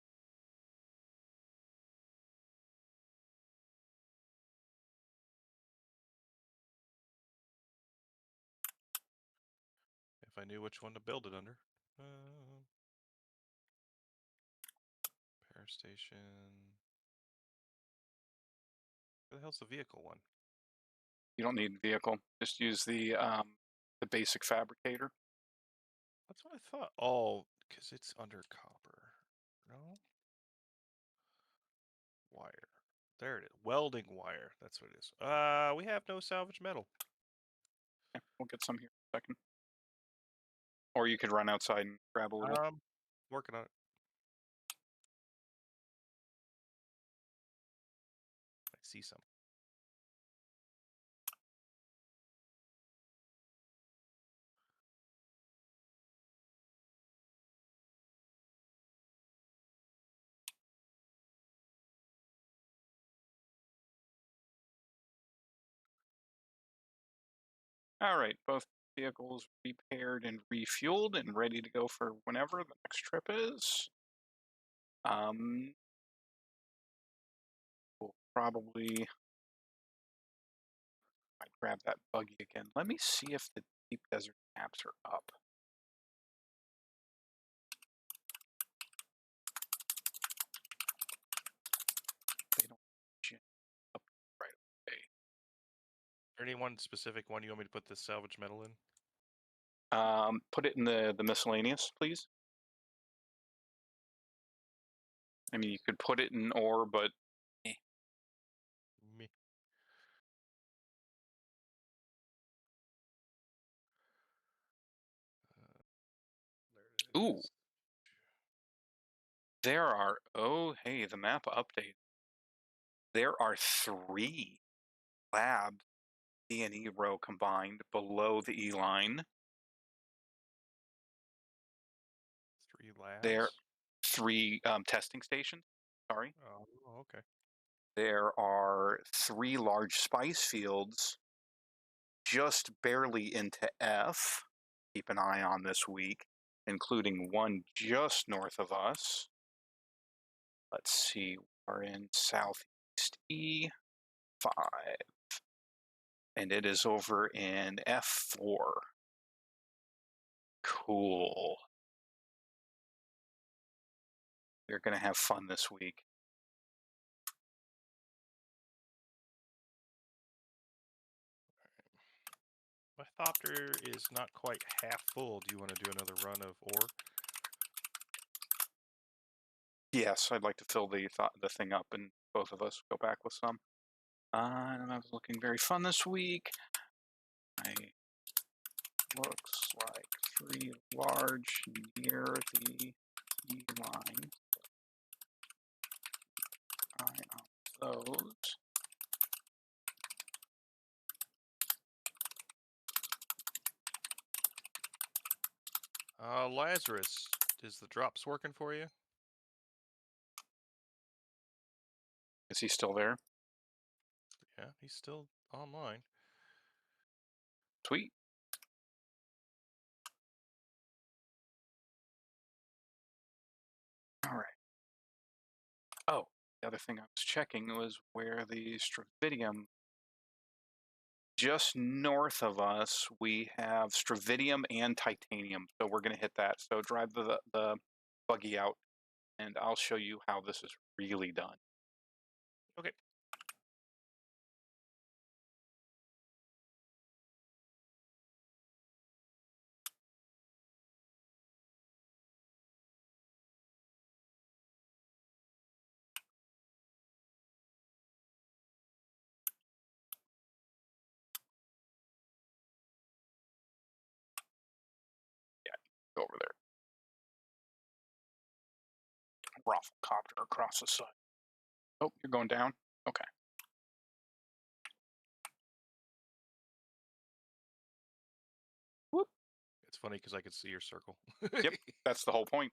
If I knew which one to build it under. Power station. Where the hell's the vehicle one? You don't need a vehicle. Just use the basic fabricator. That's what I thought. Oh, because it's under copper. No? Wire. There it is. Welding wire. That's what it is. We have no salvage metal. Yeah, we'll get some here in a second. Or you could run outside and grab a little. Working on it. I see some. All right, both vehicles repaired and refueled and ready to go for whenever the next trip is. We'll probably might grab that buggy again. Let me see if the deep desert maps are up. They don't gen- up right away. Any one specific one you want me to put the salvage metal in? Put it in the miscellaneous, please. I mean, you could put it in ore, but Me. There it ooh, is. there are. Oh, hey, the map update. There are 3 labs, D and E row combined below the E line. 3 There labs. 3 testing stations. Sorry. Oh, okay. There are 3 large spice fields just barely into F. Keep an eye on this week, including one just north of us. Let's see, we're in Southeast E5, and it is over in F4. Cool. We're going to have fun this week. My thopter is not quite half full. Do you want to do another run of ore? Yes, I'd like to fill the thing up and both of us go back with some. And I was looking very fun this week. Looks like 3 large near the E line. those. Lazarus, is the drops working for you? Is he still there? Yeah, he's still online. Sweet. All right. Oh, the other thing I was checking was where the Stravidium, just north of us, we have Stravidium and Titanium. So we're going to hit that. So drive the buggy out, and I'll show you how this is really done. Okay. Yeah, go over there. Rafflecopter across the side. Oh, you're going down? Okay. Whoop. It's funny because I can see your circle. Yep, that's the whole point.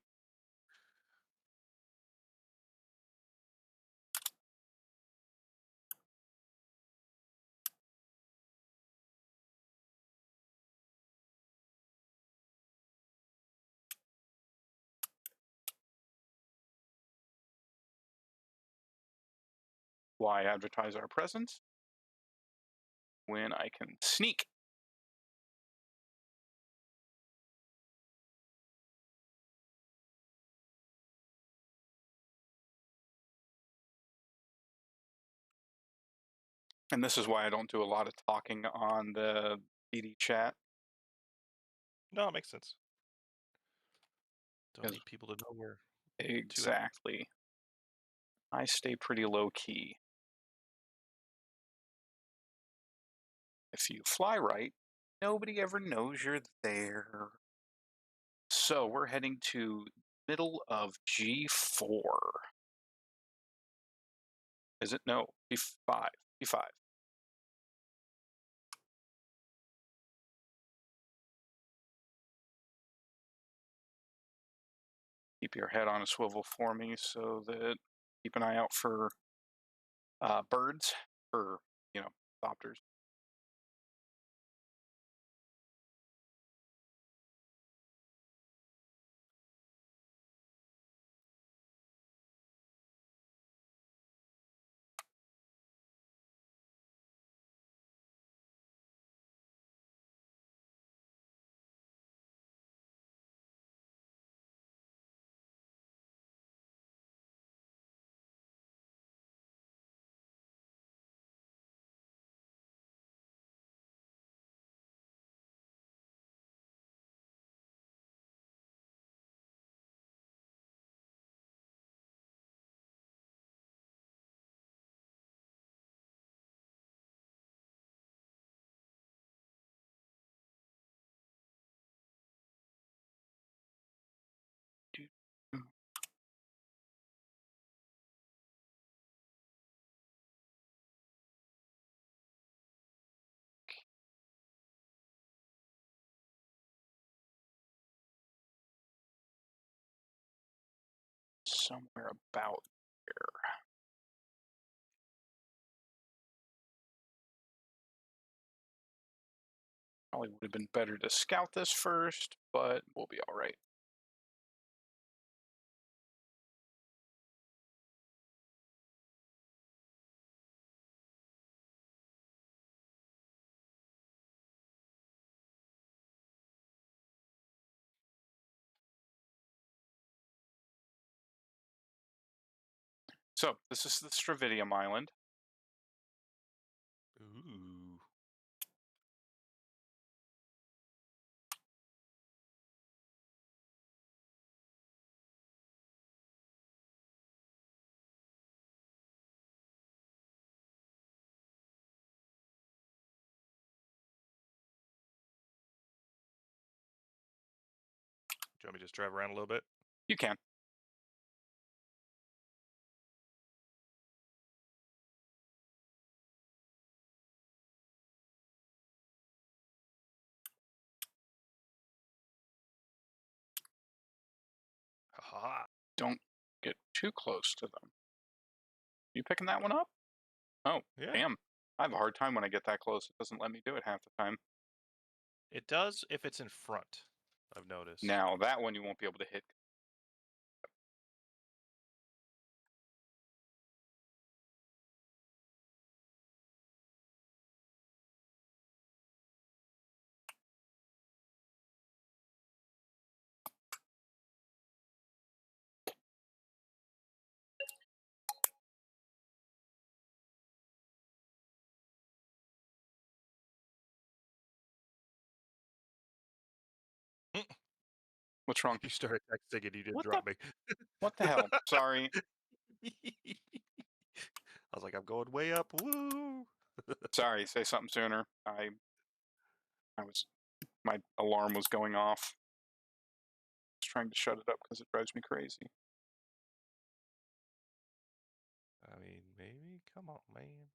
Why advertise our presence when I can sneak? And this is why I don't do a lot of talking on the BD chat, No, it makes sense. Don't because need people to know we're too active. exactly, I stay pretty low key. If you fly right, nobody ever knows you're there. So we're heading to middle of G4. Is it? No, G5. G5. Keep your head on a swivel for me so that keep an eye out for birds, for, opters. Somewhere about there. Probably would have been better to scout this first, but we'll be all right. So this is the Stravidium Island. Ooh. Do you want me to just drive around a little bit? You can. Aha. Don't get too close to them. You picking that one up? Oh, Yeah. damn. I have a hard time when I get that close. It doesn't let me do it half the time. It does if it's in front, I've noticed. Now, that one you won't be able to hit. What's wrong? You started texting and you didn't What the? drop me. What the hell? Sorry. I was like, I'm going way up. Woo! Sorry. Say something sooner. I was. My alarm was going off. I was trying to shut it up because it drives me crazy. I mean, maybe. Come on, man.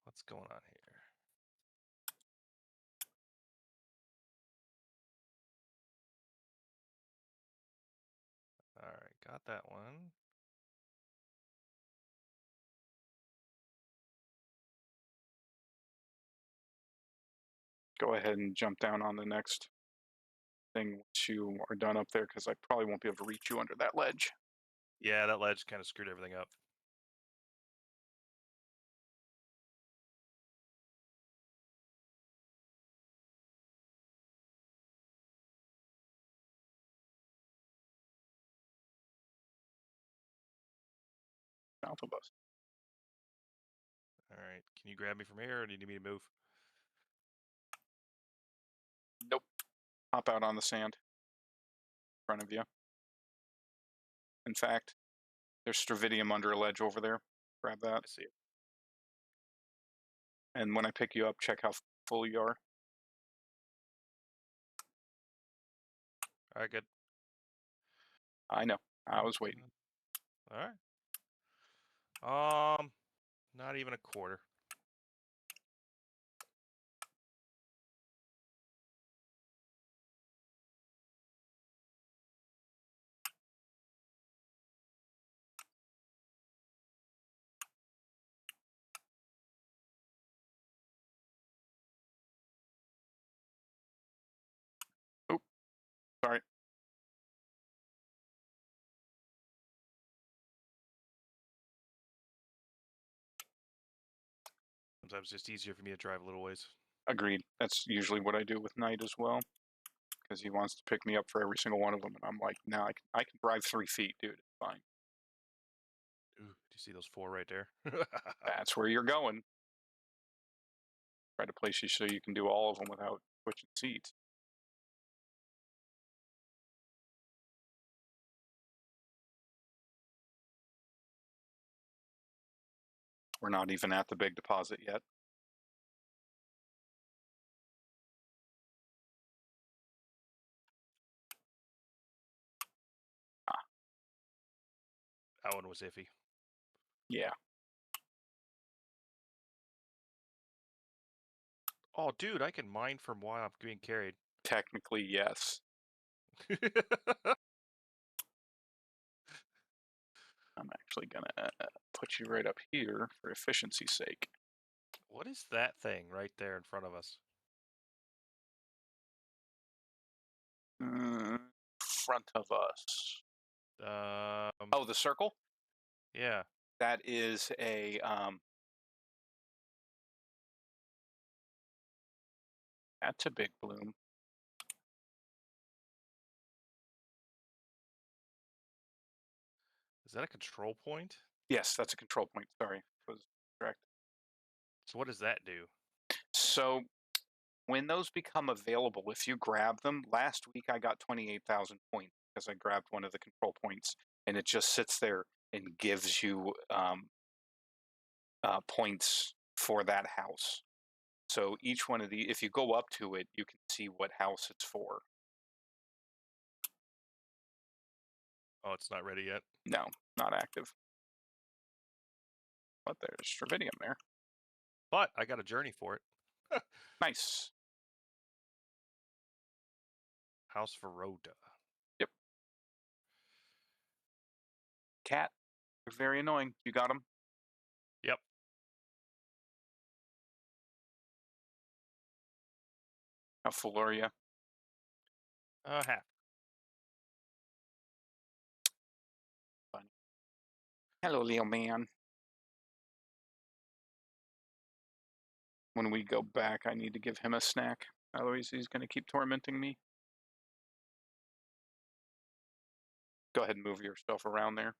What's going on here? All right, got that one. Go ahead and jump down on the next thing once you are done up there because I probably won't be able to reach you under that ledge. Yeah, that ledge kind of screwed everything up. South of us. All right, can you grab me from here, or do you need me to move? Nope. Hop out on the sand in front of you. In fact, there's stravidium under a ledge over there. Grab that. I see it. And when I pick you up, check how full you are. All right, good. I know. I was waiting. All right. Not even a quarter. Oop. Sorry. Sometimes it's just easier for me to drive a little ways. Agreed. That's usually what I do with Knight as well. Because he wants to pick me up for every single one of them. And I'm like, no, I can drive 3 feet, dude. It's fine. Ooh, do you see those 4 right there? That's where you're going. Try to place you so you can do all of them without switching seats. We're not even at the big deposit yet. Ah, That one was iffy. yeah. Oh, dude, I can mine from while I'm being carried. Technically, yes. I'm actually going to put you right up here for efficiency's sake. What is that thing right there in front of us? Front of us. Um, Oh, the circle? yeah. That is a that's a big bloom. Is that a control point? Yes, that's a control point. Sorry, was correct. So what does that do? So when those become available, if you grab them, last week I got 28,000 points because I grabbed one of the control points, and it just sits there and gives you points for that house. So each one of the, if you go up to it, you can see what house it's for. Oh, it's not ready yet. No, not active. But there's Stravidium there. But I got a journey for it. Nice. House for Rhoda. Yep. Cat, you're very annoying. You got him? Yep. How full are you? Half. Funny. Hello, little man. When we go back, I need to give him a snack. Otherwise, he's going to keep tormenting me. Go ahead and move your stuff around there.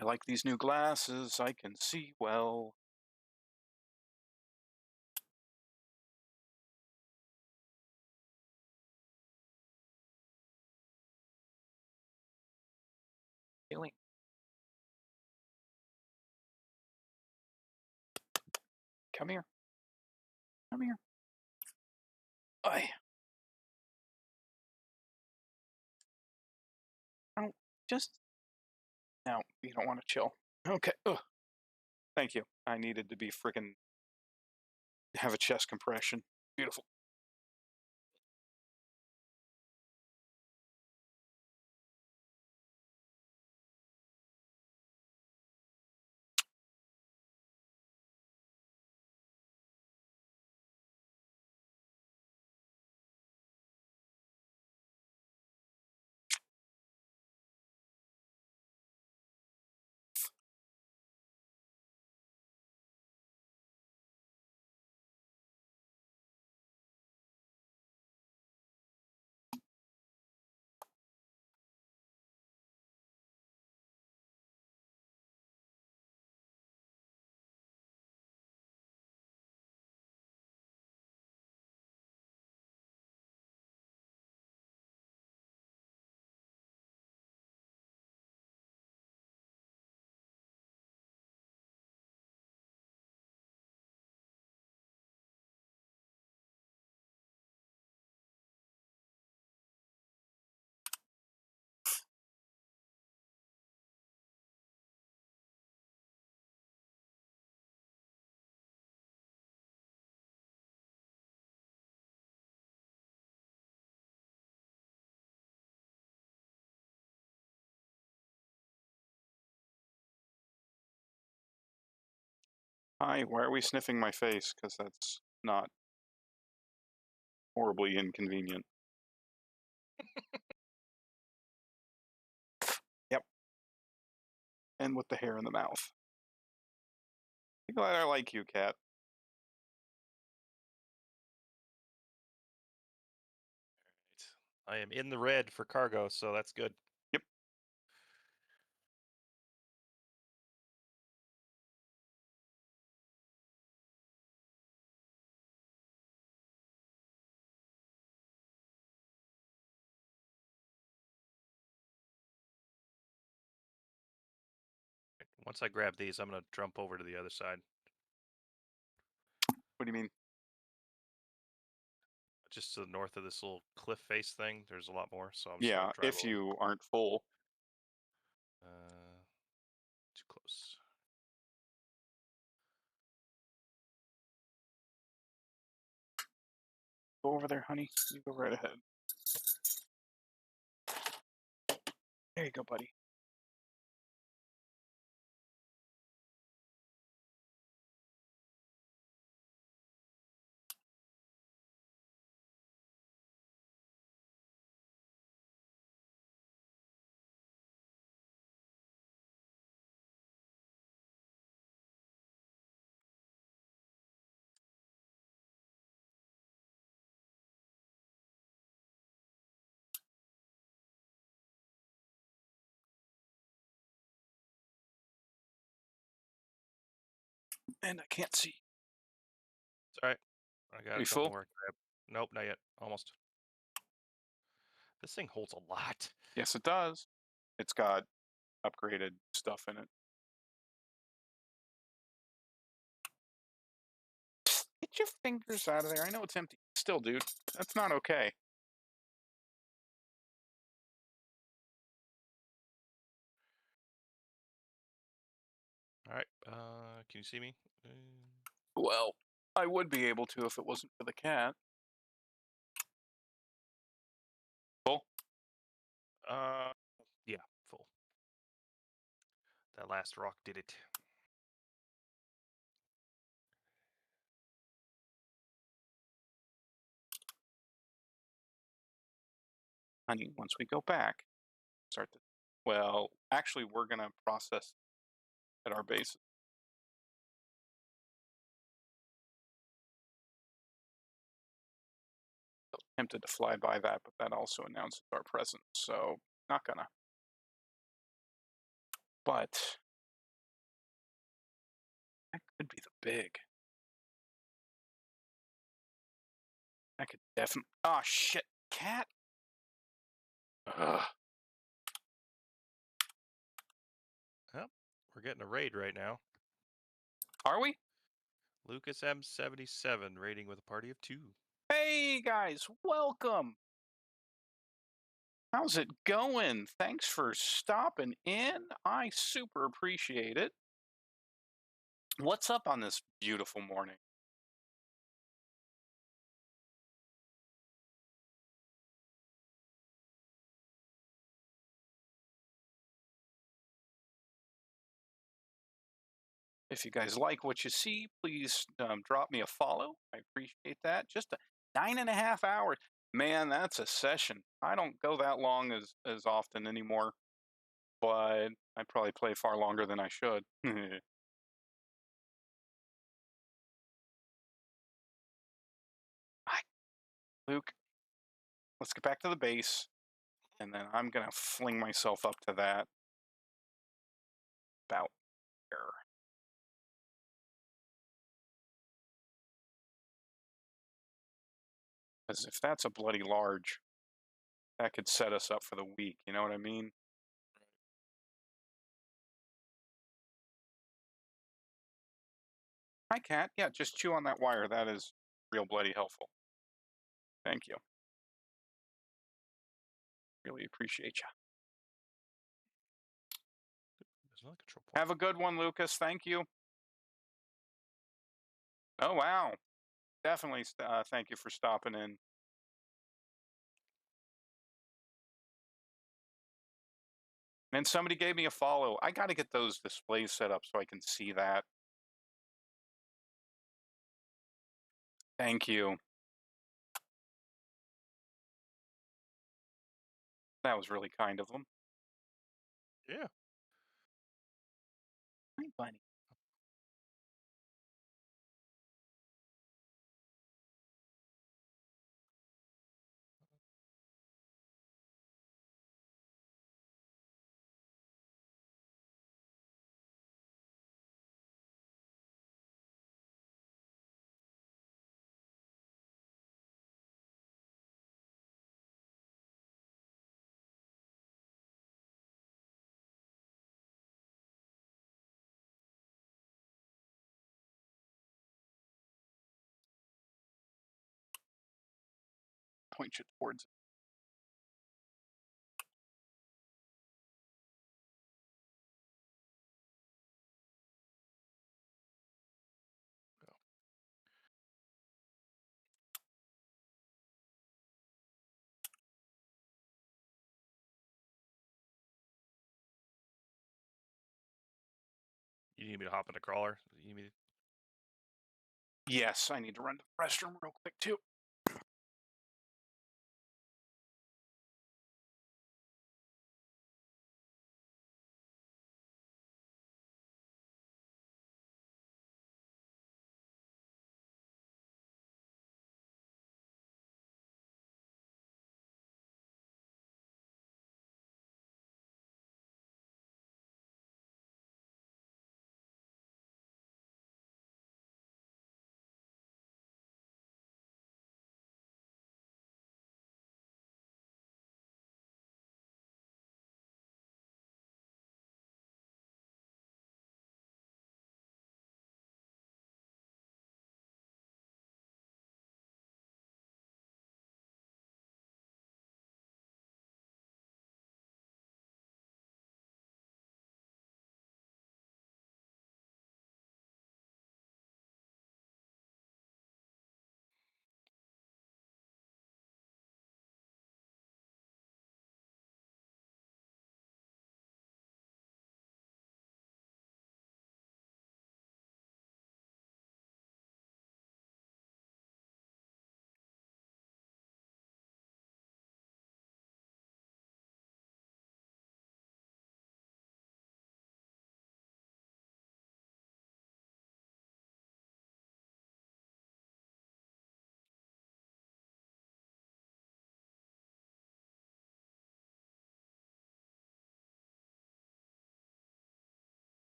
I like these new glasses. I can see well. Feeling. Come here. Come here. I don't just. No, you don't want to chill. Okay. Ugh. Thank you. I needed to be freaking have a chest compression. Beautiful. Hi. Why are we sniffing my face? Because that's not horribly inconvenient. Yep. And with the hair in the mouth. I'm glad I like you, cat. I am in the red for cargo, so that's good. Yep. Once I grab these, I'm going to jump over to the other side. What do you mean? Just to the north of this little cliff face thing, there's a lot more, so I'm just Yeah, going to drive if over. you aren't full. Too close. Go over there, honey. You go right ahead. There you go, buddy. And I can't see. It's all right. I got Are a you couple full? more. Nope, not yet. Almost. This thing holds a lot. Yes, it does. It's got upgraded stuff in it. Get your fingers out of there. I know it's empty. Still, dude, that's not okay. All right. Can you see me? Well, I would be able to if it wasn't for the cat. Uh, yeah, full. That last rock did it. Honey, once we go back, start to. Well, actually, we're gonna process at our base. Tempted to fly by that, but that also announces our presence, so not gonna. But that could be the big. That could definitely. Oh shit, cat. Ugh. Yep, we're getting a raid right now. Are we? Lucas M77 raiding with a party of 2. Hey guys, welcome. How's it going? Thanks for stopping in. I super appreciate it. What's up on this beautiful morning? If you guys like what you see, please drop me a follow. I appreciate that. Just 9.5 hours. Man, that's a session. I don't go that long as often anymore, but I probably play far longer than I should. Hi, Luke. Let's get back to the base, and then I'm gonna fling myself up to that about there. Because if that's a bloody large, that could set us up for the week. You know what I mean? Hi, cat. Yeah, just chew on that wire. That is real bloody helpful. Thank you. Really appreciate you. There's another control point. Have a good one, Lucas. Thank you. Oh, wow. Definitely thank you for stopping in. And somebody gave me a follow. I got to get those displays set up so I can see that. Thank you. That was really kind of them. Yeah. Hi, bunny. Point you towards. Go. You need me to hop in a crawler? You need me Yes, I need to run to the restroom real quick, too.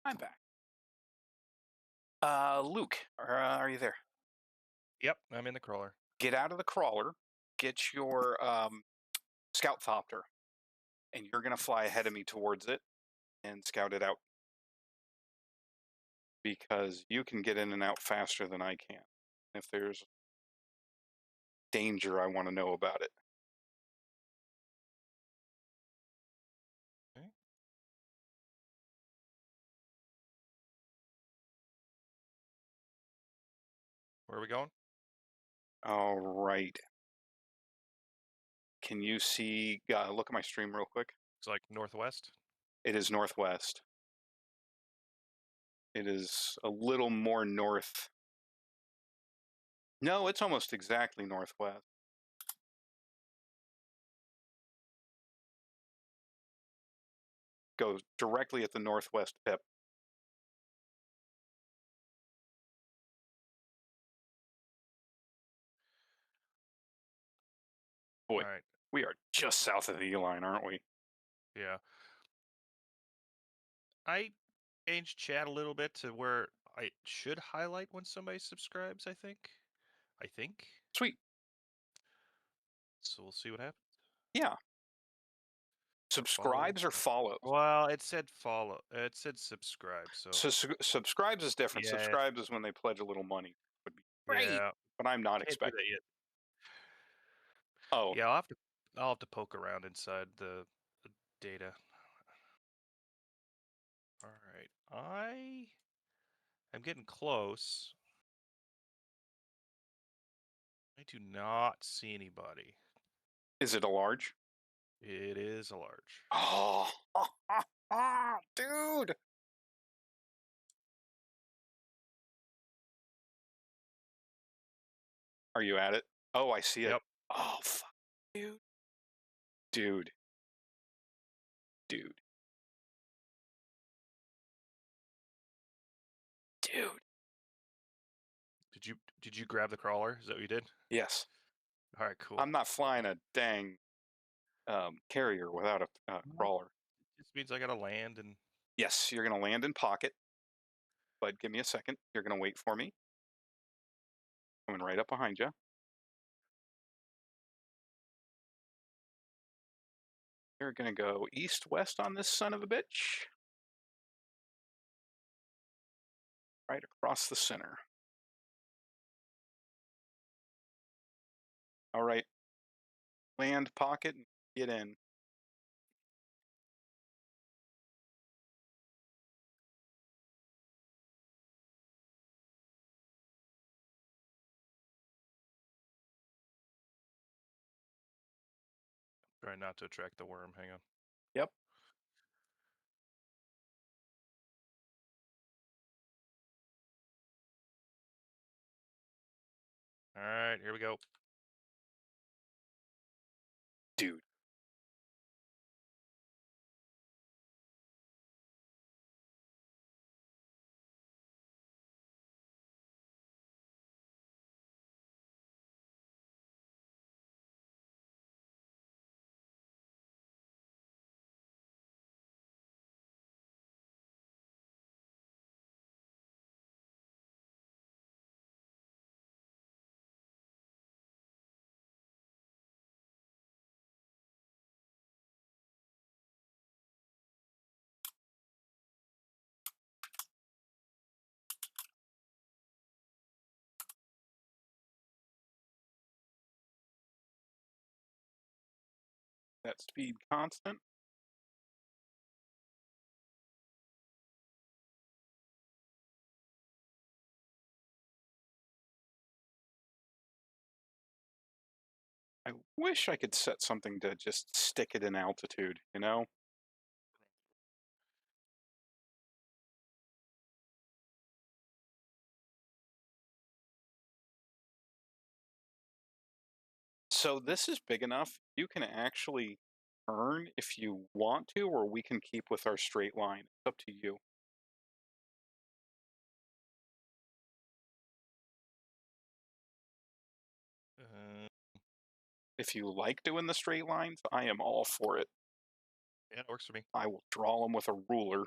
I'm back. Luke, are you there? Yep, I'm in the crawler. Get out of the crawler, get your scout thopter, and you're going to fly ahead of me towards it and scout it out because you can get in and out faster than I can. If there's danger, I want to know about it. Okay. Where are we going? All right. Can you see? Look at my stream real quick. It's like northwest. It is northwest. It is a little more north. No, it's almost exactly northwest. Goes directly at the northwest tip. Boy, All right. we are just south of the E line, aren't we? Yeah. I changed chat a little bit to where I should highlight when somebody subscribes, I think. I think. Sweet. So we'll see what happens. Yeah. Follow. Subscribes or follows? Well, it said follow. It said subscribe. So So subscribes is different. yeah, Subscribes is when they pledge a little money. Would be great, yeah. but I'm not Can't do that expecting. yet. Oh, Yeah, I'll have to poke around inside the data. All right. I'm getting close. I do not see anybody. is it a large? It is a large. Oh, dude. Are you at it? Oh, I see it. Yep. Oh, fuck, dude. Dude. Dude. Dude. Did you grab the crawler? Is that what you did? Yes. All right, cool. I'm not flying a dang carrier without a Well, crawler. it just means I gotta land and Yes, you're going to land in pocket, but give me a second. You're going to wait for me. Coming right up behind you. You're going to go east-west on this son of a bitch. Right across the center. All right. Land pocket and get in. try not to attract the worm. Hang on. Yep. All right, here we go. Dude. That speed constant. I wish I could set something to just stick it in altitude, you know? So this is big enough. You can actually turn if you want to, or we can keep with our straight line. It's up to you. Uh, If you like doing the straight lines, I am all for it. yeah, it works for me. I will draw them with a ruler.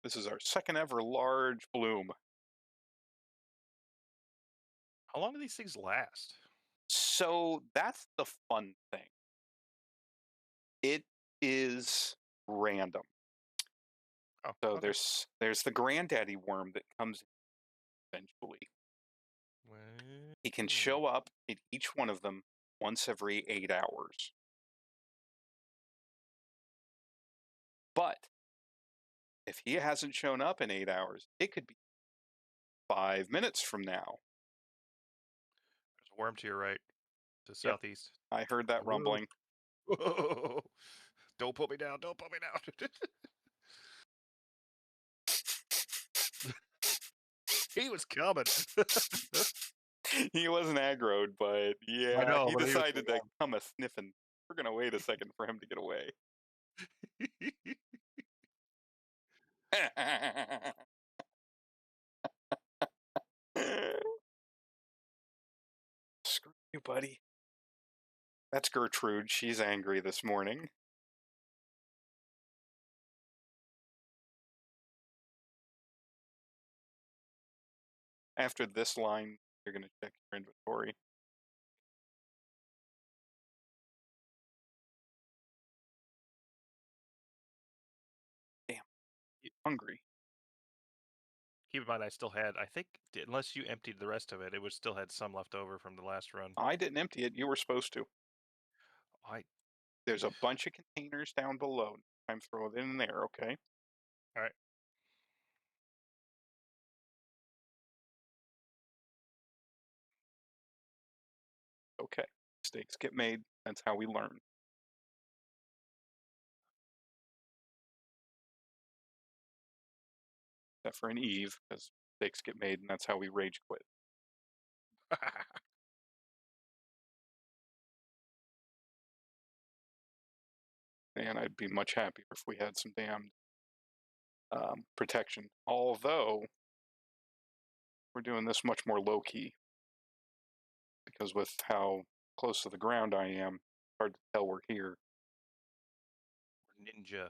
This is our second ever large bloom. How long do these things last? So that's the fun thing. It is random. Oh, So okay. there's the granddaddy worm that comes eventually. He can Mm. show up in each one of them once every 8 hours. But if he hasn't shown up in 8 hours, it could be 5 minutes from now. There's a worm to your right, to Yep, southeast. I heard that Whoa. rumbling. Whoa. Don't put me down. Don't put me down. He was coming. He wasn't aggroed, but I yeah, know, he but he was decided to come a sniffing. We're gonna wait a second for him to get away. Screw you, buddy. That's Gertrude. She's angry this morning. After this line, you're gonna check your inventory. Damn, hungry. Keep in mind, I still had. I think unless you emptied the rest of it, it was still had some left over from the last run. I didn't empty it. You were supposed to. I. There's a bunch of containers down below. I'm throwing it in there, okay? All right. Okay. Mistakes get made. That's how we learn. Except for an Eve, because mistakes get made, and that's how we rage quit. And I'd be much happier if we had some damned protection. Although, we're doing this much more low key. Because with how close to the ground I am, it's hard to tell we're here. Ninja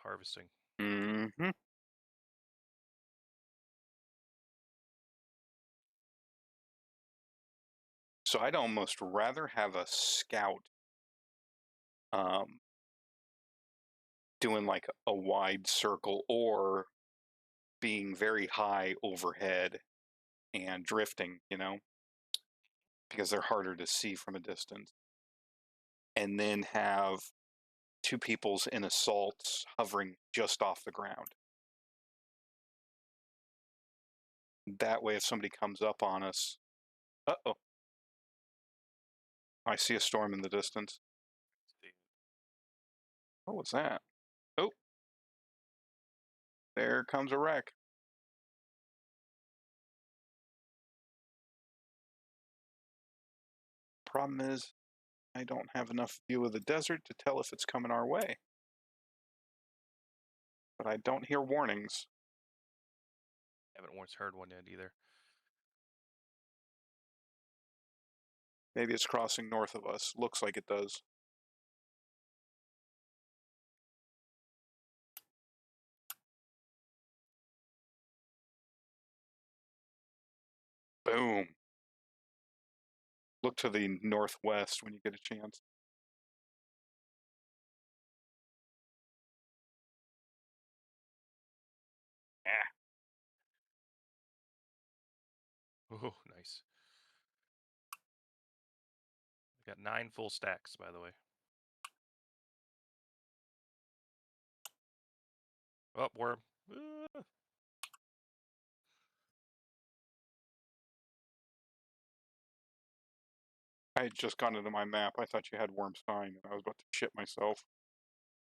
harvesting. Mm-hmm. So I'd almost rather have a scout doing like a wide circle or being very high overhead and drifting, because they're harder to see from a distance. And then have two peoples in assaults hovering just off the ground. That way, if somebody comes up on us, uh-oh, I see a storm in the distance. What was that? Oh, there comes a wreck. Problem is, I don't have enough view of the desert to tell if it's coming our way. But I don't hear warnings. Haven't once heard one yet either. Maybe it's crossing north of us. Looks like it does. Boom. Look to the northwest when you get a chance. Ah, Oh, nice. I got 9 full stacks, by the way. Oh, worm. I had just gone into my map. I thought you had worm sign, and I was about to shit myself.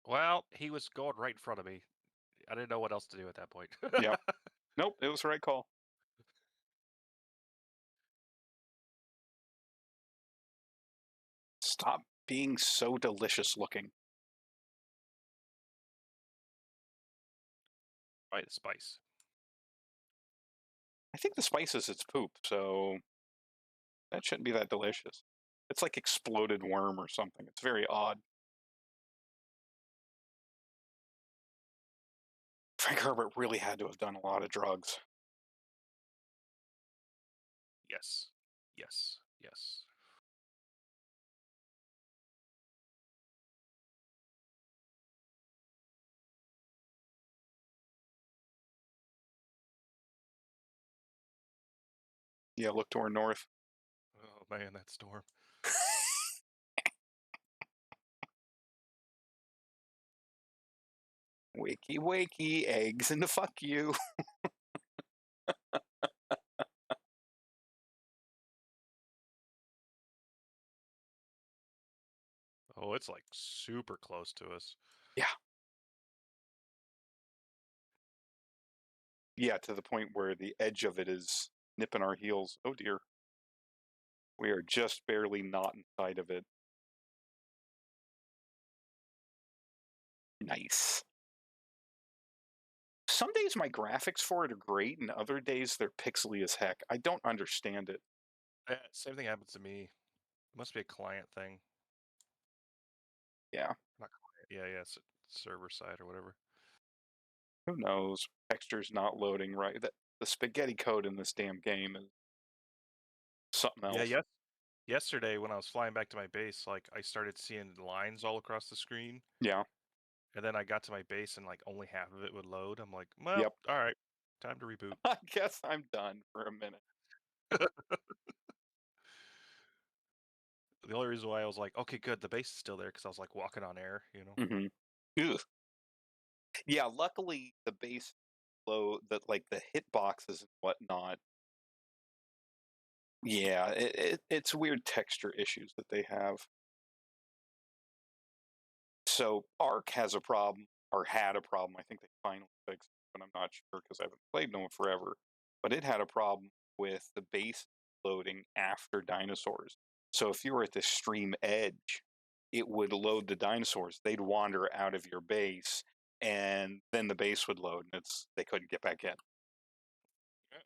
Well, he was going right in front of me. I didn't know what else to do at that point. Yep. Nope, it was the right call. Stop being so delicious looking. Right, the spice. I think the spice is its poop, so that shouldn't be that delicious. It's like exploded worm or something. It's very odd. Frank Herbert really had to have done a lot of drugs. Yes. Yes. Yes. Yeah, look to our north. Oh man, that storm. Wakey, wakey, eggs and the fuck you. Oh, it's like super close to us. Yeah. Yeah, to the point where the edge of it is nipping our heels. Oh dear. We are just barely not inside of it. Nice. Some days my graphics for it are great, and other days they're pixely as heck. I don't understand it. Same thing happens to me. It must be a client thing. Yeah, Not client. Yeah, yeah, server side or whatever. who knows? Texture's not loading right. The spaghetti code in this damn game is something Yeah, else. yes. Yesterday when I was flying back to my base, like I started seeing lines all across the screen, Yeah. and then I got to my base and like only half of it would load. I'm like, well, Yep. all right, time to reboot. I guess I'm done for a minute. The only reason why I was like, okay, good, the base is still there because I was like walking on air, you know. Hmm. Yeah, luckily the base low that like the hitboxes and whatnot. Yeah, it's weird texture issues that they have. So Ark has a problem, or had a problem. I think they finally fixed it, but I'm not sure because I haven't played them forever. But it had a problem with the base loading after dinosaurs. So if you were at the stream edge, it would load the dinosaurs. They'd wander out of your base, and then the base would load, and they couldn't get back in. Yeah.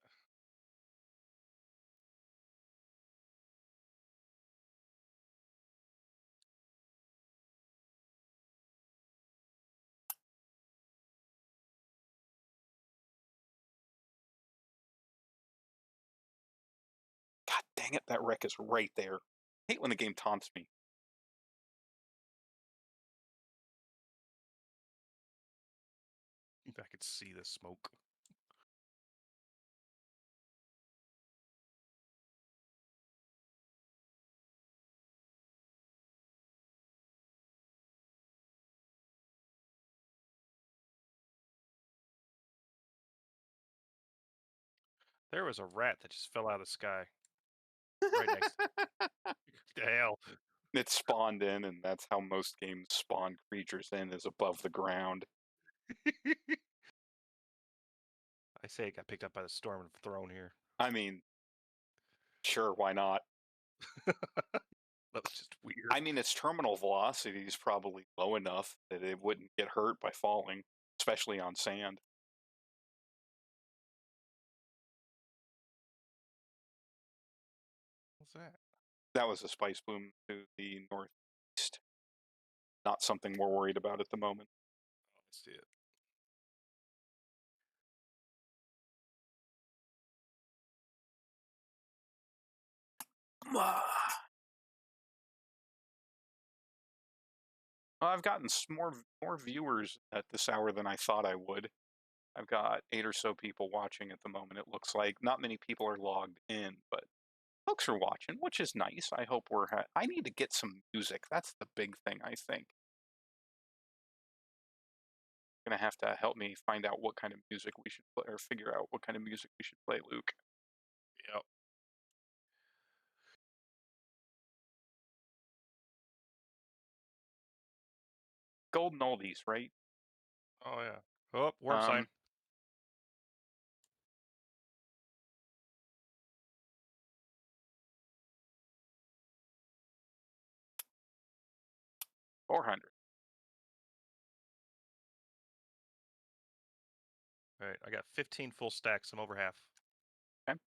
God dang it, that wreck is right there. I hate when the game taunts me. I could see the smoke. There was a rat that just fell out of the sky right next to the hell. It spawned in, and that's how most games spawn creatures in, is above the ground. I say it got picked up by the storm and thrown here. I mean, sure, why not? That was just I weird. mean, its terminal velocity is probably low enough that it wouldn't get hurt by falling, especially on sand. What's that? That was a spice boom to the northeast. Not something we're worried about at the moment. Oh, I see it. I've gotten more viewers at this hour than I thought I would. I've got 8 or so people watching at the moment. It looks like not many people are logged in, but folks are watching, which is nice. I hope I need to get some music. That's the big thing, I think. Gonna have to help me find out what kind of music we should play, or figure out what kind of music we should play, Luke. Yep. Golden oldies, right? Oh yeah. Oh, warm Um, sign. 400. All right, I got 15 full stacks. I'm over half. Okay.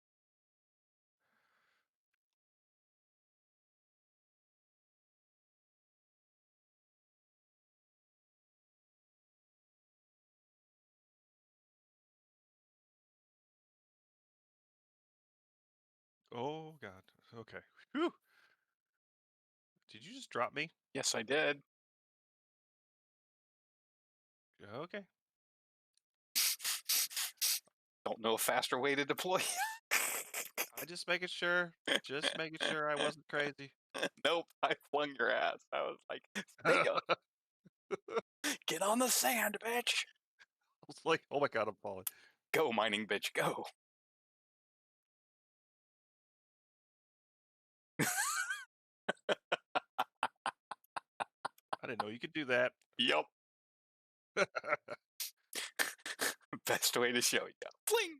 Oh god. Okay. Whew. Did you just drop me? Yes, I did. Okay. Don't know a faster way to deploy. I just making sure. Just making sure I wasn't crazy. Nope, I flung your ass. I was like, "See ya. I Get on the sand, bitch. was like, oh my god, I'm falling. Go, mining bitch, go." I didn't know you could do that. Yup. Best way to show you. Fling.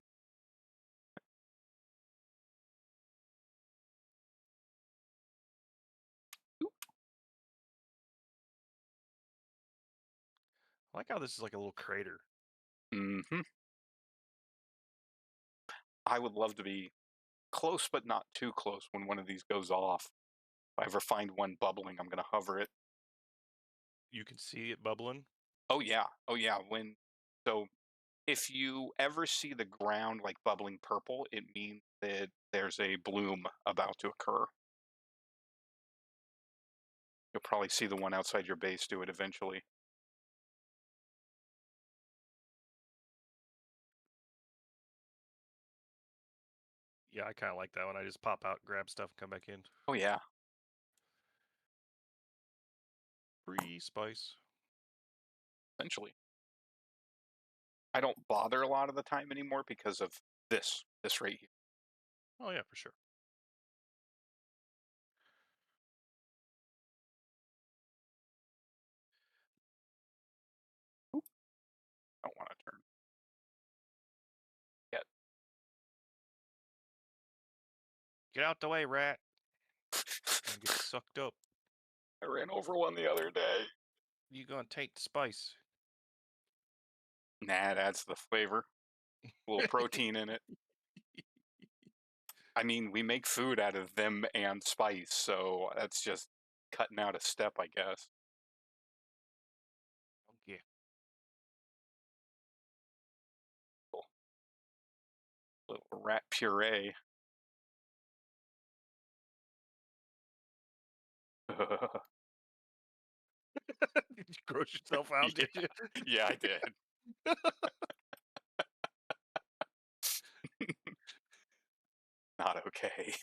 I like how this is like a little crater. Mm-hmm. I would love to be close, but not too close when one of these goes off. If I ever find one bubbling, I'm going to hover it. You can see it bubbling. Oh, yeah. Oh, yeah. So if you ever see the ground like bubbling purple, it means that there's a bloom about to occur. You'll probably see the one outside your base do it eventually. Yeah, I kind of like that one. I just pop out, grab stuff, and come back in. Oh, yeah. Free spice. Essentially. I don't bother a lot of the time anymore because of this right here. Oh yeah, for sure. Oop, I don't want to turn yet. Get out the way, rat. Gonna get sucked up. I ran over one the other day. You gonna take the spice? Nah, it adds the flavor. A little protein in it. I mean, we make food out of them and spice, so that's just cutting out a step, I guess. Yeah. Little rat puree. Did you gross yourself out? Yeah, Did you? yeah, I did. Not okay.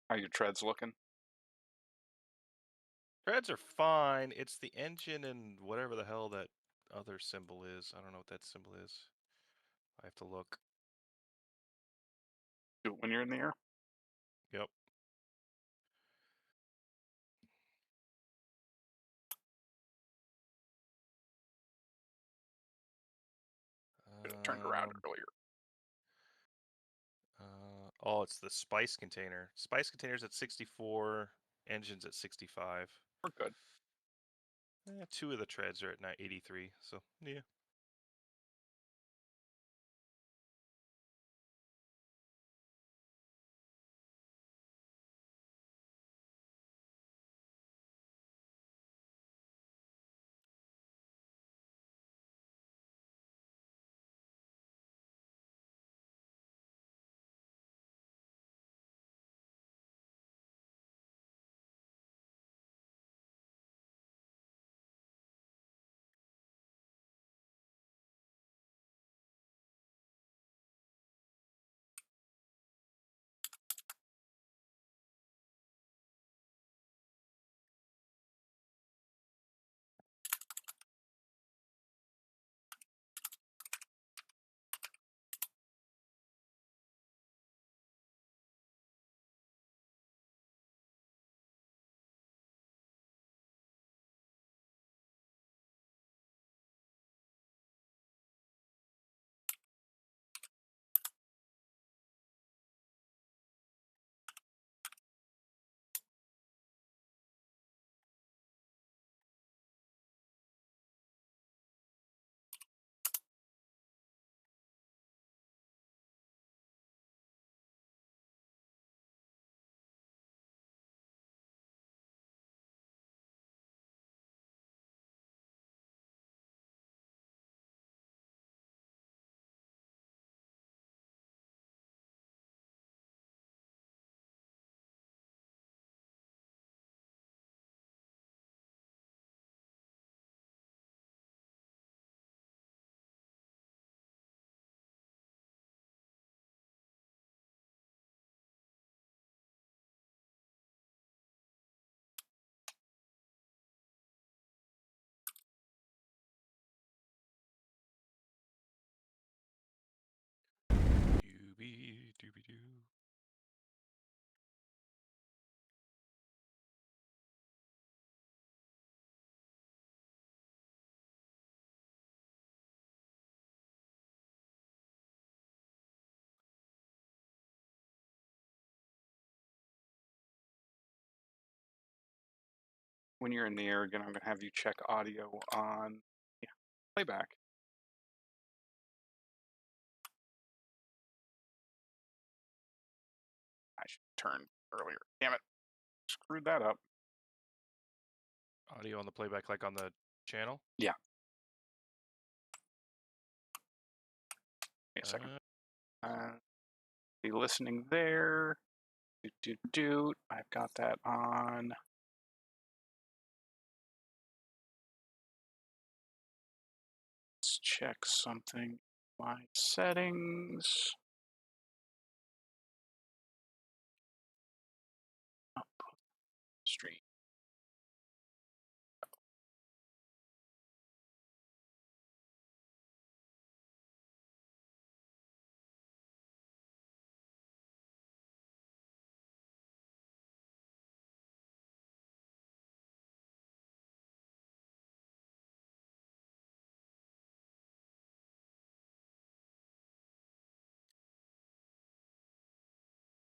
How your treads looking? Treads are fine. It's the engine and whatever the hell that other symbol is. I don't know what that symbol is. I have to look. Do it when you're in the air. Yep. Should have turned around Um, earlier. oh, it's the spice container. Spice container's at 64, engines at 65. We're good. Two of the treads are at 83, so yeah. when you're in the air again, I'm going to have you check audio on playback. I should turn earlier. Damn it. Screwed that up. Audio on the playback, like on the channel? Yeah. Wait a second. Be listening there. I've got that on. Let's check something. My settings. Output stream.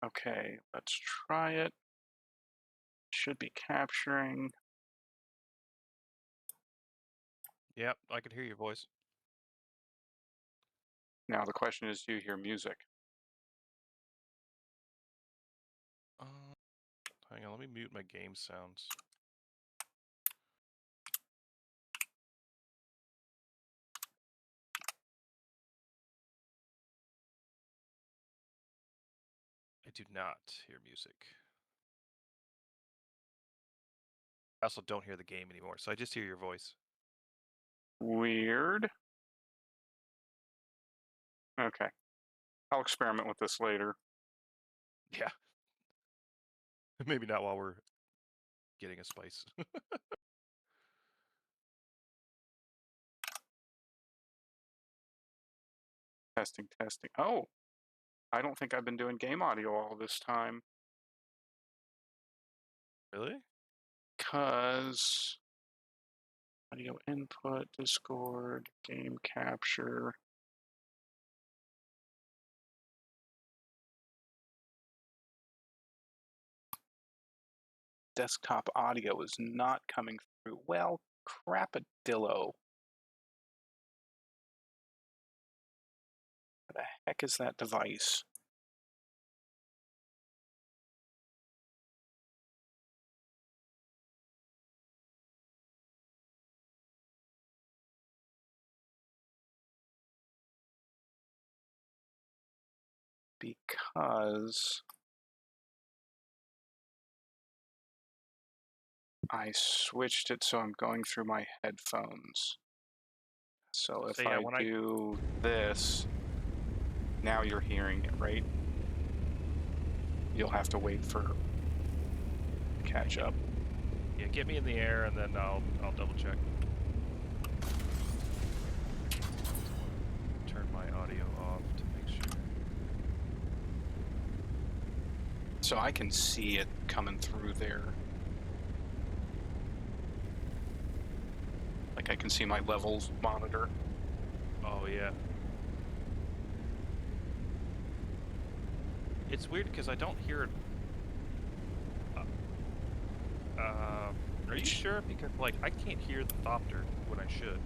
Okay, let's try it. Should be capturing. Yep, I can hear your voice. Now the question is, do you hear music? Hang on, let me mute my game sounds. I do not hear music. I also don't hear the game anymore, so I just hear your voice. Weird. Okay. I'll experiment with this later. Yeah. Maybe not while we're getting a spice. Testing. Oh, I don't think I've been doing game audio all this time. Really? Because audio input, Discord, game capture. Desktop audio is not coming through. Well, crapadillo. What the heck is that device? Because I switched it so I'm going through my headphones. So if yeah, I do this, now you're hearing it, right? You'll have to wait for catch up. Yeah, get me in the air and then I'll double check. Turn my audio off to make sure. So I can see it coming through there. Like I can see my levels monitor. Oh yeah. It's weird because I don't hear it. Are you sure? Because like I can't hear the thopter when I should.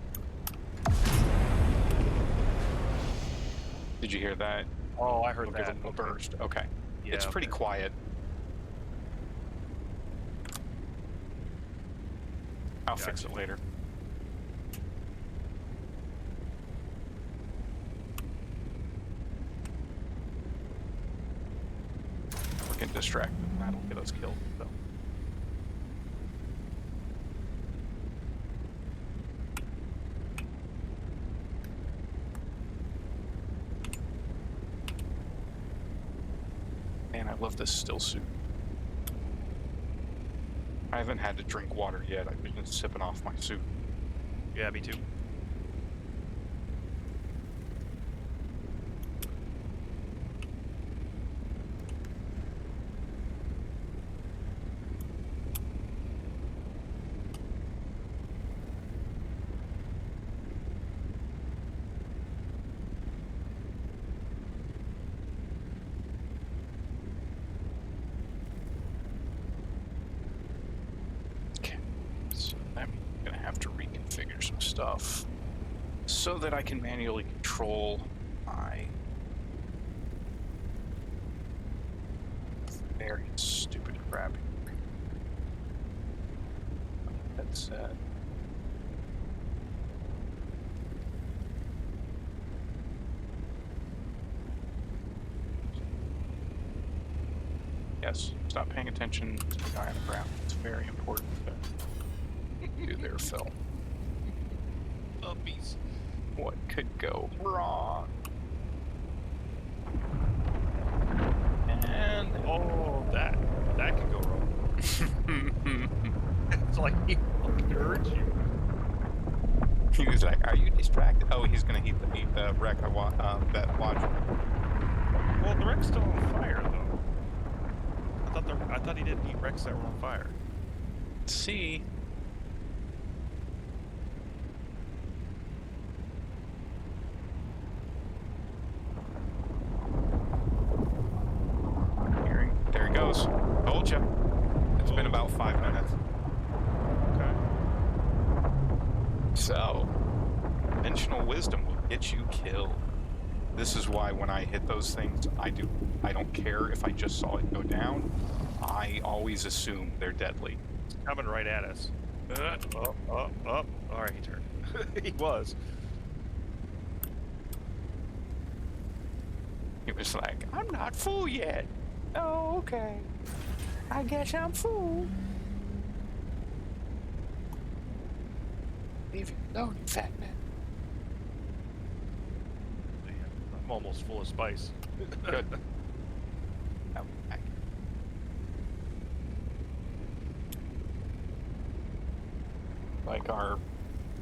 Did you hear that? Oh, I heard It'll that. give a little burst. Okay. Yeah, It's pretty quiet. I'll fix it later. We're getting distracted. That'll get us killed, though. Man, I love this still suit. I haven't had to drink water yet. I've been sipping off my suit. Yeah, me too. stuff so that I can manually control my very stupid crap. Headset. Yes, stop paying attention to the guy on the ground. It's very important to do their film. Puppies. What could go wrong? And Oh, that could go wrong. It's like he fucking heard you. he was like, "Are you distracted?" Oh, he's gonna heat the wreck. That watch. Well, the wreck's still on fire though. I thought he didn't eat wrecks that were on fire. See. There he goes. Told you. It's been about 5 minutes. Okay. So, conventional wisdom will get you killed. This is why when I hit those things, I don't care if I just saw it go down. I always assume they're deadly. It's coming right at us. Up. All right, he turned. He was. He was like, "I'm not full yet." Oh, okay. I guess I'm full. Leave you alone, you fat man. Man, I'm almost full of spice. Good. Oh, I- Like our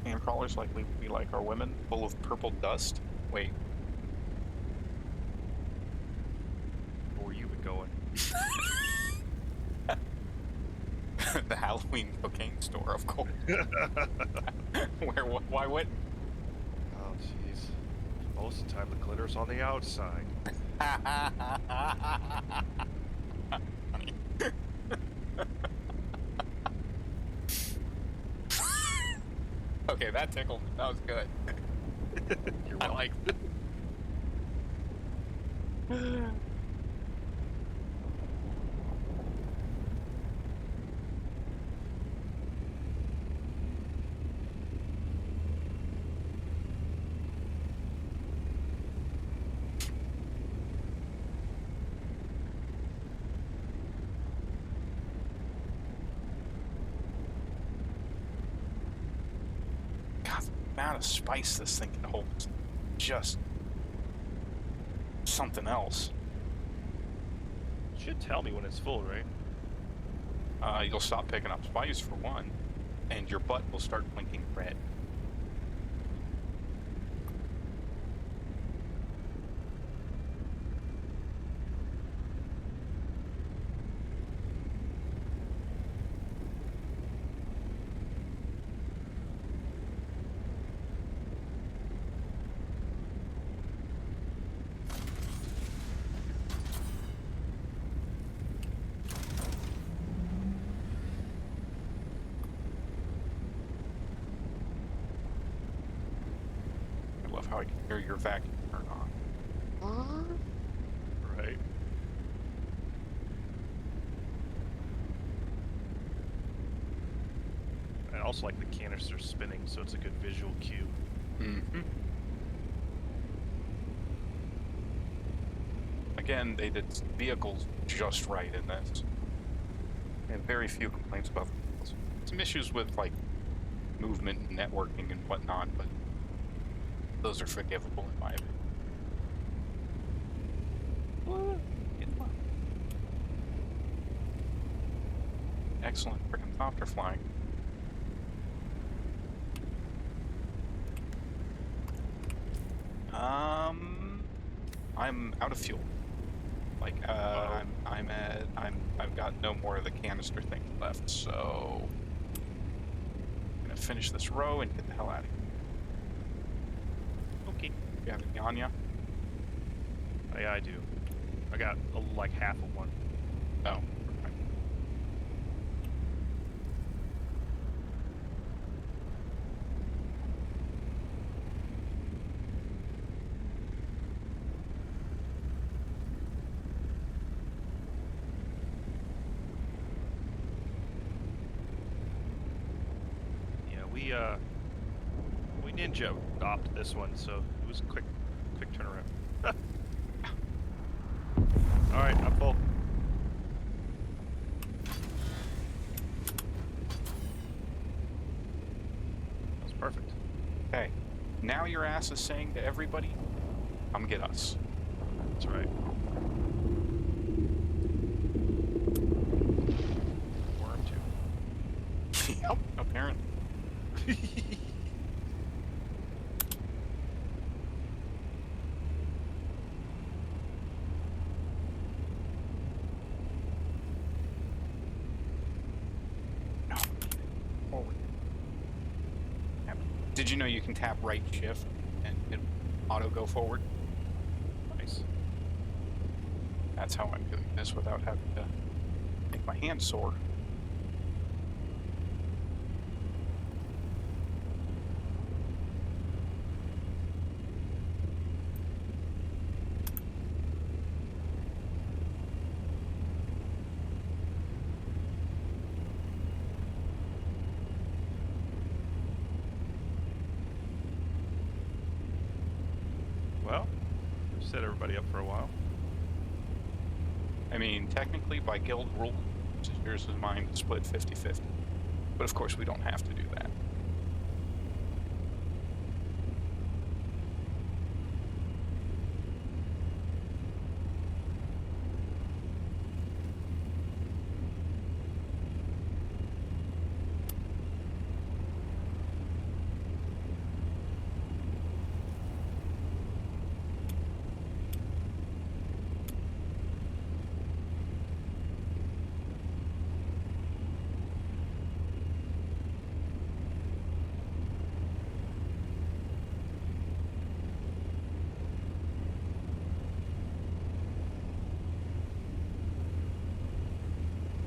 hand crawlers, like we like our women, full of purple dust. Wait, Where you been going? the Halloween cocaine store, of course. Why wouldn't? Oh, jeez. Most of the time, the glitter's on the outside. Okay, that tickled me. That was good. You're I welcome. like. God, the amount of spice this thing can hold is just something else. Should tell me when it's full, right? You'll stop picking up spice for one, and your butt will start blinking red. I love how I can hear your vacuum turn on. Right. I also like the canister spinning, so it's a good visual cue. Mm-hmm. Again, they did vehicles just right in this. I have very few complaints about the vehicles. Some issues with like movement and networking and whatnot, but those are forgivable in my opinion. Excellent freaking copter flying. I'm out of fuel. Like, I've got no more of the canister thing left, so I'm gonna finish this row and get the hell out of here. Okay. You have any on ya? Yeah, I do. I got like half of one. No. Okay. we ninja opt this one, so it was a quick turnaround. All right, I'm full. That's perfect. Okay. Now your ass is saying to everybody, come get us. That's right. Worm too. Yep, apparently. No. Forward. Yep. Did you know you can tap right shift and it auto go forward? Nice. That's how I'm doing this without having to make my hand sore. Well, we've set everybody up for a while. I mean, technically, by guild rule, yours is mine, split 50-50. But of course, we don't have to do that.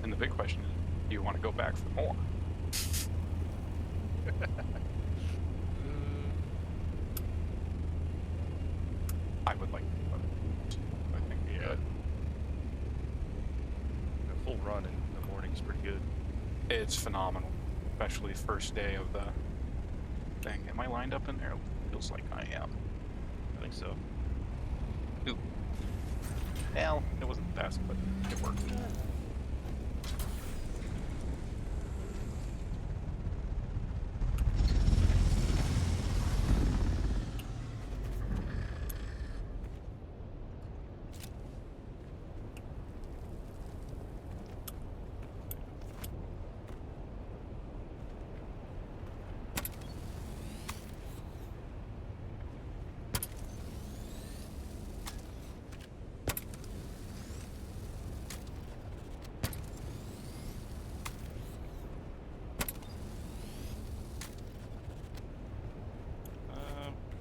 And the big question is, do you want to go back for more? I would like to. I think we Yeah. could. A full run in the morning is pretty good. It's phenomenal, especially first day of the thing. Am I lined up in there? Feels like I am. I think so. Ooh. Well, it wasn't the best, but it worked.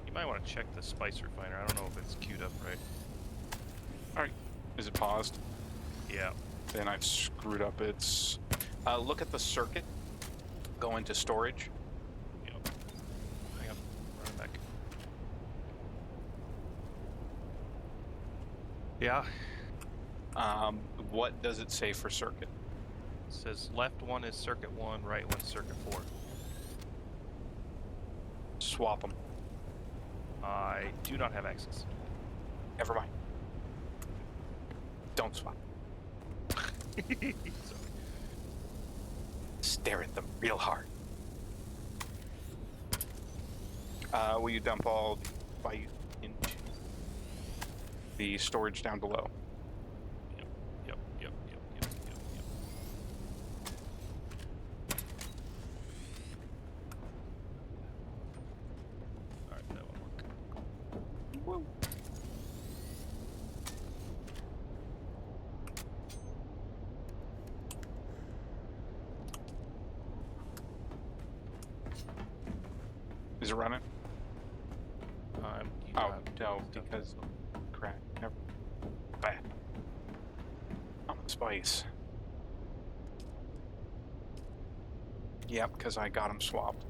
You might want to check the spice refiner. I don't know if it's queued up right. All right. Is it paused? Yeah. Then I've screwed up its... look at the circuit. Go into storage. Yep. Hang on. Run back. Yeah. What does it say for circuit? It says left one is circuit 1, right one is circuit 4. Swap them. I do not have access. Never mind. Don't swap. So, Stare at them real hard. Will you dump all the fight into the storage down below? Yep. Alright, that one worked. Woo. Is it running? You Oh, have no, stuff, because so- crap. Never. Bad. I'm a spice. Yep, because I got them swapped.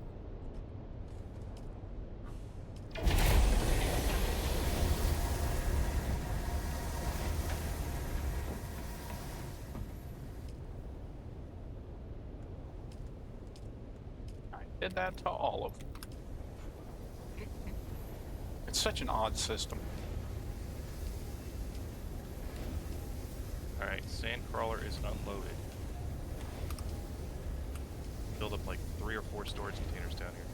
Did that to all of them. It's such an odd system. All right, Sandcrawler is unloaded. Build up like 3 or 4 storage containers down here.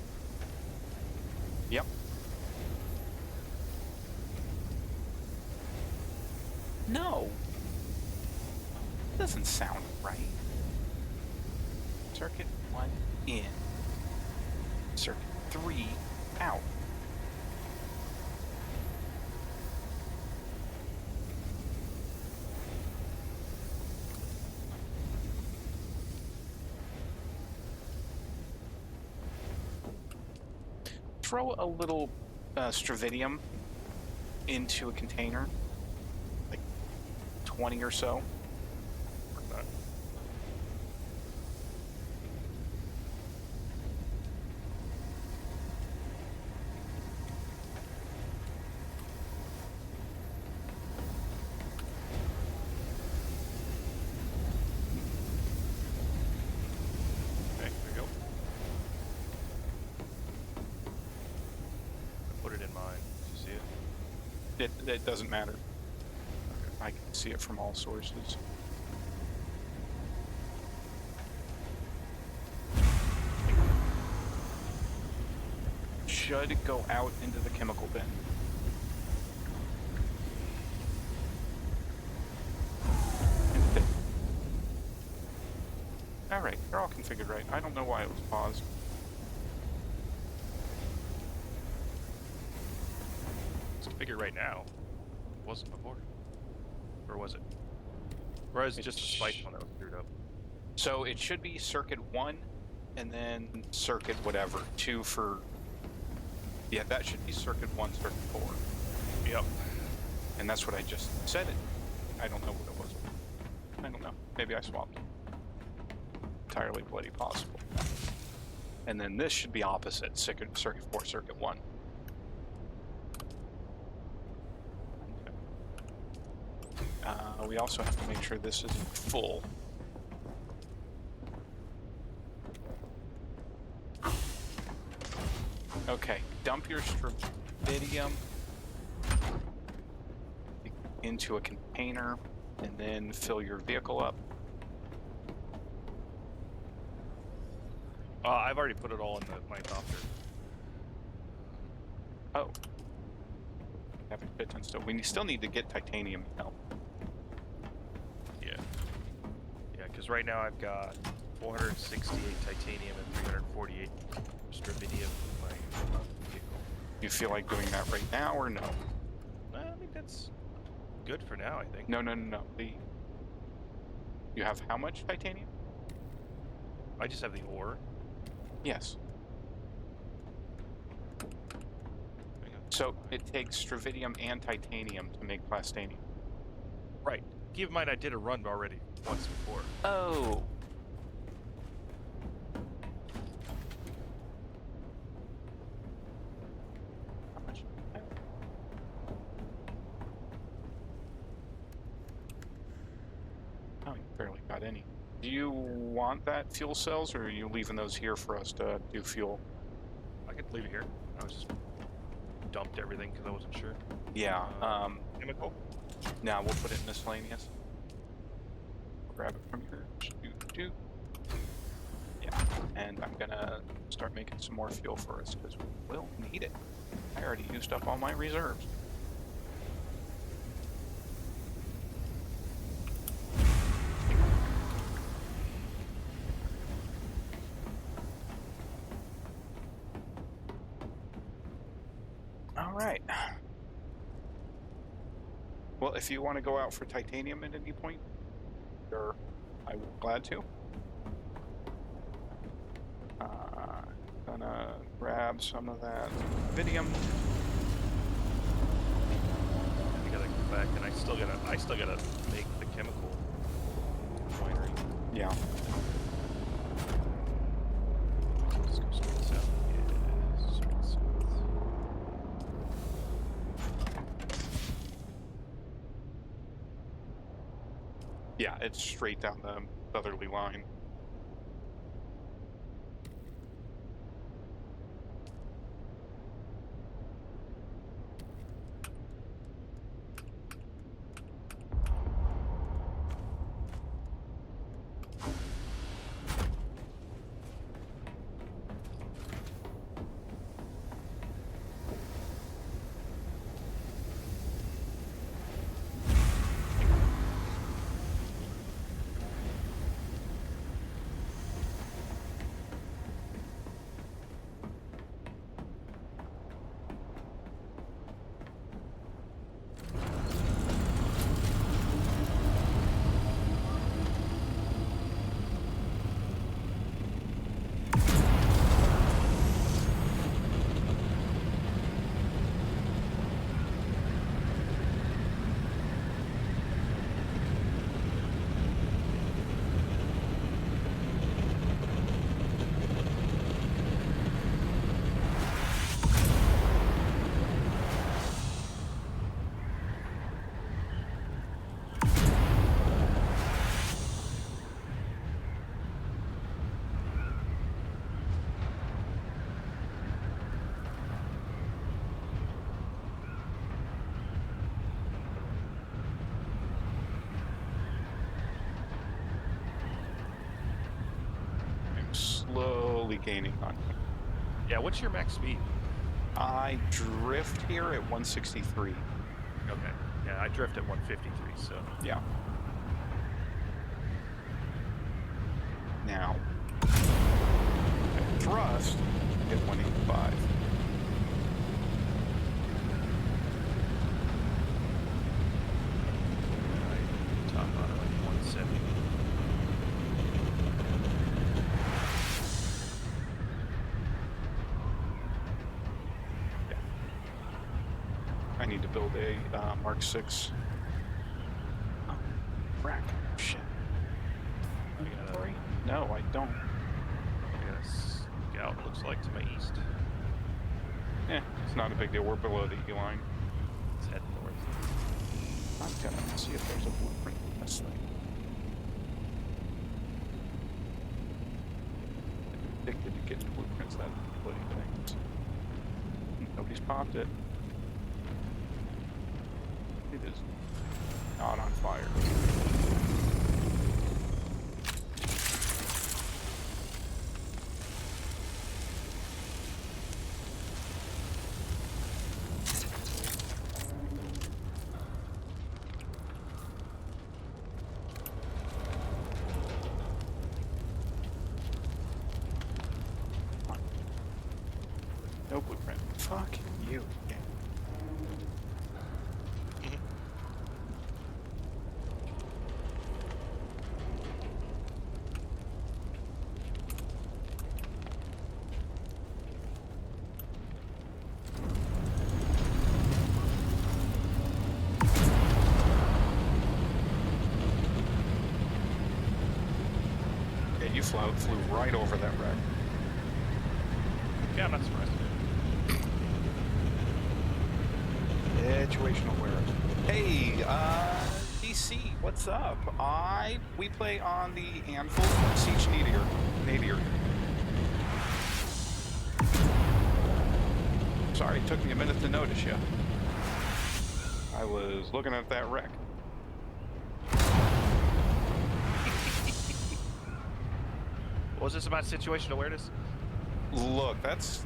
Yep. No. Doesn't sound right. Circuit 1 in. Circuit 3 out. Throw a little stravidium into a container, like 20 or so. Or not. Okay, there you go. I put it in mine. Did you see it? It doesn't matter. I can see it from all sources. Should go out into the chemical bin. Alright, they're all configured right. I don't know why it was paused. It's configured right now. It wasn't before. Or was it? Or was it just a spice one that was screwed up? So it should be circuit 1 and then circuit whatever. 2 for... Yeah, that should be circuit 1, circuit 4. Yep. And that's what I just said it. I don't know what it was. I don't know. Maybe I swapped. Entirely bloody possible. And then this should be opposite. Circuit 4, circuit 1. We also have to make sure this isn't full. Okay, dump your stravidium into a container and then fill your vehicle up. I've already put it all in my copter. Oh. Having fit ton still. We still need to get titanium help. Yeah. Yeah, because right now I've got 468 titanium and 348 stravidium in my vehicle. You feel like doing that right now or no? I think that's good for now, I think. No. You have how much titanium? I just have the ore. Yes. So it takes stravidium and titanium to make plastanium. Right. Keep in mind I did a run already once before. Oh. How much? Oh, you barely got any. Do you want that fuel cells, or are you leaving those here for us to do fuel? I could leave it here. I was just dumped everything because I wasn't sure. Yeah. Chemical? Now we'll put it in miscellaneous. Grab it from here. Do. Yeah. And I'm gonna start making some more fuel for us because we will need it. I already used up all my reserves. All right. Well, if you want to go out for titanium at any point, sure, I will glad to. Gonna grab some of that vidium. I gotta go back, and I still gotta make the chemical refinery. Yeah. Let's go straight south. Yeah, straight south. Yeah, it's straight down the southerly line. slowly gaining on me. Yeah, what's your max speed? I drift here at 163. Okay. Yeah, I drift at 153, so. Yeah. Now, at thrust, get 185. I top on it like 170. Yeah. I need to build a Mark 6. Oh, rack. Shit. Inventory? No, I don't. I got a scout, looks like, to my east. It's not a big deal. We're below the E line. It's heading north. I'm gonna see if there's a blueprint in this thing. I'm addicted to getting blueprints that bloody things. Nobody's popped it. It is not on fire. No blueprint. Fuck you. Yeah. Yeah, you flew right over that wreck. Yeah, I'm not surprised. Situational awareness. Hey, DC, what's up? We play on the Anvil Siege Nadir. Sorry, it took me a minute to notice you. I was looking at that wreck. What was this about situational awareness? Look, that's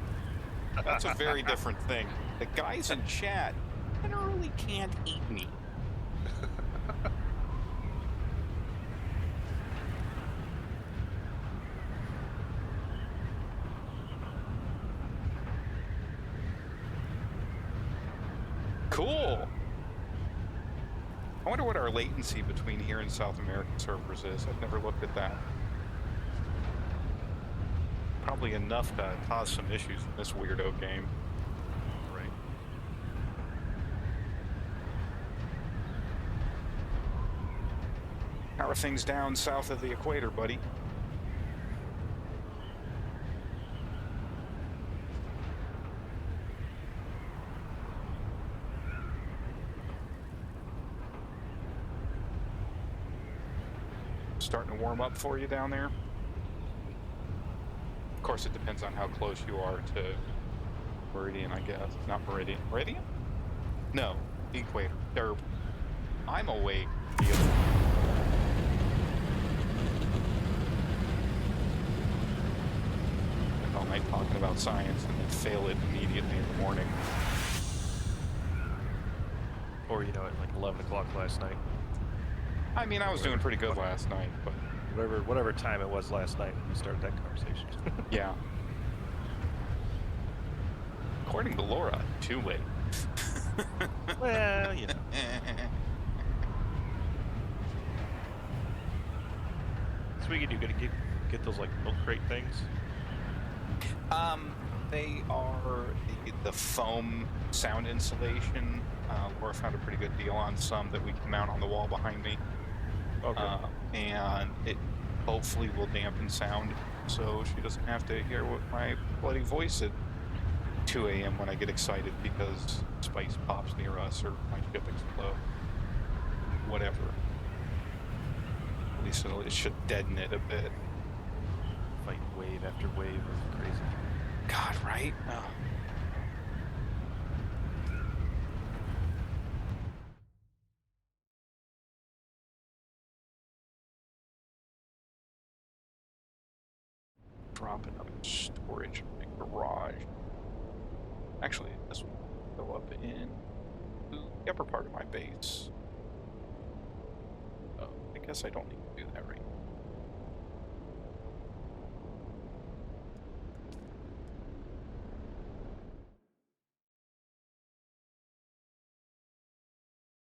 a very different thing. The guys in chat literally can't eat me. Cool. I wonder what our latency between here and South American servers is. I've never looked at that. Probably enough to cause some issues in this weirdo game. Right. How are things down south of the equator, buddy? Starting to warm up for you down there? Of course, it depends on how close you are to Meridian, I guess. Not Meridian. Meridian? No, the equator. I'm awake. All night talking about science and then fail it immediately in the morning. Or, you know, at like 11 o'clock last night. I mean, I was doing pretty good last night, but... Whatever time it was last night when we started that conversation. Yeah. According to Laura, too late. Well, you know. So we could do, get those like milk crate things? They are the foam sound insulation. Laura found a pretty good deal on some that we can mount on the wall behind me. Okay. And it hopefully will dampen sound so she doesn't have to hear what my bloody voice at 2 a.m. when I get excited because spice pops near us or my ship explodes. Whatever. At least it should deaden it a bit. Fight wave after wave of crazy. God, right? Oh. Drop another storage in my garage. Actually, this will go up in the upper part of my base. Oh, I guess I don't need to do that right.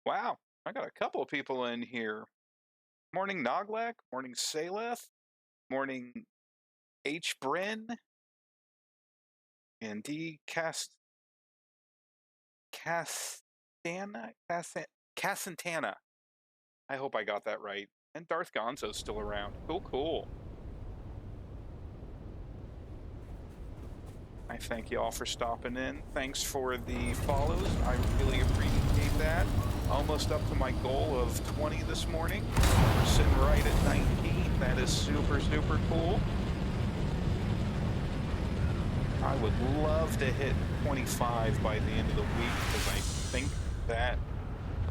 Wow, I got a couple of people in here. Morning Noglak, morning Saleth, morning H. Bryn, and D. Casantana. I hope I got that right. And Darth Gonzo's still around. Cool, cool. I thank you all for stopping in. Thanks for the follows. I really appreciate that. Almost up to my goal of 20 this morning. We're sitting right at 19. That is super, super cool. I would love to hit 25 by the end of the week because I think that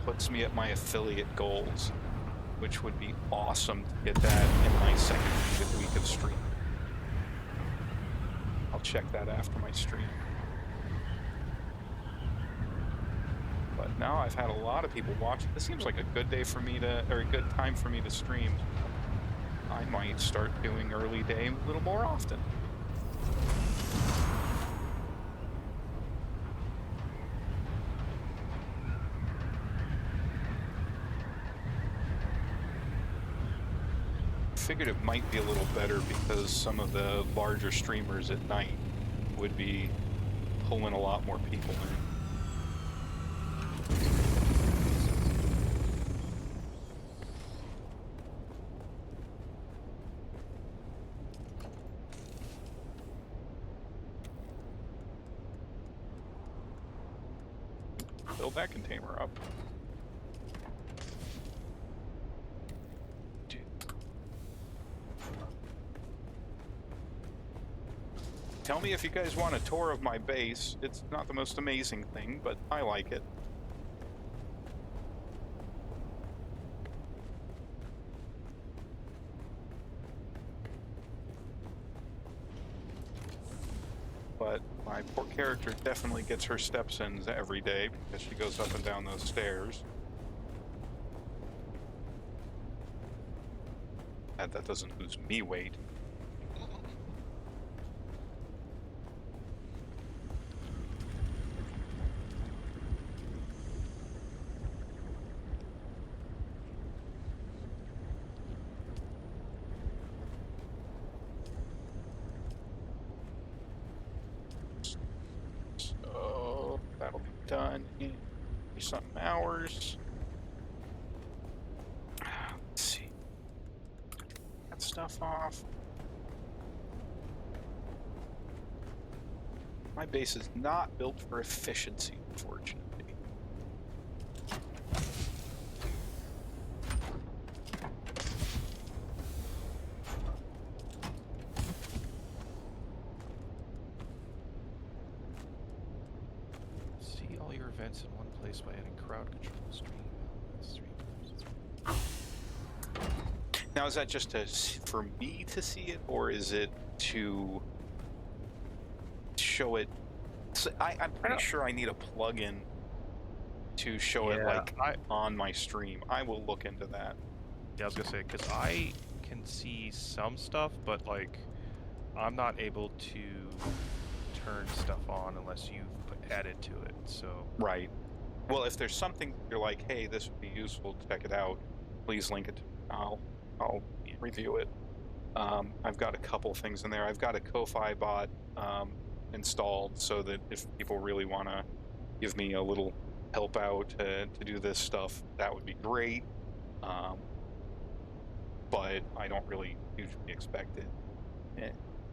puts me at my affiliate goals, which would be awesome to get that in my second week of stream. I'll check that after my stream. But now I've had a lot of people watching. This seems like a good day for me to, or a good time for me to stream. I might start doing early day a little more often. Figured it might be a little better because some of the larger streamers at night would be pulling a lot more people in. Build that container up. Tell me if you guys want a tour of my base. It's not the most amazing thing, but I like it. But my poor character definitely gets her steps in every day because she goes up and down those stairs. And that doesn't lose me weight. So that'll be done in something hours. Let's see. That stuff off. My base is not built for efficiency, unfortunately. See all your events in one place by adding crowd control stream. Now, is that just for me to see it, or is it to show it? So I'm pretty sure I need a plugin to show it like on my stream. I will look into that. Yeah, I was gonna say, because I can see some stuff, but like I'm not able to turn stuff on unless you've added to it. So right. Well, if there's something you're like, hey, this would be useful, check it out, please link it to me. I'll review it. I've got a couple things in there. I've got a Ko-Fi bot installed so that if people really want to give me a little help out to do this stuff, that would be great. But I don't really usually expect it.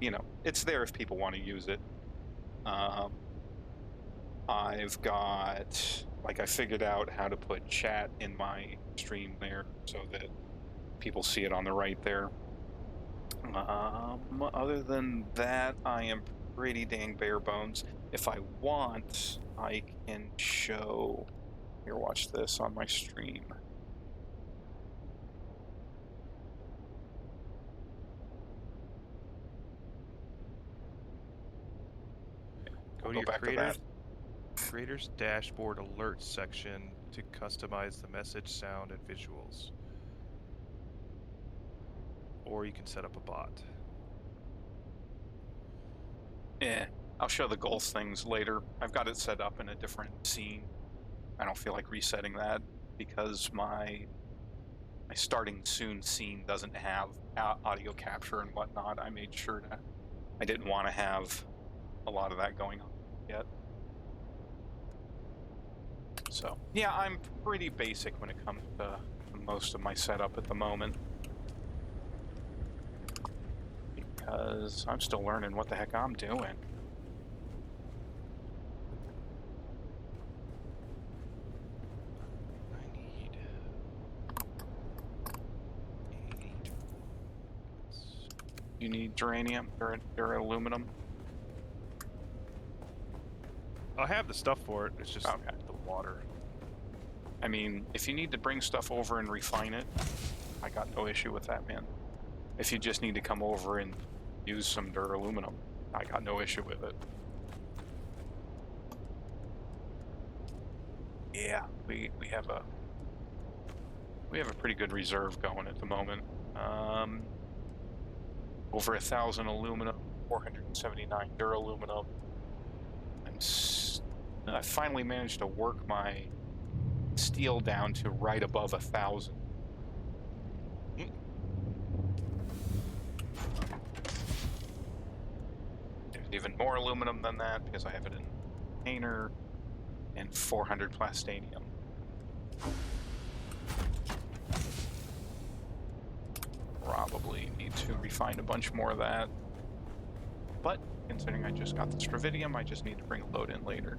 You know, it's there if people want to use it. I've got, like, I figured out how to put chat in my stream there so that people see it on the right there. Other than that, I am pretty dang bare bones. If I want, I can show, here, watch this on my stream. Go to go your back to that. creators dashboard alerts section to customize the message, sound, and visuals. Or you can set up a bot. Yeah, I'll show the goals things later. I've got it set up in a different scene. I don't feel like resetting that because my starting soon scene doesn't have audio capture and whatnot. I made sure to. I didn't want to have a lot of that going on yet. So yeah, I'm pretty basic when it comes to most of my setup at the moment because I'm still learning what the heck I'm doing. I need 8. You need duranium or aluminum. I have the stuff for it. It's just Okay. the water. I mean, if you need to bring stuff over and refine it, I got no issue with that, man. If you just need to come over and use some duraluminum, I got no issue with it. Yeah, we have a pretty good reserve going at the moment. Over 1,000 aluminum, 479 duraluminum. I finally managed to work my steel down to right above 1,000. There's even more aluminum than that because I have it in a container, and 400 plastanium. Probably need to refine a bunch more of that. But considering I just got the stravidium, I just need to bring a load in later.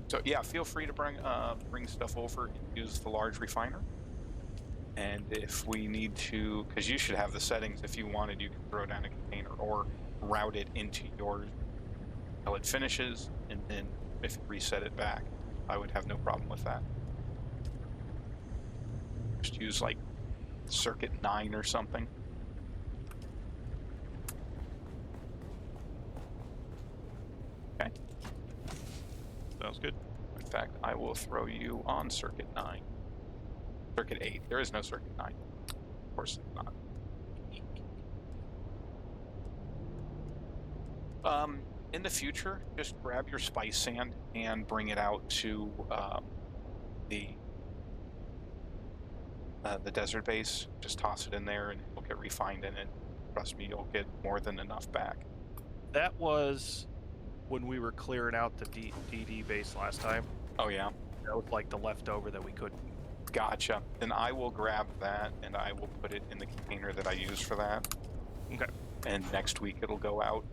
So yeah, feel free to bring stuff over and use the large refiner. And if we need to, because you should have the settings, if you wanted, you can throw down a container or route it into yours until it finishes, and then if you reset it back, I would have no problem with that. Just use like circuit 9 or something. Okay. Sounds good. In fact, I will throw you on circuit 9. Circuit 8. There is no circuit 9. Of course it's not. In the future, just grab your spice sand and bring it out to the desert base. Just toss it in there and it'll get refined in it. Trust me, you'll get more than enough back. That was when we were clearing out the DD base last time. Oh yeah? That was like the leftover that we couldn't. Gotcha. Then I will grab that and I will put it in the container that I use for that. Okay. And next week it'll go out.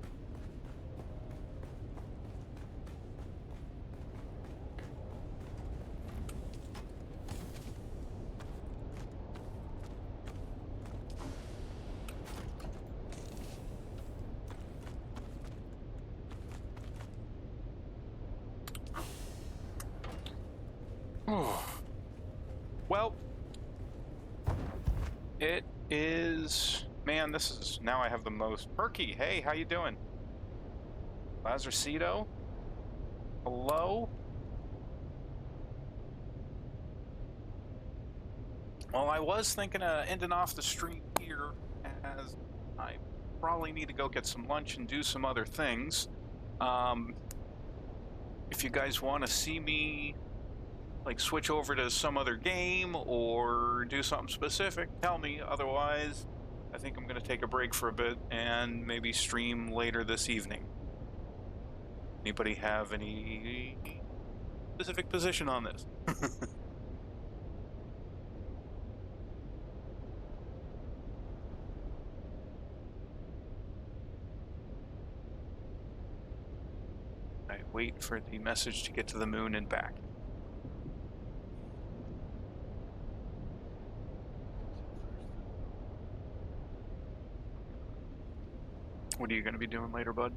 Well, it is, man, this is, now I have the most. Perky, hey, how you doing? Lazarcito? Hello? Well, I was thinking of ending off the stream here, as I probably need to go get some lunch and do some other things. If you guys want to see me like switch over to some other game or do something specific, tell me. Otherwise, I think I'm going to take a break for a bit and maybe stream later this evening. Anybody have any specific position on this? I wait for the message to get to the moon and back. What are you going to be doing later, bud?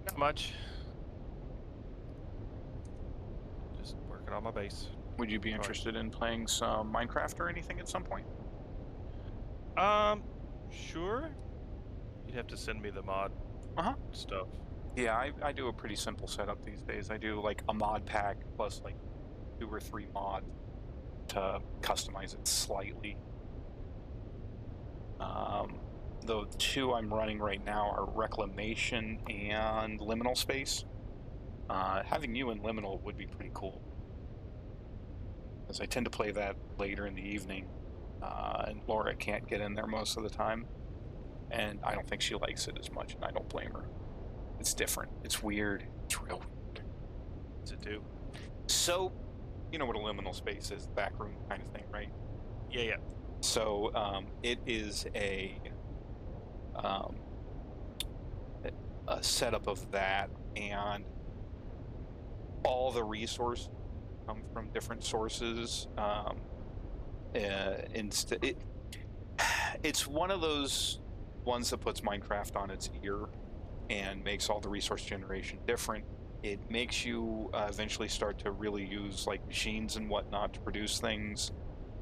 Not much. Just working on my base. Would you be interested in playing some Minecraft or anything at some point? Sure. You'd have to send me the mod Uh-huh. stuff. Yeah, I do a pretty simple setup these days. I do like a mod pack plus like 2 or 3 mods to customize it slightly. The two I'm running right now are Reclamation and Liminal Space. Having you in Liminal would be pretty cool, as I tend to play that later in the evening, and Laura can't get in there most of the time, and I don't think she likes it as much, and I don't blame her. It's different. It's weird. It's real weird. What's it do? So, you know what a liminal space is, backroom kind of thing, right? Yeah, yeah. So, it is um, a setup of that, and all the resources come from different sources. It's one of those ones that puts Minecraft on its ear and makes all the resource generation different. It makes you eventually start to really use like machines and whatnot to produce things.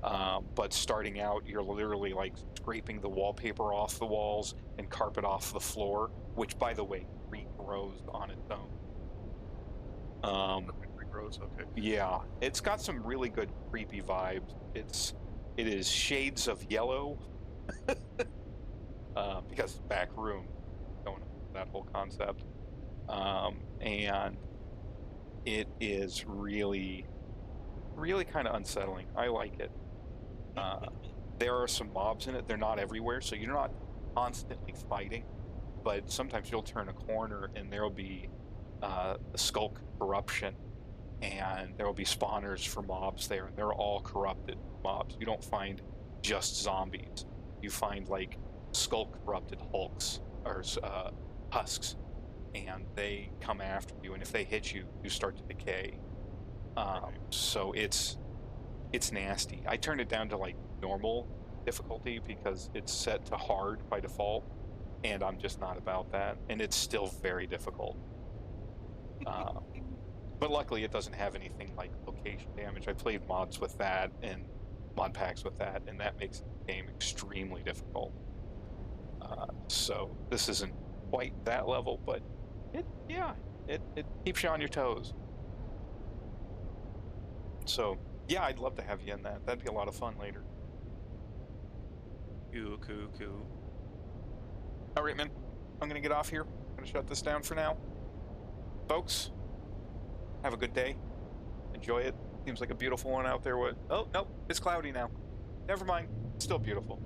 But starting out, you're literally like scraping the wallpaper off the walls and carpet off the floor, which, by the way, regrows on its own. Gross. Okay. Yeah, it's got some really good creepy vibes. It is shades of yellow, because back room, going that whole concept, and it is really, really kind of unsettling. I like it. Uh, there are some mobs in it. They're not everywhere, so you're not constantly fighting. But sometimes you'll turn a corner and there'll be skulk corruption, and there will be spawners for mobs there, and they're all corrupted mobs. You don't find just zombies. You find like skulk corrupted hulks or husks, and they come after you. And if they hit you, you start to decay. So it's nasty. I turned it down to like normal difficulty because it's set to hard by default, and I'm just not about that. And it's still very difficult. Uh, but luckily, it doesn't have anything like location damage. I played mods with that and mod packs with that, and that makes the game extremely difficult. So this isn't quite that level, but yeah, it keeps you on your toes. So yeah, I'd love to have you in that. That'd be a lot of fun later. Cool, cool, cool. All right, man. I'm gonna get off here. I'm gonna shut this down for now, folks. Have a good day. Enjoy it. Seems like a beautiful one out there. What? Oh, nope. It's cloudy now. Never mind. It's still beautiful.